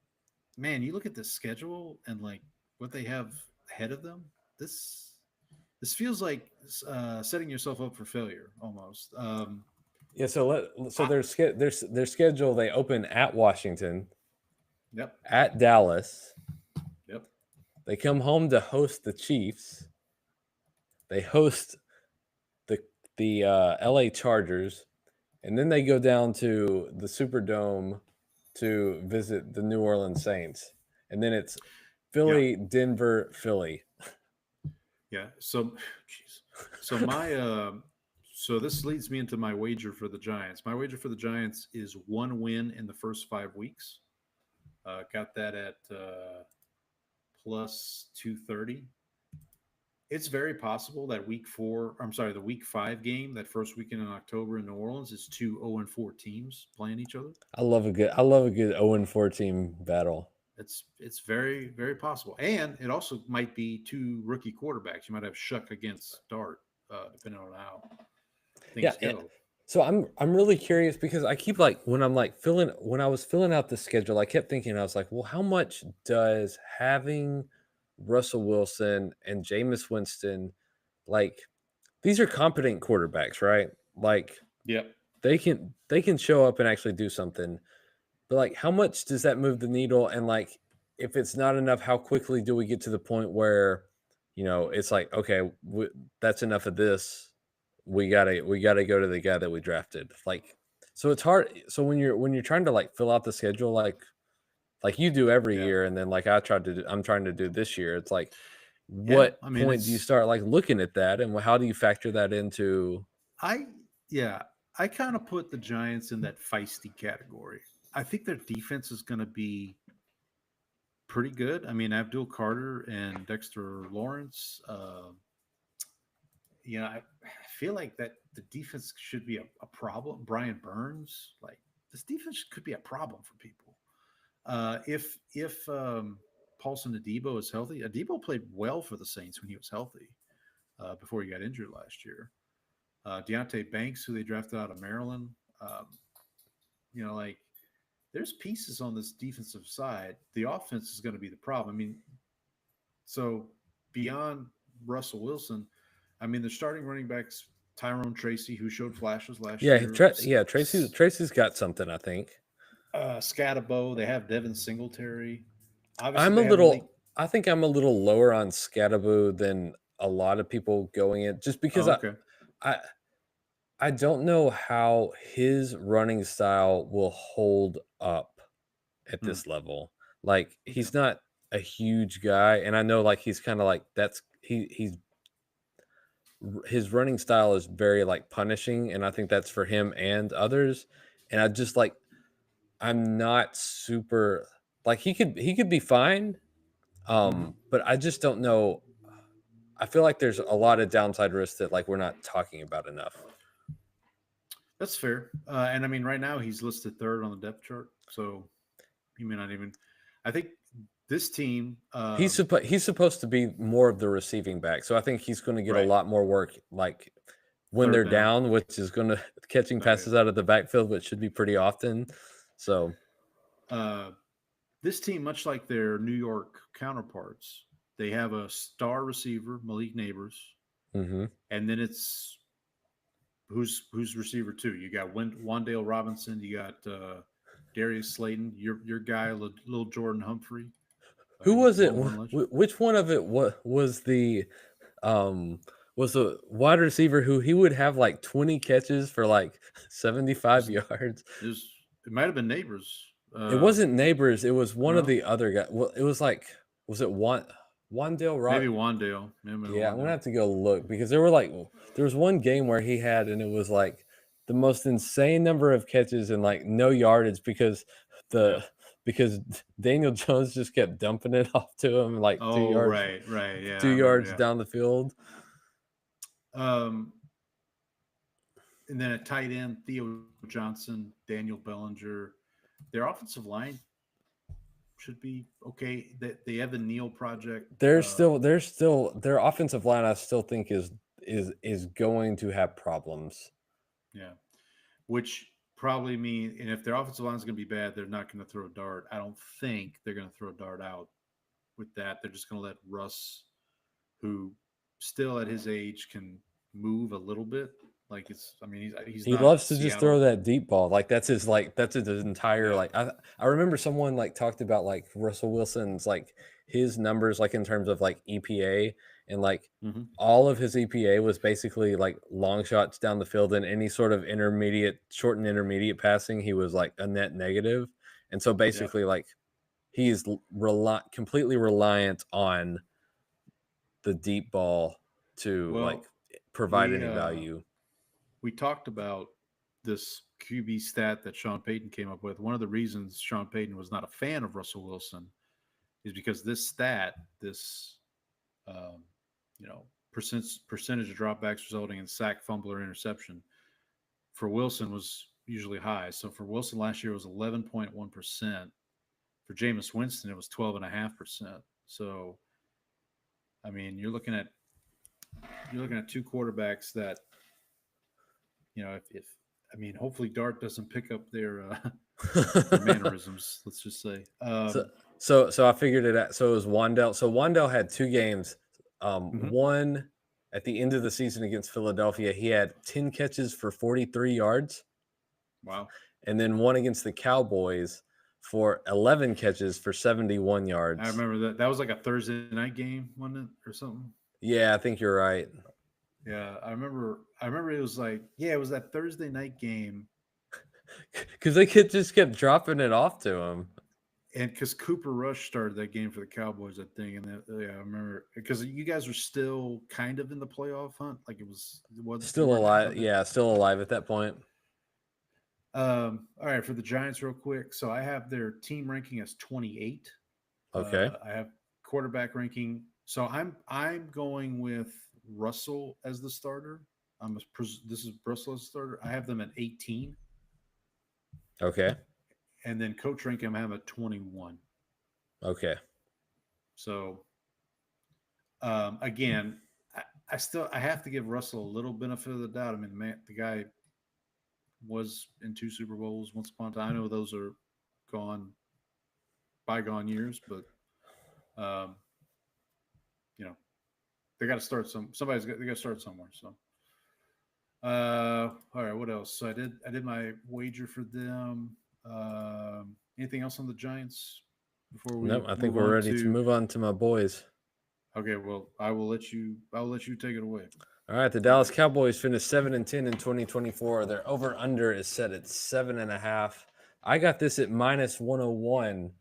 man, you look at the schedule and like what they have ahead of them. This feels like setting yourself up for failure almost. Yeah. So their schedule. They open at Washington. Yep. At Dallas. Yep. They come home to host the Chiefs. They host the LA Chargers, and then they go down to the Superdome to visit the New Orleans Saints, and then it's Philly, Denver, Philly. Yeah. So so this leads me into my wager for the Giants. My wager for the Giants is 1 win in the first 5 weeks. Got that at plus 230. It's very possible that the week 5 game, that first weekend in October in New Orleans, is 2 0-4 teams playing each other. I love a good 0-4 team battle. It's very, very possible. And it also might be 2 rookie quarterbacks. You might have Shuck against Dart, depending on how things go. So I'm really curious because I keep when I was filling out the schedule, I kept thinking, I was like, well, how much does having Russell Wilson and Jameis Winston, these are competent quarterbacks, right? They can show up and actually do something. But how much does that move the needle? And if it's not enough, how quickly do we get to the point where, it's okay, that's enough of this. We gotta go to the guy that we drafted. So it's hard. So when you're trying to fill out the schedule, like you do every year, and then I'm trying to do this year. It's what point do you start looking at that, and how do you factor that into? I kind of put the Giants in that feisty category. I think their defense is going to be pretty good. I mean, Abdul Carter and Dexter Lawrence. I feel like that the defense should be a problem. Brian Burns, this defense could be a problem for people. If Paulson Adebo is healthy, Adebo played well for the Saints when he was healthy before he got injured last year. Deontay Banks, who they drafted out of Maryland, there's pieces on this defensive side. The offense is going to be the problem. I mean, so beyond Russell Wilson, I mean, the starting running backs, Tyrone Tracy, who showed flashes last Yeah, year. Tracy's got something, I think. Scatabo, they have Devin Singletary. Obviously, I'm a they have Malik. I think I'm a little lower on Scatterbo than a lot of people going in, just because Okay. I I don't know how his running style will hold up at Hmm. this level. Like he's Okay. not a huge guy, and I know like he's kind of like his running style is very like punishing, and I think that's for him and others. And I just like I'm not super like he could be fine, but I just don't know. I feel like there's a lot of downside risks that like we're not talking about enough. That's fair. And I mean, right now he's listed third on the depth chart, so he may not even. I think this team. He's supposed to be more of the receiving back, so I think he's going to get a Right. lot more work like when Third they're down. down, which is going to catching Oh, yeah. passes out of the backfield, which should be pretty often. So This team, much like their New York counterparts, they have a star receiver, Malik Neighbors, mhm. and then it's who's receiver two. You got Wandale Robinson, you got Darius Slayton, your guy, little Jordan Humphrey. Who was it? Longhorn legend. Which one of it was the wide receiver who he would have like 20 catches for like 75 yards? It might have been Neighbors. It wasn't Neighbors. It was one of no? the other guys. Well, it was like, was it Wandale Rock? Maybe Wandale. Yeah, I'm gonna have to go look because there was one game where he had, and it was like the most insane number of catches and like no yardage because Daniel Jones just kept dumping it off to him like 2 Oh, yards, right. Yeah. 2 I remember, yards yeah. down the field. And then at tight end, Theo Johnson, Daniel Bellinger. Their offensive line should be okay. The Evan Neal project. Their offensive line I still think is going to have problems. Yeah, which probably mean, and if their offensive line is going to be bad, they're not going to throw a dart. I don't think they're going to throw a dart out with that. They're just going to let Russ, who still at his age can move a little bit. Like He loves to just throw that deep ball. Like that's his entire like I remember someone like talked about like Russell Wilson's like his numbers like in terms of like EPA, and like all of his EPA was basically like long shots down the field, and any sort of short and intermediate passing he was like a net negative. And so basically like he's completely reliant on the deep ball to like provide any value. We talked about this QB stat that Sean Payton came up with. One of the reasons Sean Payton was not a fan of Russell Wilson is because this stat, percentage of dropbacks resulting in sack, fumble, or interception for Wilson was usually high. So for Wilson last year it was 11.1%. For Jameis Winston, it was 12.5%. So, I mean, you're looking at two quarterbacks that, hopefully Dart doesn't pick up their mannerisms. Let's just say. So I figured it out. So it was Wandale. So Wandale had 2 games. One at the end of the season against Philadelphia, he had 10 catches for 43 yards. Wow. And then one against the Cowboys for 11 catches for 71 yards. I remember that. That was like a Thursday night game, wasn't it, or something? Yeah, I think you're right. Yeah, I remember it was like, it was that Thursday night game. Because they just kept dropping it off to him. And because Cooper Rush started that game for the Cowboys, I think. And I remember because you guys were still kind of in the playoff hunt. Like it wasn't still alive. Yeah, still alive at that point. All right, for the Giants real quick. So I have their team ranking as 28. Okay. I have quarterback ranking. So I'm going with Russell as the starter. This is Russell as the starter. I have them at 18. Okay. And then coach ranking I'm having at 21. Okay. So again, I have to give Russell a little benefit of the doubt. I mean, the guy was in 2 Super Bowls once upon a time. I know those are bygone years, but they got to start they got to start somewhere. So, all right, what else? So I did my wager for them. Anything else on the Giants before we? Nope, I think we're ready to move on to my boys. Okay, well, I'll let you take it away. All right, the Dallas Cowboys finished 7-10 in 2024. Their over/under is set at 7.5. I got this at -101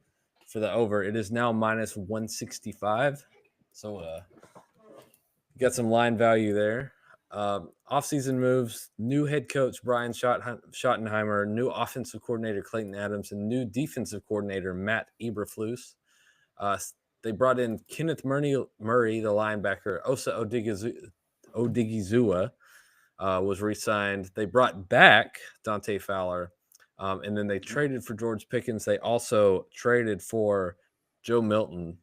for the over. It is now -165. So got some line value there. Offseason moves, new head coach Brian Schottenheimer, new offensive coordinator Clayton Adams, and new defensive coordinator Matt Eberflus. They brought in Kenneth Murray, the linebacker. Osa Odigizua was re-signed. They brought back Dante Fowler, and then they traded for George Pickens. They also traded for Joe Milton.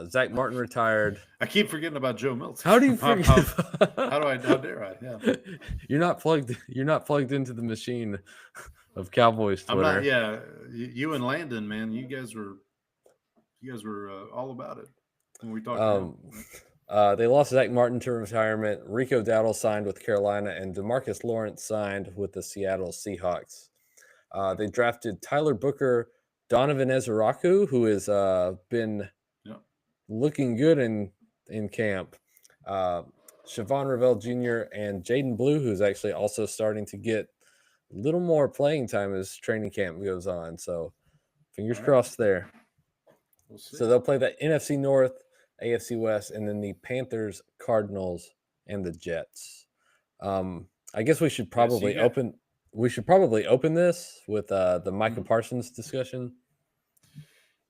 Zach Martin retired. I keep forgetting about Joe Milton. How do you forget? How dare I? Yeah. You're not plugged into the machine of Cowboys Twitter. I'm not. Yeah, you and Landon, man, you guys were all about it when we talked. They lost Zach Martin to retirement. Rico Dowdle signed with Carolina, and DeMarcus Lawrence signed with the Seattle Seahawks. They drafted Tyler Booker, Donovan Ezeraku, who has been looking good in camp. Siobhan Revell Jr. and Jaden Blue, who's actually also starting to get a little more playing time as training camp goes on. So fingers crossed there. We'll see. So they'll play the NFC North, AFC West, and then the Panthers, Cardinals, and the Jets. I guess we should probably open this with the Micah Parsons discussion.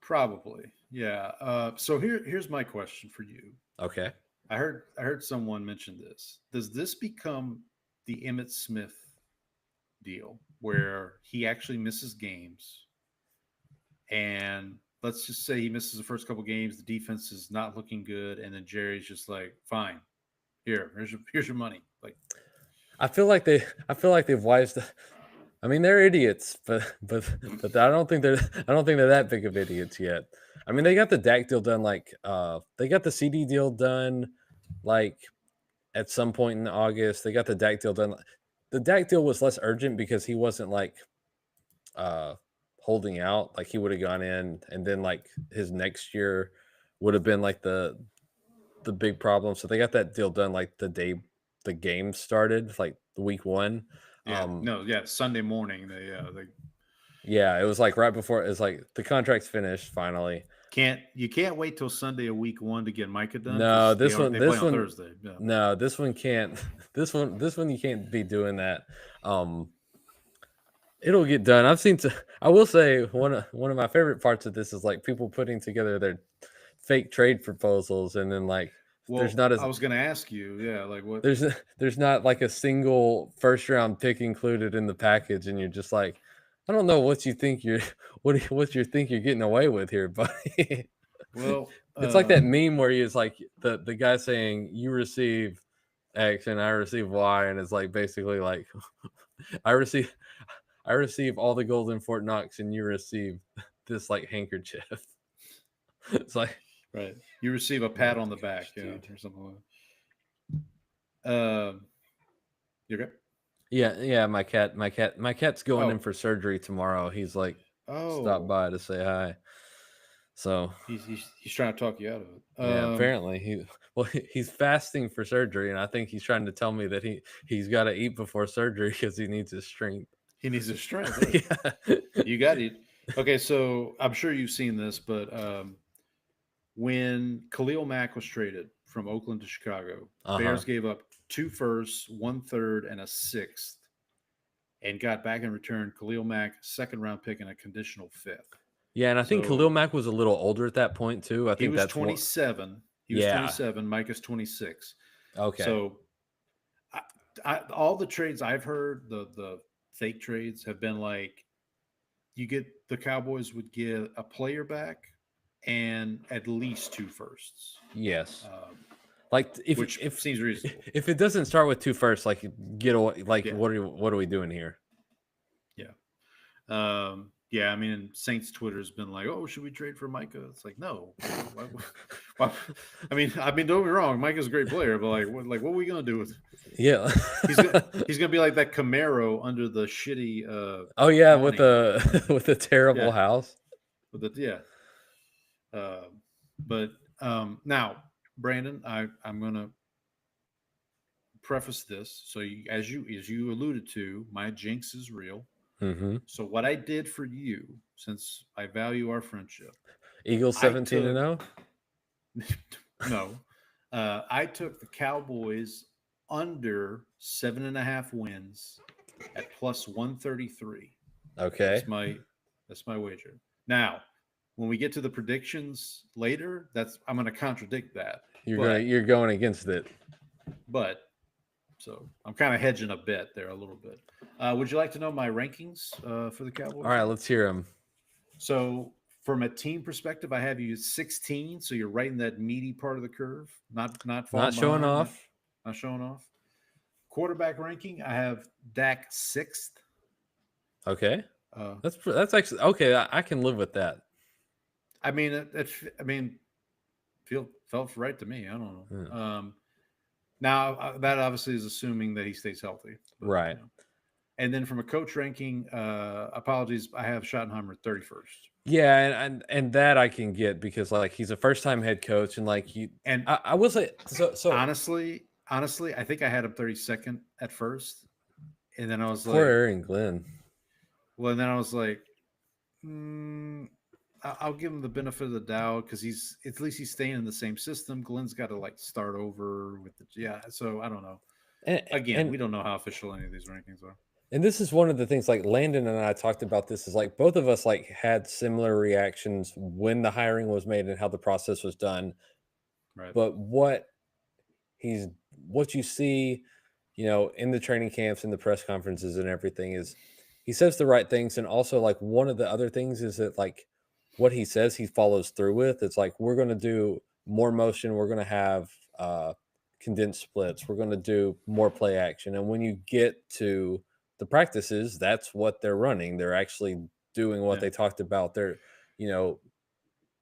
Probably, yeah. So here's my question for you. Okay. I heard someone mention this. Does this become the Emmitt Smith deal where he actually misses games, and let's just say he misses the first couple games, the defense is not looking good, and then Jerry's just like, "Fine, here's your money." Like, I feel like they've wised. I mean, they're idiots, but I don't think they're that big of idiots yet. I mean, they got the Dak deal done, they got the CD deal done, at some point in August. They got the Dak deal done. The Dak deal was less urgent because he wasn't holding out. Like, he would have gone in, and then his next year would have been the big problem. So they got that deal done the day the game started, week 1. Sunday morning. It was right before. It was the contract's finished finally. You can't wait till Sunday of week 1 to get Micah done. No, this one Thursday. Yeah. No, this one can't. This one you can't be doing that. It'll get done. I will say one of my favorite parts of this is people putting together their fake trade proposals, and then there's not as. I was going to ask you, what? There's not a single first round pick included in the package, and you're just I don't know what you think you're getting away with here, buddy. Well, it's like that meme where he's the guy saying you receive X and I receive Y, and it's basically I receive all the gold in Fort Knox, and you receive this handkerchief. It's right. You receive a pat on the back, or something like that. You okay? Yeah. My cat's going in for surgery tomorrow. He's stopped by to say hi. So he's trying to talk you out of it. Yeah, apparently he's fasting for surgery, and I think he's trying to tell me that he's got to eat before surgery because he needs his strength. He needs his strength. Right? Yeah. You got to eat. Okay, so I'm sure you've seen this, but when Khalil Mack was traded from Oakland to Chicago, Bears gave up 2 firsts, 1 third, and a 6th, and got back in return Khalil Mack, 2nd-round pick, and a conditional 5th. Yeah, and I think Khalil Mack was a little older at that point too. I think he was 27. He was 27. Mike is 26. Okay. So, all the trades I've heard, the fake trades have been the Cowboys would get a player back and at least 2 firsts. Yes. Which seems reasonable. If it doesn't start with 2 firsts, get away. What are we doing here? Yeah. Yeah, I mean, Saints Twitter's been like, "Oh, should we trade for Micah?" It's like, no. Why- I mean, don't get me wrong, Micah's a great player, but what are we gonna do with? Yeah. He's gonna be like that Camaro under the shitty. Oh yeah, awning. with the with the terrible Yeah. house. But now, Brandon, I'm gonna preface this. So as you alluded to, my jinx is real. Mm-hmm. So what I did for you, since I value our friendship, Eagles 17-0. No, I took the Cowboys under 7.5 wins at plus 133. Okay. That's my wager. Now, when we get to the predictions later, I'm going to contradict that. You're going against it. But so I'm kind of hedging a bet there a little bit. Would you like to know my rankings for the Cowboys? All right, let's hear them. So from a team perspective, I have you at 16. So you're right in that meaty part of the curve. Not showing off. Not showing off. Quarterback ranking, I have Dak 6th. Okay. That's actually okay. I can live with that. I mean, felt right to me. I don't know. Yeah. Now that obviously is assuming that he stays healthy, but, right? You know. And then from a coach ranking, apologies, I have Schottenheimer 31st. Yeah, and that I can get because like he's a first time head coach and like I will say so honestly, I think I had him 32nd at first, and then I was like, poor Aaron Glenn. Well, and then I was like, I'll give him the benefit of the doubt because at least he's staying in the same system. Glenn's got to like start over with so I don't know. We don't know how official any of these rankings are. And this is one of the things like Landon and I talked about this is like both of us like had similar reactions when the hiring was made and how the process was done. Right. But what you see, in the training camps and the press conferences and everything is he says the right things. And also like one of the other things is that like what he says he follows through with. It's like we're going to do more motion. We're going to have condensed splits. We're going to do more play action. And when you get to the practices, that's what they're running. They're actually doing what they talked about. They're, the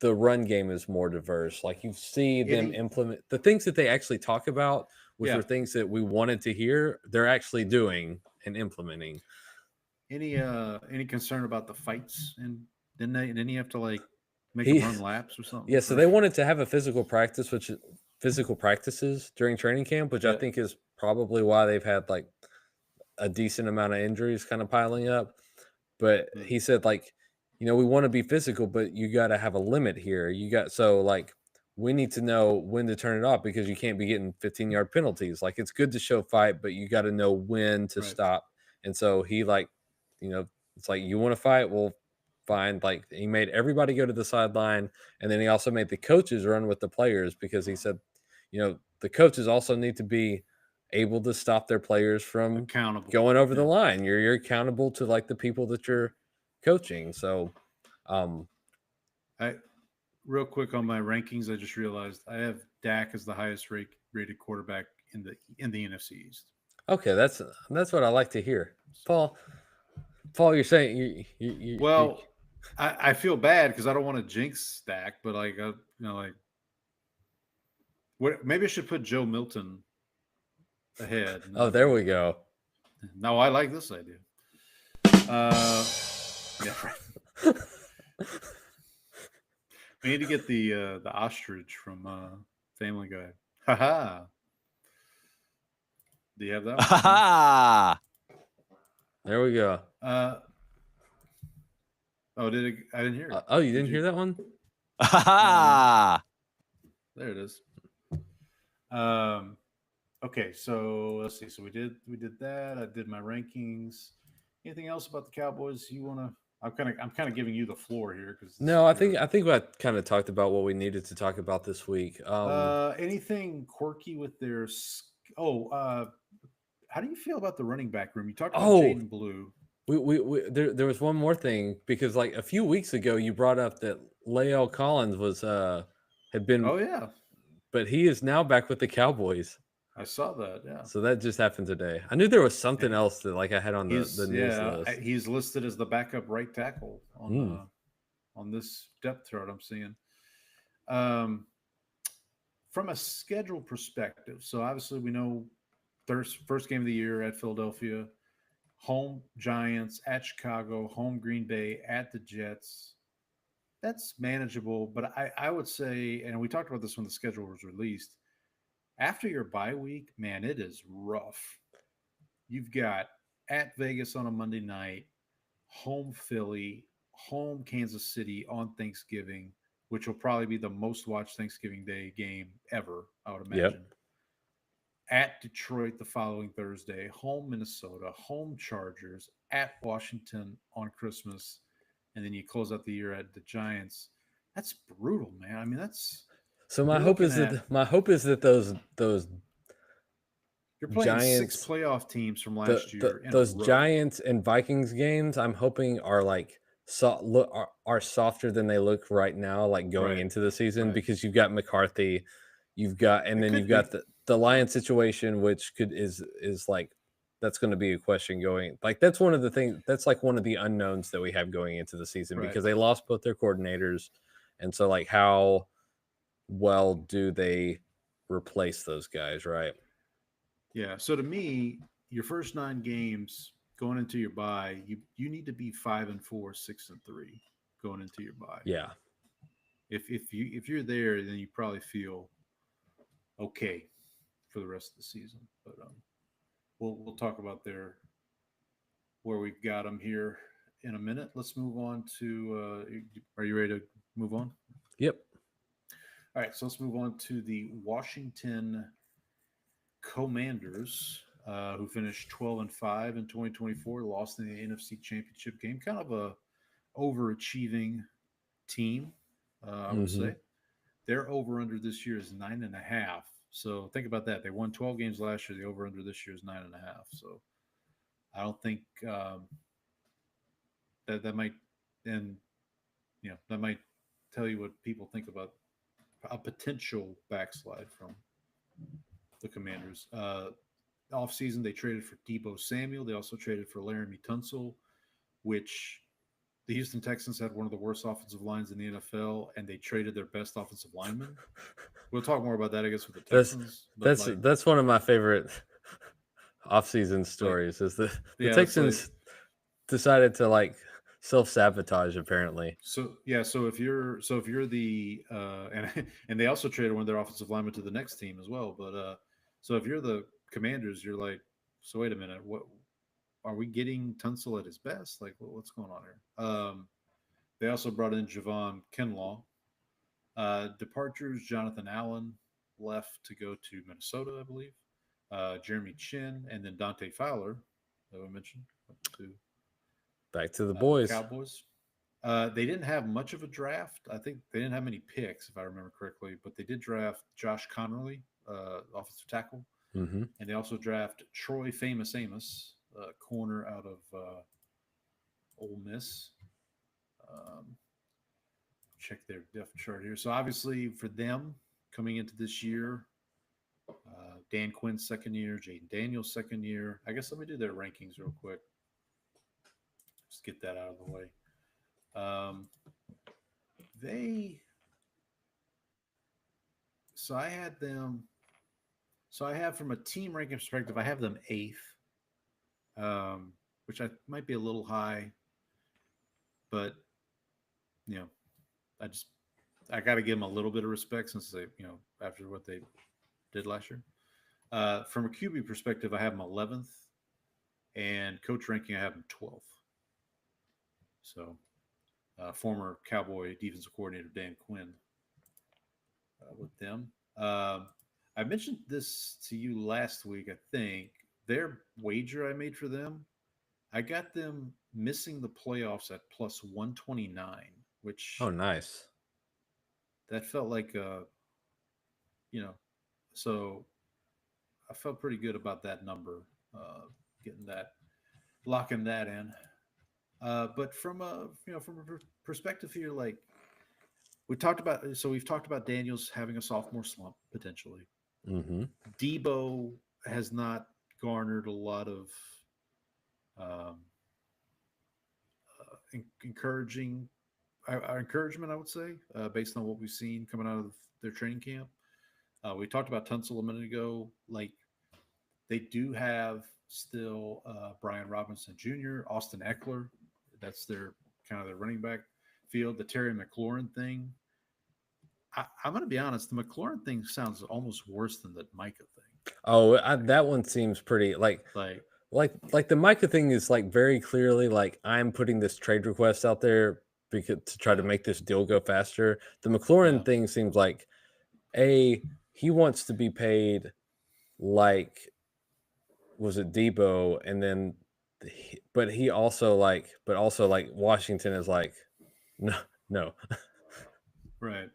run game is more diverse. Like you see them implement the things that they actually talk about, which are things that we wanted to hear. They're actually doing and implementing. Any concern about the fights? And didn't he have to like make them run laps or something? Yeah. So they wanted to have a physical practices during training camp, which I think is probably why they've had like a decent amount of injuries kind of piling up. But he said like, we want to be physical, but you got to have a limit here. We need to know when to turn it off because you can't be getting 15-yard penalties. Like it's good to show fight, but you got to know when to stop. And so he it's like, you want to fight? Well, fine. Like he made everybody go to the sideline. And then he also made the coaches run with the players because he said, the coaches also need to be able to stop their players from going over the line. You're accountable to like the people that you're coaching. So real quick on my rankings, I just realized I have Dak as the highest rated quarterback in the NFC East. Okay, that's what I like to hear. Paul, you're saying you I feel bad because I don't want to jinx Dak, but maybe I should put Joe Milton ahead. Oh, there we go. No, I like this idea. We need to get the ostrich from Family Guy. Ha. Do you have that one? Ha. There we go. I didn't hear it. You didn't hear that one? Ha. There it is. Okay, so let's see. So we did that. I did my rankings. Anything else about the Cowboys you want to? I'm kind of giving you the floor here because I think I kind of talked about what we needed to talk about this week. Anything quirky with their? How do you feel about the running back room? You talked about Jaden Blue. There was one more thing because like a few weeks ago you brought up that Lael Collins had been. Oh yeah. But he is now back with the Cowboys. I saw that. Yeah. So that just happened today. I knew there was something else that like I had on the He's news list. he's listed as the backup right tackle Hmm. on this depth chart I'm seeing. From a schedule perspective, so obviously we know first game of the year at Philadelphia, home Giants, at Chicago, home Green Bay, at the Jets. That's manageable, but I would say, and we talked about this when the schedule was released, after your bye week, man, it is rough. You've got at Vegas on a Monday night, home Philly, home Kansas City on Thanksgiving, which will probably be the most watched Thanksgiving Day game ever, I would imagine. Yep. At Detroit the following Thursday, home Minnesota, home Chargers, at Washington on Christmas, and then you close out the year at the Giants. That's brutal, man. I mean, that's So my you're hope is looking that those you're playing Giants, 6 playoff teams from last year. In those a row. Giants and Vikings games, I'm hoping are like are softer than they look right now, like going Right. into the season, Right. because you've got McCarthy, you've got, and It then could you've got be. the Lions situation, which is like that's going to be a question going. Like that's one of the things that's like one of the unknowns that we have going into the season Right. because they lost both their coordinators, and so like how well do they replace those guys, right? Yeah. So to me, your first 9 games going into your bye, you need to be 5-4, 6-3 going into your bye. Yeah. If you're there, then you probably feel okay for the rest of the season. But we'll talk about where we've got them here in a minute. Let's move on to. Are you ready to move on? Yep. All right, so let's move on to the Washington Commanders, who finished 12-5 in 2024, lost in the NFC Championship game. Kind of a overachieving team, I would say. Their over/under this year is 9.5. So think about that. They won 12 games last year. The over/under this year is 9.5. So I don't think that might, and that might tell you what people think about a potential backslide from the Commanders. Offseason, they traded for Debo Samuel. They also traded for Laramie Tunsil, which the Houston Texans had one of the worst offensive lines in the NFL, and they traded their best offensive lineman. We'll talk more about that, I guess, with the Texans. That's one of my favorite offseason stories. Is the Texans decided to like self-sabotage apparently. So if you're the and they also traded one of their offensive linemen to the next team as well. But so if you're the Commanders, you're like, so wait a minute, what are we getting Tunsil at his best? Like, what's going on here? They also brought in Javon Kinlaw. Departures: Jonathan Allen left to go to Minnesota, I believe. Jeremy Chin, and then Dante Fowler, that we mentioned, back to the boys. Cowboys. They didn't have much of a draft. I think they didn't have many picks, if I remember correctly, but they did draft Josh Connerly, offensive tackle. Mm-hmm. And they also draft Troy Famous Amos, corner out of Ole Miss. Check their depth chart here. So obviously for them coming into this year, Dan Quinn's second year, Jaden Daniels' second year. I guess let me do their rankings real quick. Just get that out of the way. I have from a team ranking perspective, I have them 8th, which I might be a little high, but I got to give them a little bit of respect since they, after what they did last year. From a QB perspective, I have them 11th, and coach ranking, I have them 12th. So, former Cowboy defensive coordinator Dan Quinn with them. I mentioned this to you last week, I think. Their wager I made for them, I got them missing the playoffs at plus 129, which... Oh, nice. That felt like, so I felt pretty good about that number, locking that in. But from a perspective here, like we've talked about Daniels having a sophomore slump potentially. Mm-hmm. Debo has not garnered a lot of um, encouragement, I would say, based on what we've seen coming out of their training camp. We talked about Tunsil a minute ago. Like, they do have still Brian Robinson Jr., Austin Eckler. That's their kind of their running back field. The Terry McLaurin thing. I'm going to be honest. The McLaurin thing sounds almost worse than the Micah thing. Oh, that one seems pretty like the Micah thing is like very clearly like I'm putting this trade request out there because to try to make this deal go faster. The McLaurin thing seems like he wants to be paid like was it Debo, and then but also Washington is like no. Right.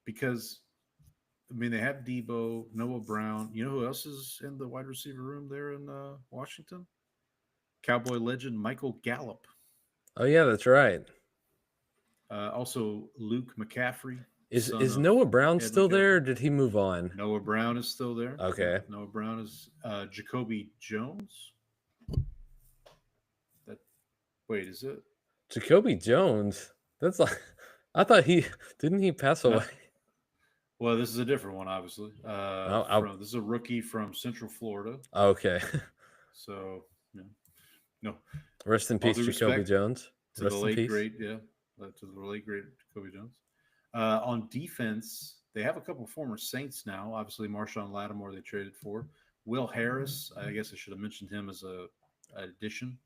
Because I mean, they have Debo, Noah Brown. You know who else is in the wide receiver room there in Washington? Cowboy legend Michael Gallup. Oh yeah, that's right. Also, Luke McCaffrey. Is Noah Brown still there? Or did he move on? Noah Brown is still there. Okay. Noah Brown is Jacoby Jones. Wait, is it Jacoby Jones? That's like I thought didn't he pass away? Well, this is a different one, obviously. This is a rookie from Central Florida. Okay. So, no. Rest in peace, Jacoby Jones. To the late great, to the late great Jacoby Jones. On defense, they have a couple of former Saints now. Obviously, Marshawn Lattimore they traded for. Will Harris, I guess I should have mentioned him as an addition.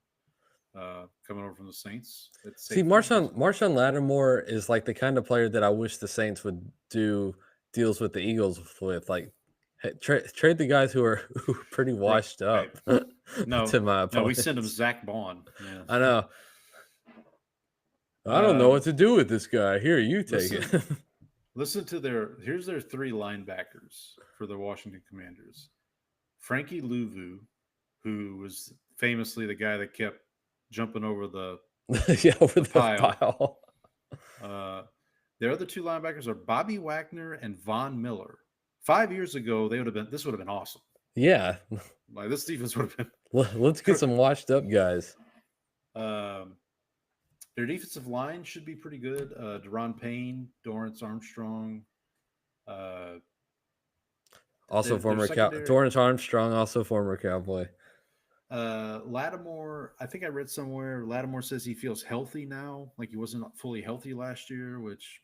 Coming over from the Saints. See, Marshawn Lattimore is like the kind of player that I wish the Saints would do deals with the Eagles with, like trade the guys who are pretty washed up. No, to my opponents. No, we send them Zach Bond. Yeah. I know. I don't know what to do with this guy. Here, you take it. Listen to here's their three linebackers for the Washington Commanders. Frankie Louvu, who was famously the guy that kept jumping over the over the pile. Their other two linebackers are Bobby Wagner and Von Miller. 5 years ago, this would have been awesome. Yeah. Like, this defense would have been. Let's get some washed up guys. Their defensive line should be pretty good. Deron Payne, Dorrance Armstrong. Also former Dorrance Armstrong, also former Cowboy. Lattimore, I think I read somewhere, Lattimore says he feels healthy now, like he wasn't fully healthy last year, which,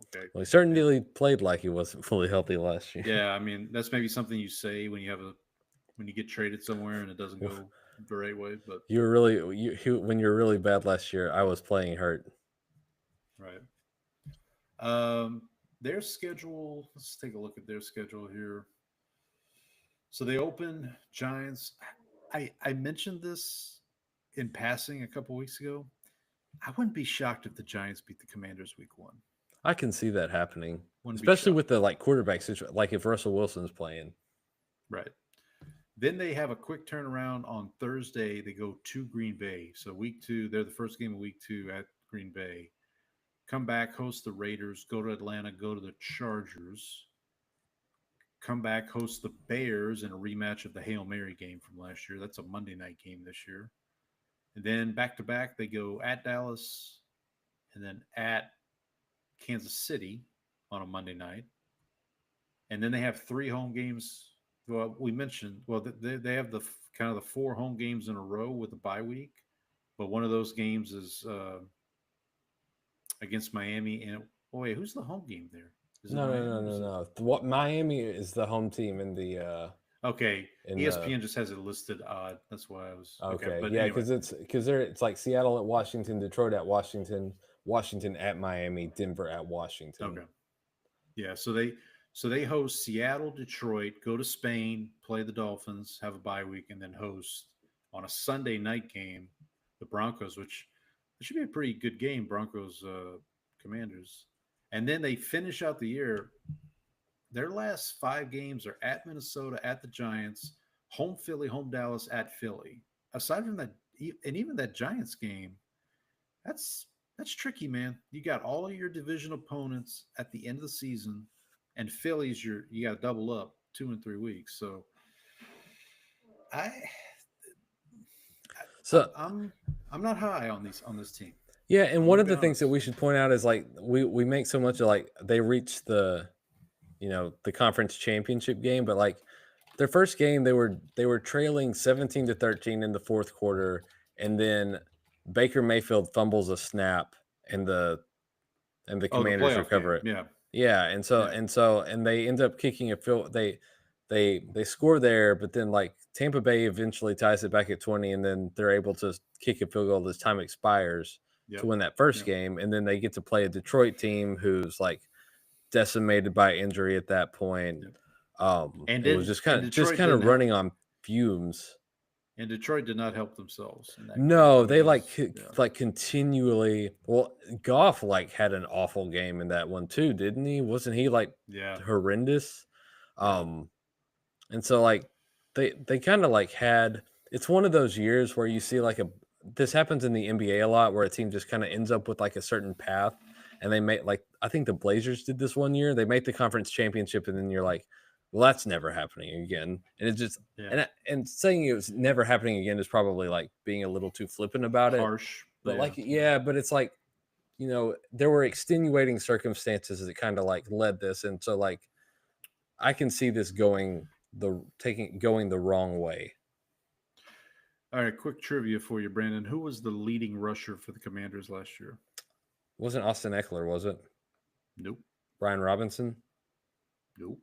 okay. Well, he certainly played like he wasn't fully healthy last year. Yeah, I mean, that's maybe something you say when you get traded somewhere and it doesn't go the right way. But when you were really bad last year, I was playing hurt. Right. Their schedule, let's take a look at their schedule here. So they open Giants. I mentioned this in passing a couple weeks ago. I wouldn't be shocked if the Giants beat the Commanders week 1. I can see that happening, especially with the quarterback situation, like if Russell Wilson's playing. Right. Then they have a quick turnaround on Thursday. They go to Green Bay. So week 2, they're the first game of week 2 at Green Bay. Come back, host the Raiders, go to Atlanta, go to the Chargers. Come back, host the Bears in a rematch of the Hail Mary game from last year. That's a Monday night game this year. And then back-to-back, they go at Dallas and then at Kansas City on a Monday night. And then they have 3 home games. Well, we mentioned, they have the kind of the 4 home games in a row with a bye week. But one of those games is against Miami. And, who's the home game there? No. What Miami is the home team in the. Okay, ESPN just has it listed odd. That's why I was okay. But yeah, because it's like Seattle at Washington, Detroit at Washington, Washington at Miami, Denver at Washington. Okay. Yeah, so they host Seattle, Detroit, go to Spain, play the Dolphins, have a bye week, and then host on a Sunday night game the Broncos, which it should be a pretty good game. Broncos, Commanders. And then they finish out the year. Their last 5 games are at Minnesota, at the Giants, home Philly, home Dallas, at Philly. Aside from that, and even that Giants game, that's tricky, man. You got all of your division opponents at the end of the season and Phillies, you got to double up 2 and 3 weeks. So I'm not high on this team. Yeah, and one of the things that we should point out is like we make so much of like they reached the the conference championship game, but like their first game they were trailing 17-13 in the fourth quarter, and then Baker Mayfield fumbles a snap and the Commanders recover it. Yeah. Yeah, and they end up kicking a field. They score there, but then like Tampa Bay eventually ties it back at 20, and then they're able to kick a field goal as time expires to win that first game, and then they get to play a Detroit team who's like decimated by injury at that point. And it was just kind of running on fumes. And Detroit did not help themselves. No, they like continually. Well, Goff like had an awful game in that one too, didn't he? Wasn't he like horrendous? And so like they kind of like had. It's one of those years where you see like this happens in the NBA a lot, where a team just kind of ends up with like a certain path, and they make like I think the Blazers did this one year. They make the conference championship, and then you're like, well, that's never happening again. And it's just and saying it was never happening again is probably like being a little too flippant about it. Harsh. But but it's like, there were extenuating circumstances that kind of like led this. And so like I can see this going the wrong way. All right, quick trivia for you, Brandon. Who was the leading rusher for the Commanders last year? Wasn't Austin Eckler, was it? Nope. Brian Robinson? Nope.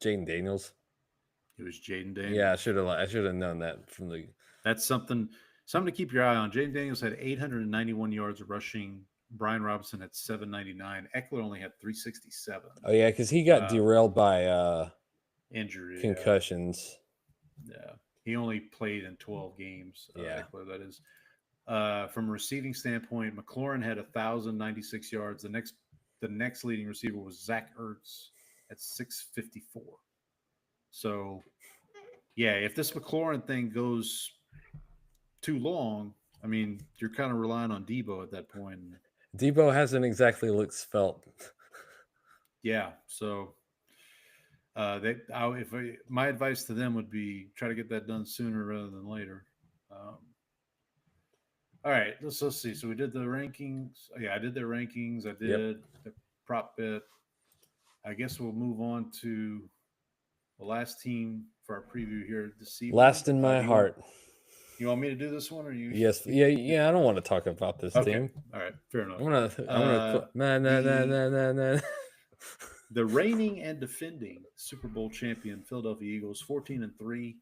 Jaden Daniels. It was Jaden Daniels. Yeah, I should have known that from the. That's something to keep your eye on. Jaden Daniels had 891 yards rushing. Brian Robinson had 799. Eckler only had 367. Oh yeah, because he got derailed by injury, concussions. Yeah, he only played in 12 games. Eckler, that is. From a receiving standpoint, McLaurin had 1,096 yards. The next leading receiver was Zach Ertz at 654. So, yeah, if this McLaurin thing goes too long, I mean, you're kind of relying on Debo at that point. Debo hasn't exactly looked svelte. Yeah, so my advice to them would be try to get that done sooner rather than later. All right, let's see. So we did the rankings. Yeah, I did the rankings. I did the prop bet. I guess we'll move on to the last team for our preview here this evening. Last in my heart. You want me to do this one, or you? Yes. Yeah. I don't want to talk about this team. All right, fair enough. I'm gonna. Nah. The reigning and defending Super Bowl champion Philadelphia Eagles, 14-3.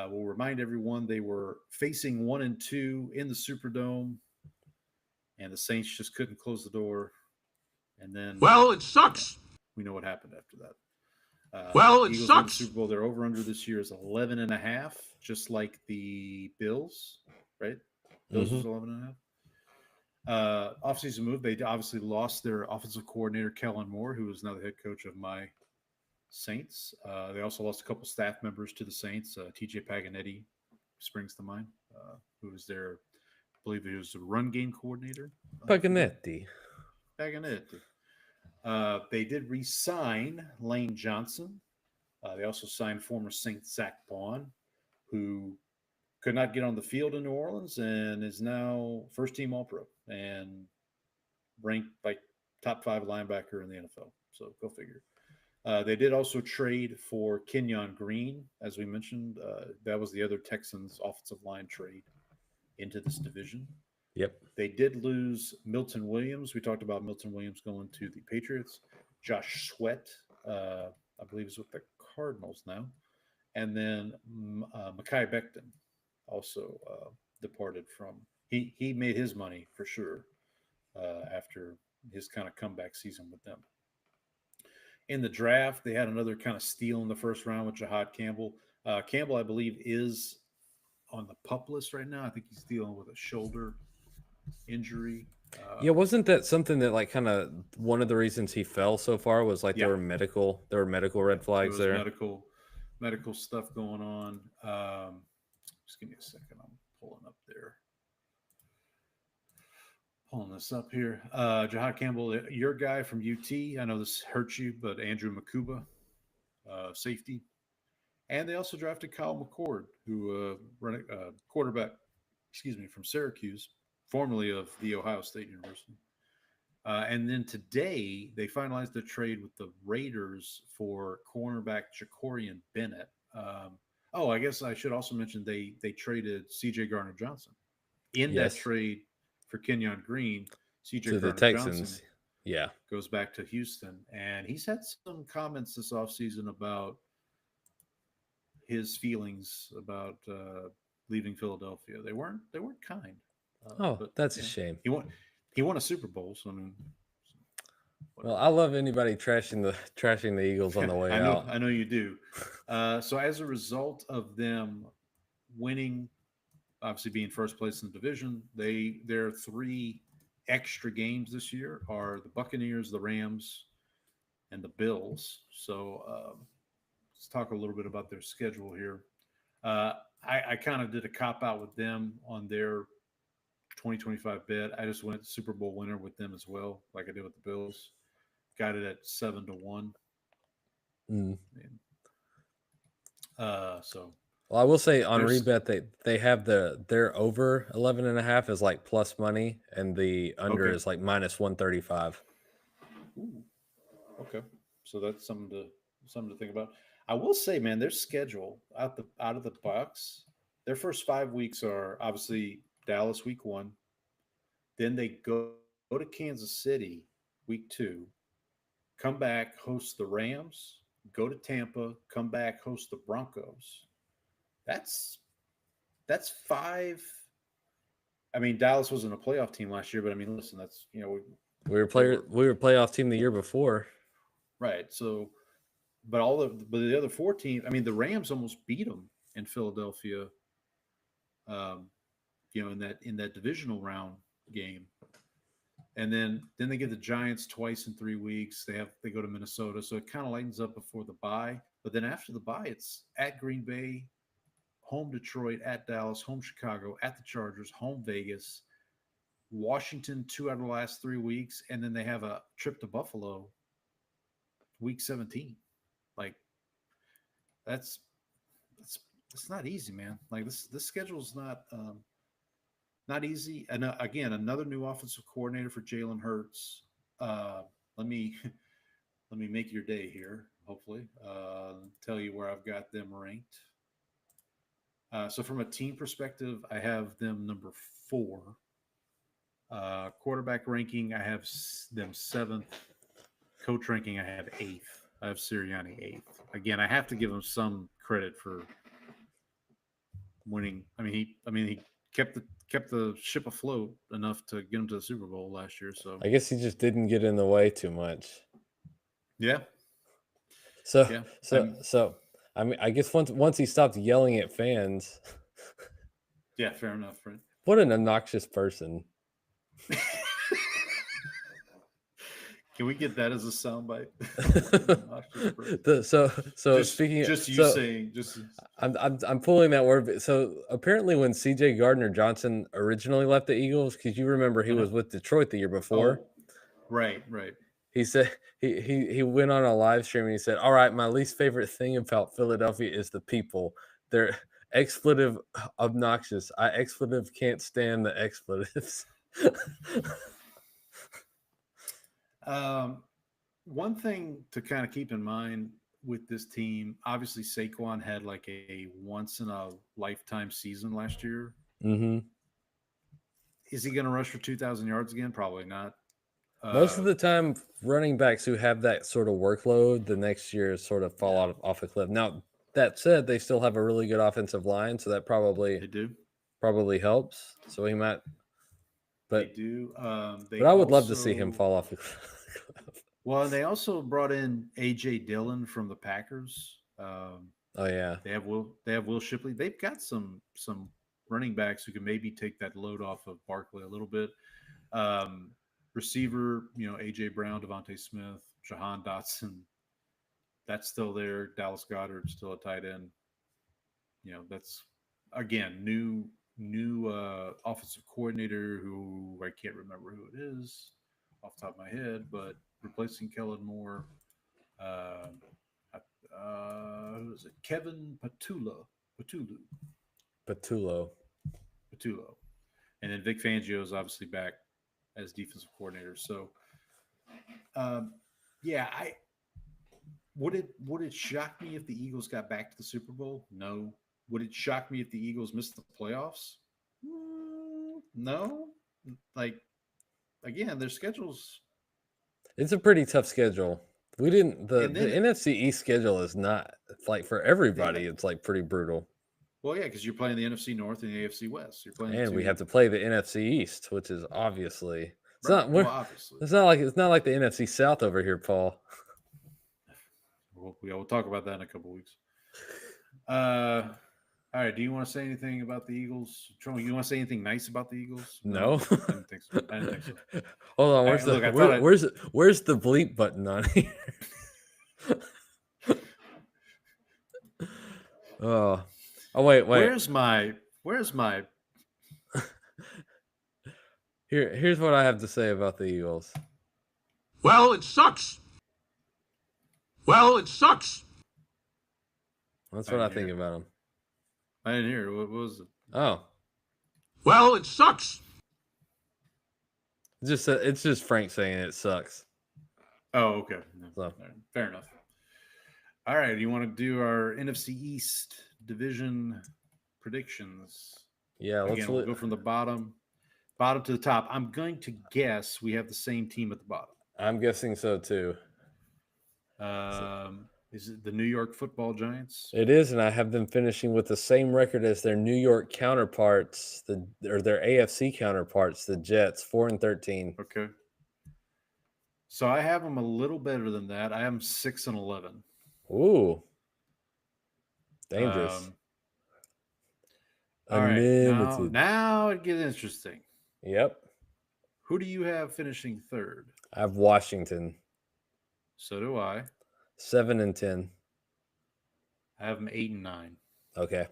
We'll remind everyone they were facing 1-2 in the Superdome, and the Saints just couldn't close the door. And then, well, it sucks. We know what happened after that. It Eagles sucks. won the Super Bowl. Their over/under this year is 11.5, just like the Bills, right? Bills was 11.5. Offseason move. They obviously lost their offensive coordinator Kellen Moore, who is now the head coach of my Saints. They also lost a couple staff members to the Saints. TJ Paganetti springs to mind, who was their, I believe he was the run game coordinator. Paganetti. They did re-sign Lane Johnson. They also signed former Saint Zach Bond, who could not get on the field in New Orleans and is now first-team All-Pro and ranked like top 5 linebacker in the NFL. So go figure. They did also trade for Kenyon Green, as we mentioned. That was the other Texans offensive line trade into this division. Yep. They did lose Milton Williams. We talked about Milton Williams going to the Patriots. Josh Sweat, I believe, is with the Cardinals now. And then Mekhi Becton also departed from. He made his money for sure after his kind of comeback season with them. In the draft, they had another kind of steal in the first round with Jahad Campbell. Campbell, I believe, is on the PUP list right now. I think he's dealing with a shoulder injury. Yeah, wasn't that something that like kind of one of the reasons he fell so far was like there were medical red flags there. Medical stuff going on. Just give me a second. I'm pulling up there. Pulling this up here. Jahad Campbell, your guy from UT. I know this hurts you, but Andrew Makuba, safety. And they also drafted Kyle McCord, who quarterback, from Syracuse, formerly of the Ohio State University. And then today they finalized the trade with the Raiders for cornerback Jacorian Bennett. I guess I should also mention they traded C.J. Gardner-Johnson in that trade for Kenyon Green. C.J. To the Texans, goes back to Houston, and he's had some comments this offseason about his feelings about leaving Philadelphia. They weren't kind. But that's a shame. He won a Super Bowl, so I mean. Well, I love anybody trashing the Eagles on the way out. I know you do. So as a result of them winning, obviously being first place in the division, their 3 extra games this year are the Buccaneers, the Rams, and the Bills. So let's talk a little bit about their schedule here. I kind of did a cop out with them on their 2025 bet. I just went Super Bowl winner with them as well, like I did with the Bills. Got it at 7-1. Well, I will say on rebet they have their over 11.5 is like plus money, and the under is like minus 135. Ooh. Okay, so that's something to think about. I will say, man, their schedule out of the box, their first 5 weeks are obviously Dallas week 1, then they go to Kansas City week 2, come back, host the Rams, go to Tampa, come back, host the Broncos. That's 5. I mean, Dallas wasn't a playoff team last year, but I mean, listen, that's we were a playoff team the year before, right? So, but the other 4 teams, I mean, the Rams almost beat them in Philadelphia. In that divisional round game, and then they get the Giants twice in 3 weeks. They go to Minnesota, so it kind of lightens up before the bye. But then after the bye, it's at Green Bay, home Detroit, at Dallas, home Chicago, at the Chargers, home Vegas, Washington 2 out of the last 3 weeks, and then they have a trip to Buffalo, week 17. Like that's not easy, man. Like this schedule's not easy. And again, another new offensive coordinator for Jalen Hurts. Let me make your day here. Hopefully, tell you where I've got them ranked. So from a team perspective, I have them number 4. Quarterback ranking, I have them 7th. Coach ranking, I have 8th. I have Sirianni 8th. Again, I have to give him some credit for winning. I mean, he kept the ship afloat enough to get him to the Super Bowl last year. So I guess he just didn't get in the way too much. Yeah. So I mean, I guess once he stopped yelling at fans. Yeah, fair enough, Brent. What an obnoxious person. Can we get that as a soundbite? I'm pulling that word. So apparently, when C.J. Gardner-Johnson originally left the Eagles, because you remember he was with Detroit the year before. Right. He said he went on a live stream and he said, "All right, my least favorite thing about Philadelphia is the people. They're expletive obnoxious. I expletive can't stand the expletives." One thing to kind of keep in mind with this team, obviously Saquon had like a once in a lifetime season last year. Mm-hmm. Is he going to rush for 2,000 yards again? Probably not. Most of the time, running backs who have that sort of workload, the next year sort of fall off a cliff. Now, that said, they still have a really good offensive line, so that probably helps. So he might. But they do. But I would love to see him fall off the cliff. Well, they also brought in A.J. Dillon from the Packers. They have Will Shipley. They've got some running backs who can maybe take that load off of Barkley a little bit. Receiver, A.J. Brown, Devontae Smith, Jahan Dotson. That's still there. Dallas Goedert still a tight end. That's again new new offensive coordinator who I can't remember who it is off the top of my head, but replacing Kellen Moore. Who is it? Kevin Patullo. And then Vic Fangio is obviously back as defensive coordinator. So, would it shock me if the Eagles got back to the Super Bowl? No. Would it shock me if the Eagles missed the playoffs? No. Like, again, their schedules. It's a pretty tough schedule. We didn't the NFC East schedule is not like for everybody. It's like pretty brutal. Well, yeah, because you're playing the NFC North and the AFC West. You're playing, and we have to play the NFC East, which is obviously it's right. not. Obviously, it's not like the NFC South over here, Paul. We'll talk about that in a couple weeks. All right. Do you want to say anything about the Eagles? Troy, you want to say anything nice about the Eagles? No. I didn't think so. Hold on. Where's the bleep button on here? Oh wait. Where's my Here's what I have to say about the Eagles. Well, it sucks. That's what I think about them. I didn't hear it. What was it? Oh. Well, it sucks. It's just Frank saying it sucks. Oh, okay. So. Fair enough. All right. You want to do our NFC East division predictions? Yeah. We'll go from the bottom to the top. I'm going to guess we have the same team at the bottom. I'm guessing so too. Is it the New York Football Giants? It is, and I have them finishing with the same record as their New York counterparts, their AFC counterparts, the Jets, 4-13. Okay. So I have them a little better than that. I have them 6-11. Ooh, dangerous. All right, now it gets interesting. Yep. Who do you have finishing third? I have Washington. So do I. 7-10. I have them 8-9. Okay.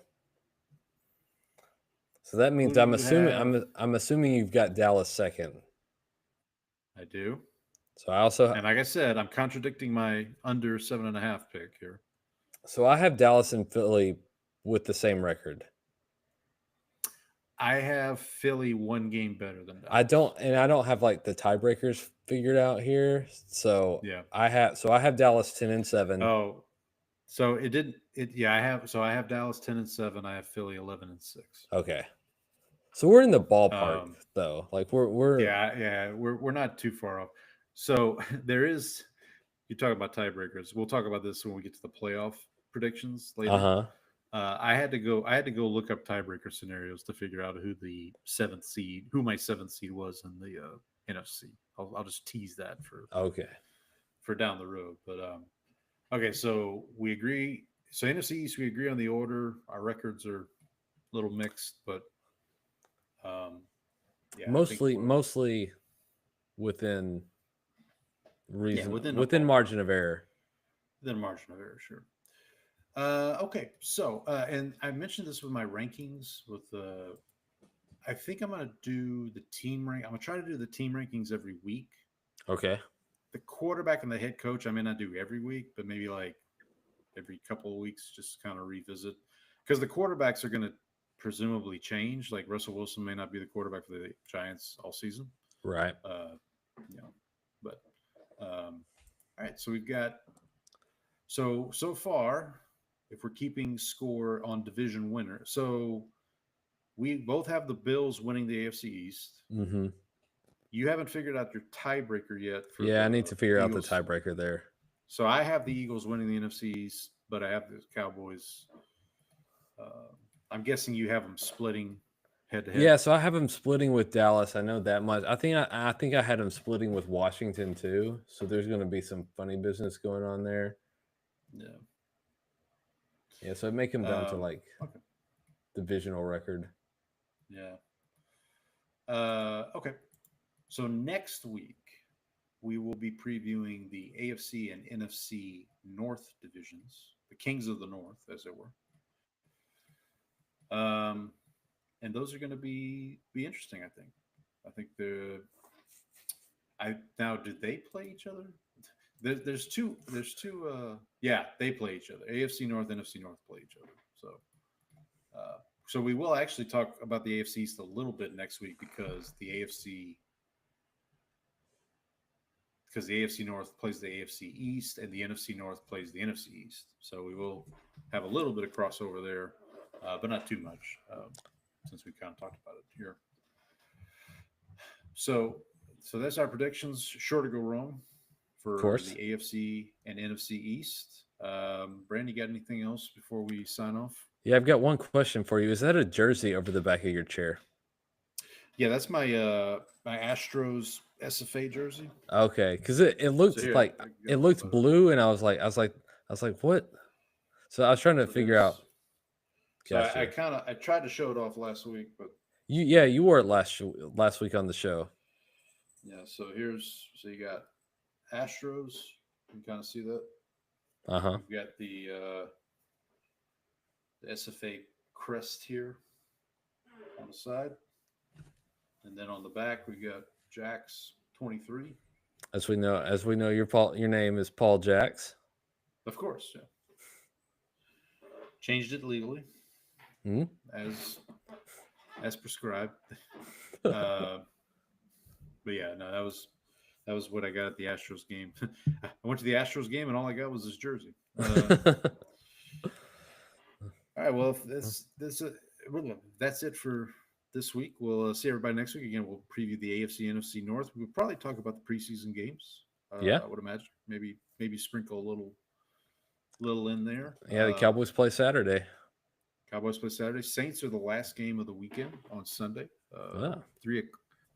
So that means I'm assuming you've got Dallas second. I do. So I also and like I said, I'm contradicting my under 7.5 pick here. So I have Dallas and Philly with the same record. I have Philly one game better than Dallas. I don't have like the tiebreakers figured out here. So yeah, I have Dallas 10-7. Oh, so I have Dallas 10-7. I have Philly 11-6. Okay. So we're in the ballpark though. Like we're we're not too far off. So there is, you talk about tiebreakers. We'll talk about this when we get to the playoff predictions later. Uh-huh. I had to go look up tiebreaker scenarios to figure out who my seventh seed was in the NFC. I'll just tease that for down the road. But okay, so we agree. So NFC East, we agree on the order. Our records are a little mixed, but mostly within reason, within margin of error. Within margin of error, sure. Okay, so and I mentioned this with my rankings. I think I'm going to do the team rank. I'm going to try to do the team rankings every week. Okay. The quarterback and the head coach, I may not do every week, but maybe like every couple of weeks, just kind of revisit, because the quarterbacks are going to presumably change. Like Russell Wilson may not be the quarterback for the Giants all season, right? But all right. So we've got so far. If we're keeping score on division winner, so we both have the Bills winning the AFC East. Mm-hmm. You haven't figured out your tiebreaker yet. I need to figure out the tiebreaker there. So I have the Eagles winning the NFC East, but I have the Cowboys. I'm guessing you have them splitting head to head. Yeah, so I have them splitting with Dallas. I know that much. I think I had them splitting with Washington too. So there's going to be some funny business going on there. Yeah. Yeah, so it may come down to like divisional record. Yeah. Okay. So next week we will be previewing the AFC and NFC North divisions, the Kings of the North, as it were. those are going to be interesting. I think now did they play each other? There's two. Yeah, they play each other. AFC North, NFC North play each other. So we will actually talk about the AFC East a little bit next week because the AFC North plays the AFC East and the NFC North plays the NFC East. So we will have a little bit of crossover there, but not too much since we kind of talked about it here. So that's our predictions. Sure to go wrong for the AFC and NFC East. Brandon, you got anything else before we sign off? Yeah, I've got one question for you. Is that a jersey over the back of your chair? Yeah, that's my my Astros SFA jersey. Okay, because it looked it looked blue, and I was like, what? So I was trying to figure out. So I tried to show it off last week, but you wore it last week on the show. Yeah, so you got Astros. You can kind of see that. You've got the SFA crest here on the side. And then on the back, we got Jax 23. As we know, your name is Paul Jax. Of course, yeah. Changed it legally, as prescribed. But yeah, no, that was what I got at the Astros game. I went to the Astros game, and all I got was this jersey. All right, well, that's it for this week. We'll see everybody next week. Again, we'll preview the AFC, NFC North. We'll probably talk about the preseason games. I would imagine maybe sprinkle a little in there. Yeah, the Cowboys play Saturday. Saints are the last game of the weekend on Sunday.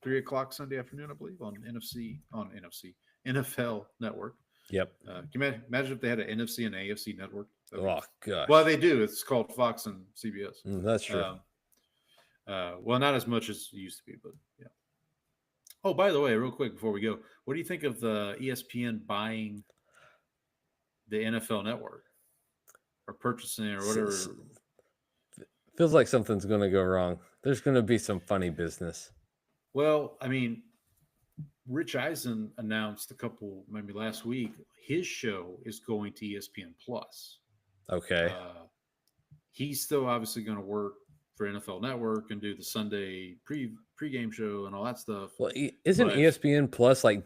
3 o'clock Sunday afternoon, I believe, on NFL Network. Yep. Can you imagine if they had an NFC and AFC network? Oh gosh. Well, they do. It's called Fox and CBS. That's true. Well, not as much as it used to be, but yeah. Oh, by the way, real quick before we go, what do you think of the ESPN buying the NFL Network or purchasing it or whatever? Feels like something's going to go wrong. There's going to be some funny business. Well, I mean, Rich Eisen announced maybe last week, his show is going to ESPN Plus. Okay. He's still obviously going to work for NFL Network and do the Sunday pregame show and all that stuff. Well, isn't ESPN Plus like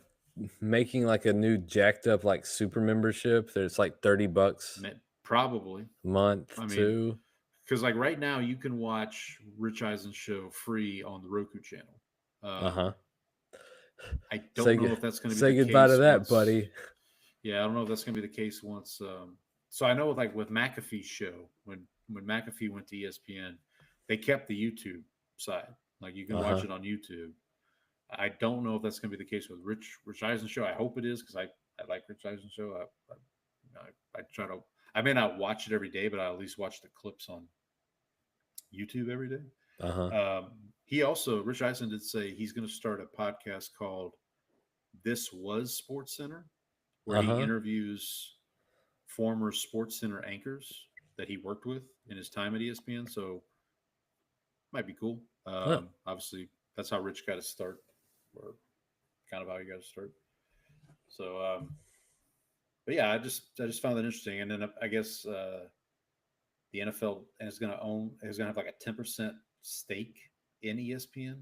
making like a new jacked up like super membership? There's like $30 probably a month too. Because like right now you can watch Rich Eisen's show free on the Roku channel. I don't know if that's going to be say goodbye to that, buddy. Yeah, I don't know if that's going to be the case once. So I know like with McAfee's show, when McAfee went to ESPN, they kept the YouTube side. Like you can watch it on YouTube. I don't know if that's going to be the case with Rich Eisen's show. I hope it is because I like Rich Eisen's show. I try to. I may not watch it every day, but I at least watch the clips on YouTube every day. Rich Eisen did say he's going to start a podcast called This Was Sports Center, where he interviews former Sports Center anchors that he worked with in his time at ESPN. So might be cool. Obviously, that's how Rich got to start, or kind of how he got to start. So, but yeah, I just found that interesting. And then I guess the NFL is going to have like a 10% stake in ESPN.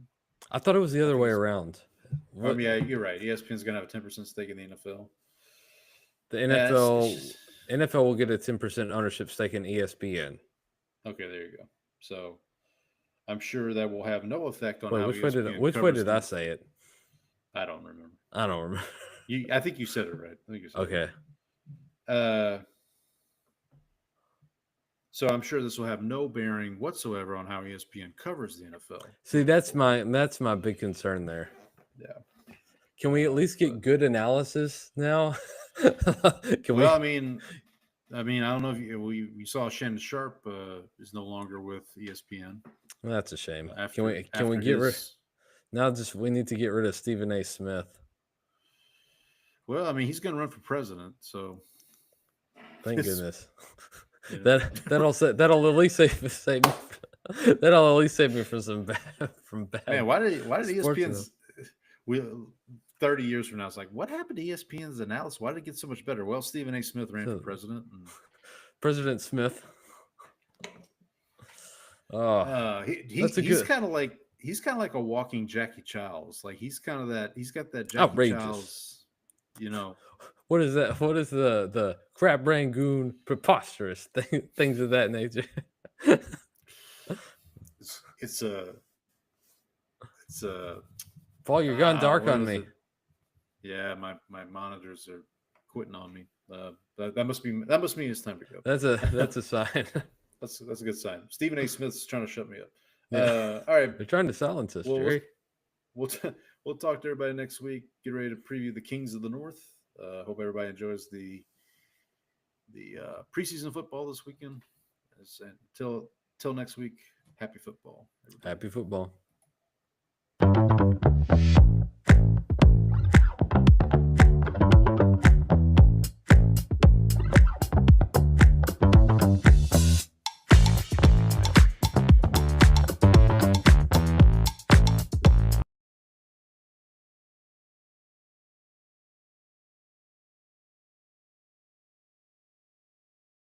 I thought it was the other way around. Yeah, you're right. ESPN's going to have a 10% stake in the NFL. The NFL will get a 10% ownership stake in ESPN. Okay, there you go. So I'm sure that will have no effect on which way did I say it? I don't remember. I think you said it right. Okay. So I'm sure this will have no bearing whatsoever on how ESPN covers the NFL. See, that's my big concern there. Yeah. Can we at least get good analysis now? I mean, I don't know if you saw Shannon Sharp is no longer with ESPN. Well, that's a shame. Can we get rid? Now we need to get rid of Stephen A. Smith. Well, I mean, he's going to run for president, so thank goodness. Yeah. That'll at least save That'll at least save me from some bad. Man, why did sports ESPN's 30 years from now? It's like, what happened to ESPN's analysis? Why did it get so much better? Well, Stephen A. Smith ran for president. And, President Smith. Oh, he's kind of like a walking Jackie Childs. Like he's kind of that. He's got that Jackie outrageous. Childs. You know, what is that? What is the crab rangoon preposterous things of that nature? It's a. Paul, you're gone dark on me. Yeah, my monitors are quitting on me. That must mean it's time to go. That's a sign. That's a good sign. Stephen A. Smith's trying to shut me up. Yeah. All right, they're trying to silence us, Jerry. We'll talk to everybody next week. Get ready to preview the Kings of the North. Hope everybody enjoys the preseason football this weekend. Until next week, happy football. Everybody. Happy football.